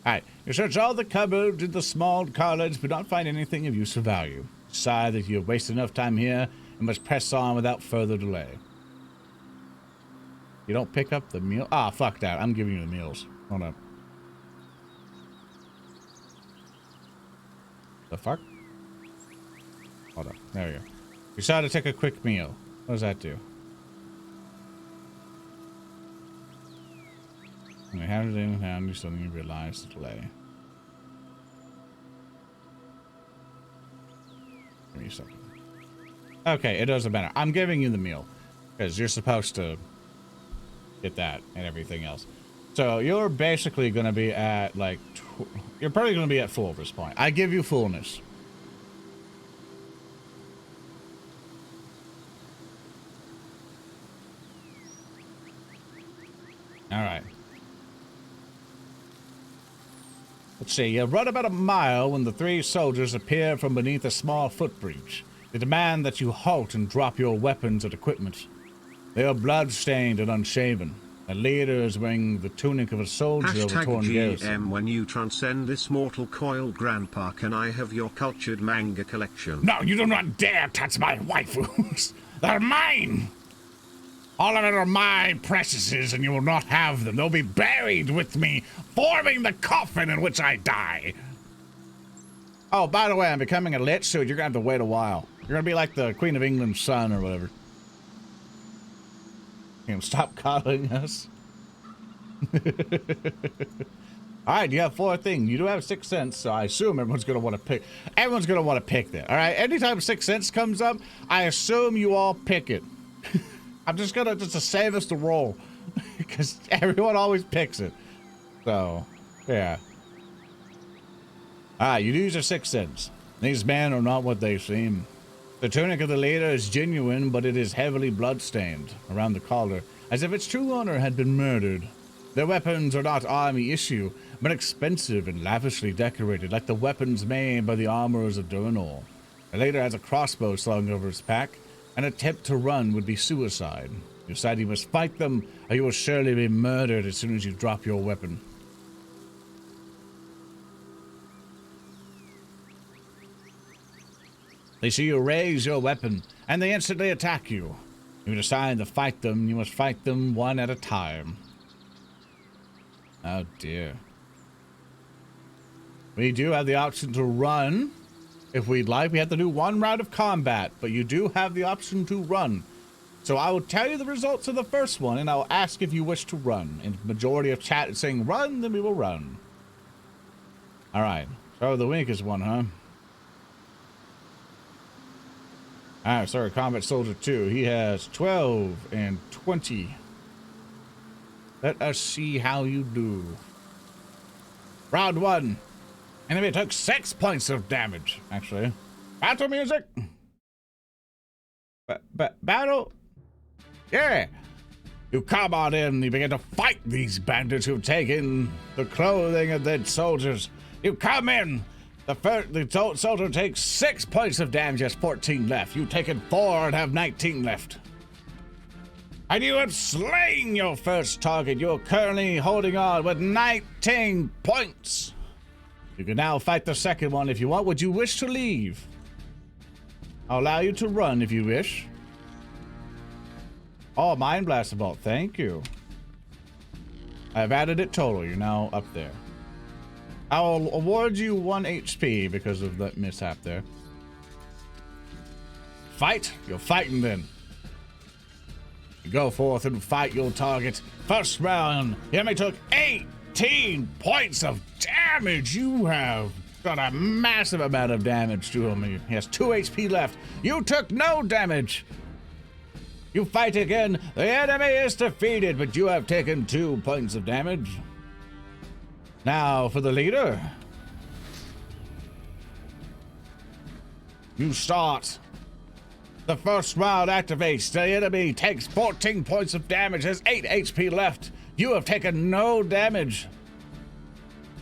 Alright, you search all the cupboards in the small college, but don't find anything of use or value. Decide that you have wasted enough time here and must press on without further delay. You don't pick up the meal? Ah, fuck that. I'm giving you the meals. Hold up. The fuck? Hold up. There we go. You decided to take a quick meal. What does that do? When you have it in hand, you suddenly realize the delay. Give me a second. Okay, it doesn't matter. I'm giving you the meal because you're supposed to get that and everything else. So you're basically going to be at like, you're probably going to be at full at this point. I give you fullness. All right. Let's see, you run about a mile when the 3 soldiers appear from beneath a small footbridge. They demand that you halt and drop your weapons and equipment. They are blood-stained and unshaven. The leader is wearing the tunic of a soldier of a torn garrison. GM. When you transcend this mortal coil, Grandpa, can I have your cultured manga collection? No, you do not dare touch my waifus. They're mine. All of it are my preciouses, and you will not have them. They'll be buried with me, forming the coffin in which I die. Oh, by the way, I'm becoming a lich, so you're gonna have to wait a while. You're gonna be like the Queen of England's son or whatever. Stop calling us. Alright, you have 4 things. You do have 6 cents, so I assume everyone's gonna want to pick. Everyone's gonna want to pick that. Alright, anytime 6 cents comes up, I assume you all pick it. I'm just gonna to save us the roll. Because everyone always picks it. So, yeah. Alright, you use your 6 cents. These men are not what they seem. The tunic of the leader is genuine, but it is heavily blood-stained around the collar, as if its true owner had been murdered. Their weapons are not army issue, but expensive and lavishly decorated, like the weapons made by the armorers of Durnor. The leader has a crossbow slung over his pack. An attempt to run would be suicide. You decide you must fight them, or you will surely be murdered as soon as you drop your weapon. They see you raise your weapon, and they instantly attack you. You decide to fight them, you must fight them one at a time. Oh dear. We do have the option to run, if we'd like. We have to do 1 round of combat, but you do have the option to run. So I will tell you the results of the first one, and I'll ask if you wish to run. And the majority of chat is saying run, then we will run. Alright, so the weakest one, huh? Alright, sorry, Combat Soldier 2. He has 12 and 20. Let us see how you do. Round 1. Enemy took 6 points of damage, actually. Battle music! Battle? Yeah. You come on in, you begin to fight these bandits who've taken the clothing of dead soldiers. You come in. The soldier takes 6 points of damage, has 14 left. You've taken 4 and have 19 left. And you have slain your first target. You're currently holding on with 19 points. You can now fight the second one if you want. Would you wish to leave? I'll allow you to run if you wish. Oh, Mind Blaster Bolt. Thank you. I've added it total. You're now up there. I'll award you 1 HP because of that mishap there. Fight? You're fighting then. You go forth and fight your target. First round, the enemy took 18 points of damage. You have done a massive amount of damage to him. He has 2 HP left. You took no damage. You fight again. The enemy is defeated, but you have taken 2 points of damage. Now for the leader. You start. The first round activates. The enemy takes 14 points of damage, has 8 HP left. You have taken no damage.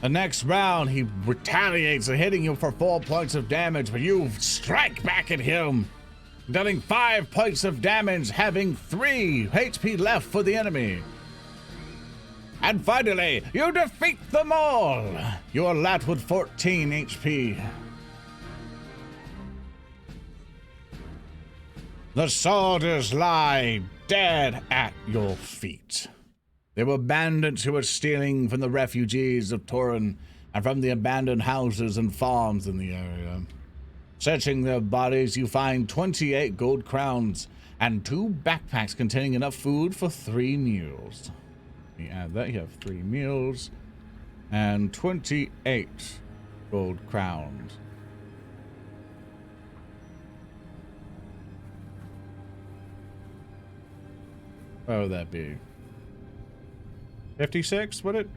The next round, he retaliates, hitting you for 4 points of damage, but you strike back at him, dealing 5 points of damage, having 3 HP left for the enemy. And finally, you defeat them all. You are left with 14 HP. The soldiers lie dead at your feet. They were bandits who were stealing from the refugees of Torin and from the abandoned houses and farms in the area. Searching their bodies, you find 28 gold crowns and 2 backpacks containing enough food for 3 meals. You add that, you have 3 meals and 28 gold crowns. What would that be? 56, would it?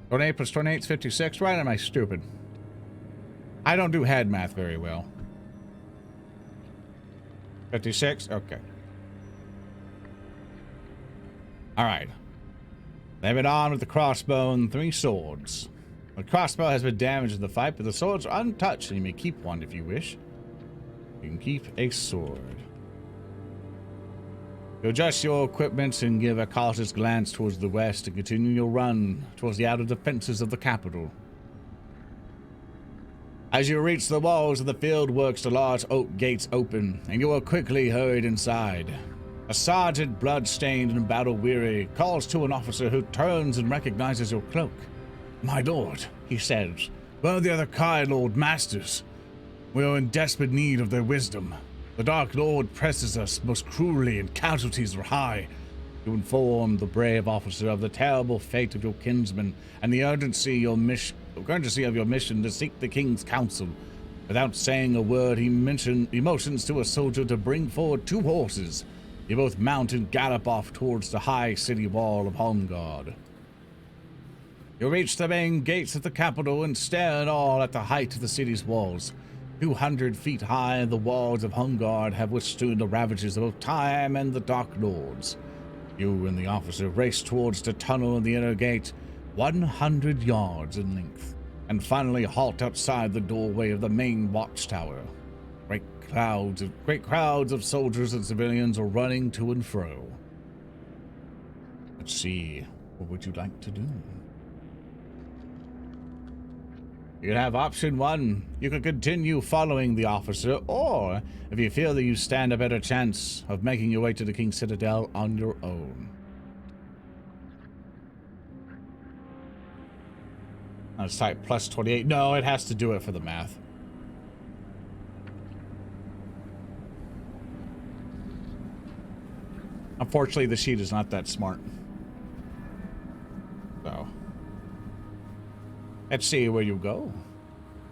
28 plus 28 is 56, right? Am I stupid? I don't do head math very well. 56? Okay. Alright. Moving on with the crossbow and 3 swords. The crossbow has been damaged in the fight, but the swords are untouched, and you may keep one if you wish. You can keep a sword. You adjust your equipment and give a cautious glance towards the west and continue your run towards the outer defenses of the capital. As you reach the walls of the field works, the large oak gates open, and you are quickly hurried inside. A sergeant, blood-stained and battle-weary, calls to an officer who turns and recognizes your cloak. "My lord," he says, "where are the other Kai Lord Masters? We are in desperate need of their wisdom. The Dark Lord presses us most cruelly and casualties are high. You inform the brave officer of the terrible fate of your kinsmen and the urgency of your mission to seek the king's counsel. Without saying a word, he motions to a soldier to bring forward 2 horses. You both mount and gallop off towards the high city wall of Holmgard. You reach the main gates of the capital and stare in awe at the height of the city's walls. 200 feet high, the walls of Holmgard have withstood the ravages of both time and the Dark Lords. You and the officer race towards the tunnel in the inner gate, 100 yards in length, and finally halt outside the doorway of the main watchtower. Great crowds of soldiers and civilians are running to and fro. Let's see, what would you like to do? You can have option 1. You can continue following the officer, or if you feel that you stand a better chance of making your way to the King's Citadel on your own. Let's type plus 28. No, it has to do it for the math. Unfortunately, the sheet is not that smart. So, let's see where you go.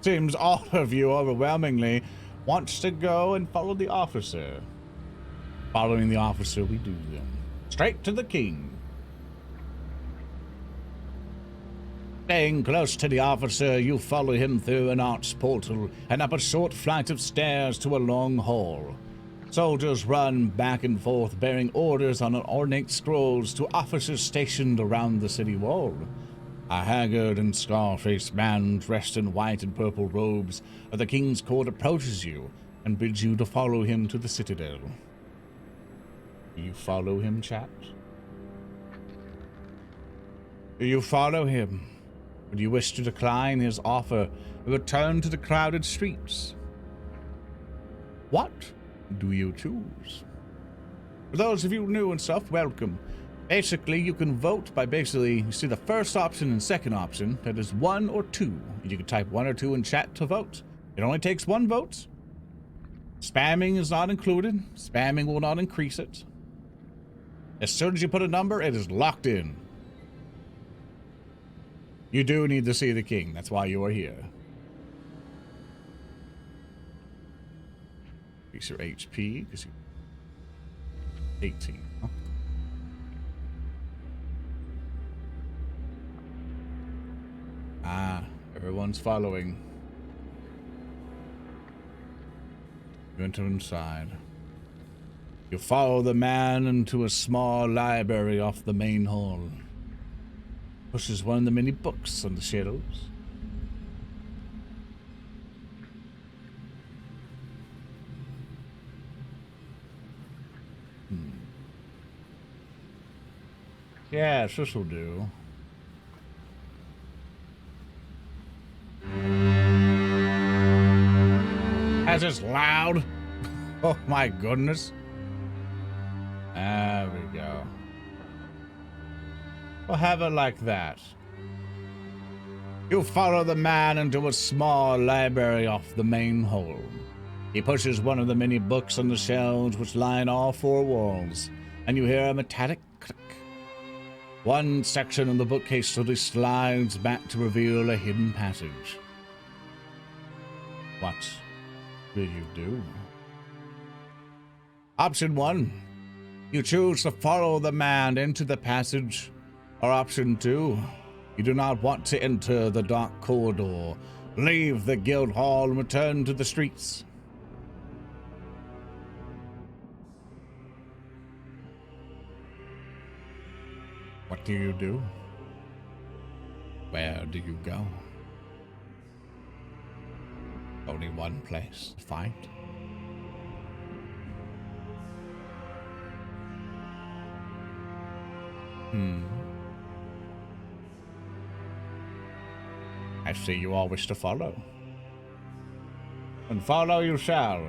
Seems all of you overwhelmingly wants to go and follow the officer. Following the officer, we do then. Straight to the king. Staying close to the officer, you follow him through an arched portal and up a short flight of stairs to a long hall. Soldiers run back and forth bearing orders on ornate scrolls to officers stationed around the city wall. A haggard and scar-faced man dressed in white and purple robes of the king's court approaches you and bids you to follow him to the citadel. Do you follow him, chat? Do you follow him? Or do you wish to decline his offer and return to the crowded streets? What do you choose? For those of you new and stuff, welcome. Basically, you can vote by you see the first option and second option, that is 1 or 2. You can type 1 or 2 in chat to vote. It only takes 1 vote. Spamming is not included. Spamming will not increase it. As soon as you put a number, it is locked in. You do need to see the king. That's why you are here. Increase your HP, because you 18. Huh? Ah, everyone's following. You enter inside. You follow the man into a small library off the main hall. Pushes one of the many books on the shelves. Yes, this will do. As it's loud. Oh my goodness. There we go. We'll have it like that. You follow the man into a small library off the main hall. He pushes one of the many books on the shelves which line all 4 walls, and you hear a metallic click. One section of the bookcase slowly slides back to reveal a hidden passage. What will you do? Option 1. You choose to follow the man into the passage. Or option 2. You do not want to enter the dark corridor. Leave the guild hall and return to the streets. What do you do? Where do you go? Only one place to fight. I see you all wish to follow. And follow you shall.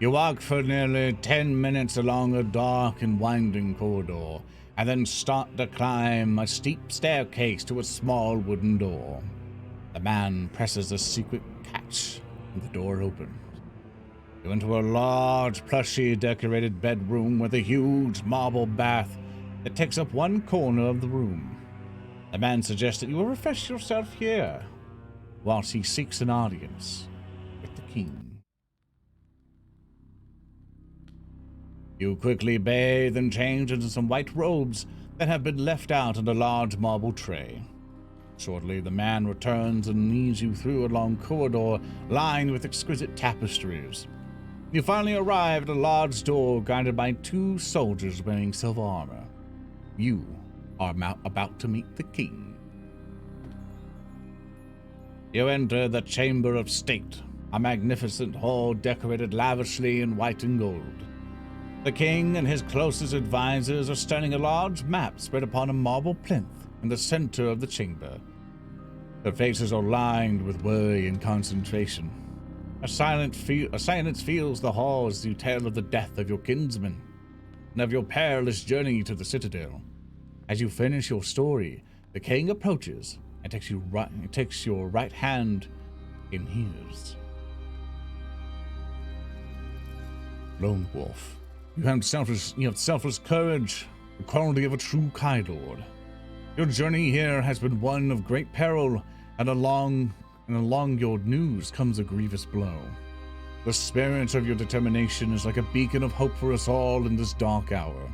You walk for nearly 10 minutes along a dark and winding corridor, and then start to climb a steep staircase to a small wooden door. The man presses a secret catch, and the door opens. You enter a large, plushly decorated bedroom with a huge marble bath that takes up one corner of the room. The man suggests that you will refresh yourself here, whilst he seeks an audience with the king. You quickly bathe and change into some white robes that have been left out in a large marble tray. Shortly, the man returns and leads you through a long corridor lined with exquisite tapestries. You finally arrive at a large door guarded by 2 soldiers wearing silver armor. You are about to meet the king. You enter the Chamber of State, a magnificent hall decorated lavishly in white and gold. The king and his closest advisors are studying a large map spread upon a marble plinth in the center of the chamber. Their faces are lined with worry and concentration. A silence fills the hall as you tell of the death of your kinsman and of your perilous journey to the citadel. As you finish your story, the king approaches and takes your right hand in his. Lone Wolf, you have selfless courage, the quality of a true Kai Lord. Your journey here has been one of great peril, and along your news comes a grievous blow. The spirit of your determination is like a beacon of hope for us all in this dark hour.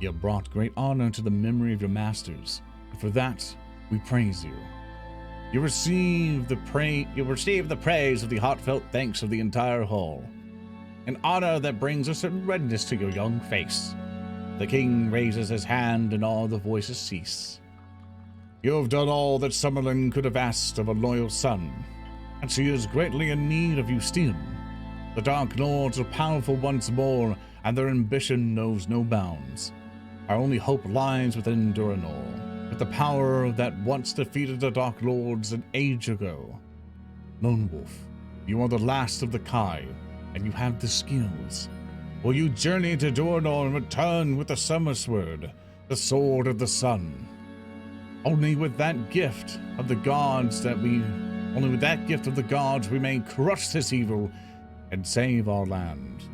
You have brought great honor to the memory of your masters, and for that we praise you. You receive the praise of the heartfelt thanks of the entire hall, an honor that brings a certain redness to your young face. The king raises his hand and all the voices cease. You have done all that Summerlin could have asked of a loyal son, and she is greatly in need of you still. The Dark Lords are powerful once more, and their ambition knows no bounds. Our only hope lies within Duranor, with the power that once defeated the Dark Lords an age ago. Lone Wolf, you are the last of the Kai, and you have the skills. Will you journey to Duranor and return with the Summer Sword, the Sword of the Sun? Only with that gift of the gods we may crush this evil and save our land.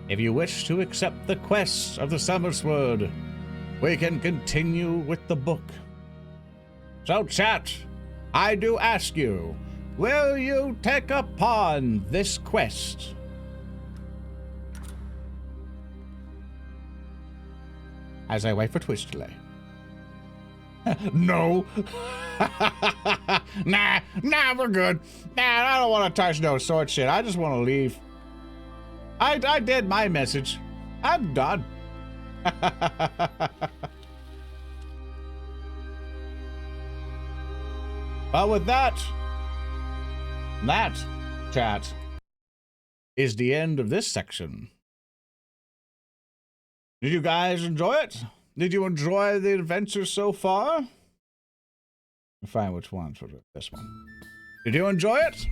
If you wish to accept the quest of the Summer Sword, we can continue with the book. So chat, I do ask you, will you take upon this quest? As I wait for Twitch delay. No. Nah, we're good. Nah, I don't want to touch no sword shit. I just want to leave. I did my message. I'm done. Well, with that, chat, is the end of this section. Did you guys enjoy it? Did you enjoy the adventure so far? I'll find which one's for this one. Did you enjoy it?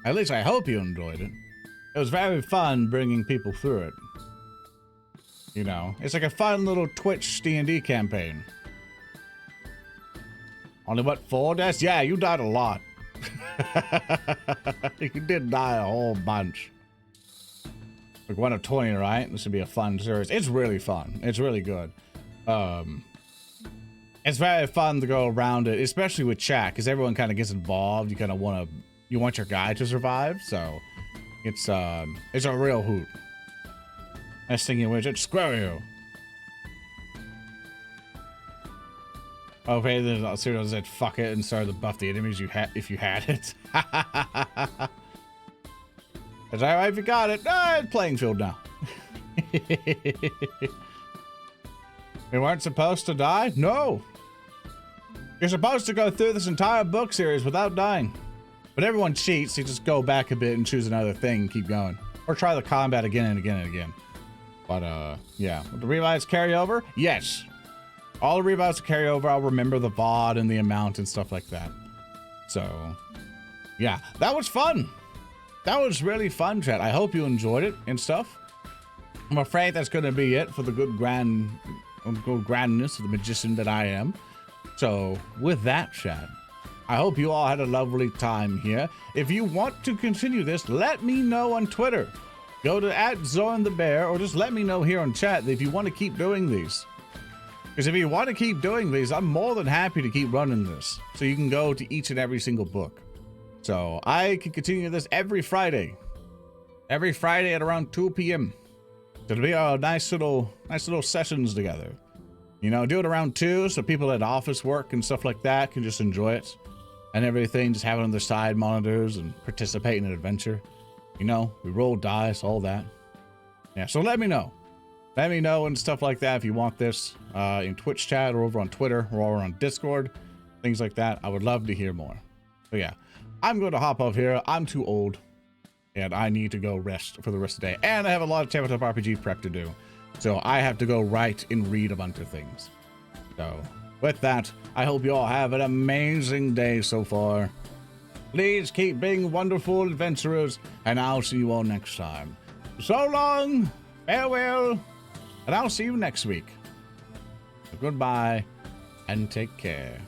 At least I hope you enjoyed it. It was very fun bringing people through it. You know, it's like a fun little Twitch D&D campaign. Only what, 4 deaths? Yeah, you died a lot. You did die a whole bunch. Like 1 of 20, right? This would be a fun series. It's really fun. It's really good. It's very fun to go around it, especially with chat, because everyone kind of gets involved. You kind of want your guy to survive, so it's a real hoot. Nice thing in which it's screw you. Okay, then Cyril said fuck it and started to buff the enemies if you had it. That's alright if you got it. It's playing field now. We weren't supposed to die? No. You're supposed to go through this entire book series without dying. But everyone cheats, so you just go back a bit and choose another thing and keep going. Or try the combat again and again and again. But, yeah. Will the revives carry over? Yes. All the revives will carry over. I'll remember the VOD and the amount and stuff like that. So, yeah. That was fun. That was really fun, chat. I hope you enjoyed it and stuff. I'm afraid that's going to be it for the good grandness of the magician that I am. So, with that, chat, I hope you all had a lovely time here. If you want to continue this, let me know on Twitter. Go to @ZornTheBear, or just let me know here on chat if you want to keep doing these. Because if you want to keep doing these, I'm more than happy to keep running this. So you can go to each and every single book. So I can continue this every Friday. Every Friday at around 2 p.m. So it'll be a nice little sessions together. You know, do it around 2 so people at office work and stuff like that can just enjoy it. And everything, just have it on their side monitors and participate in an adventure. You know, we roll dice, all that. Yeah, so let me know. Let me know and stuff like that if you want this in Twitch chat or over on Twitter or over on Discord. Things like that. I would love to hear more. So yeah, I'm going to hop off here. I'm too old. And I need to go rest for the rest of the day. And I have a lot of tabletop RPG prep to do. So I have to go write and read a bunch of things. So with that, I hope you all have an amazing day so far. Please keep being wonderful adventurers, and I'll see you all next time. So long, farewell, and I'll see you next week. Goodbye, and take care.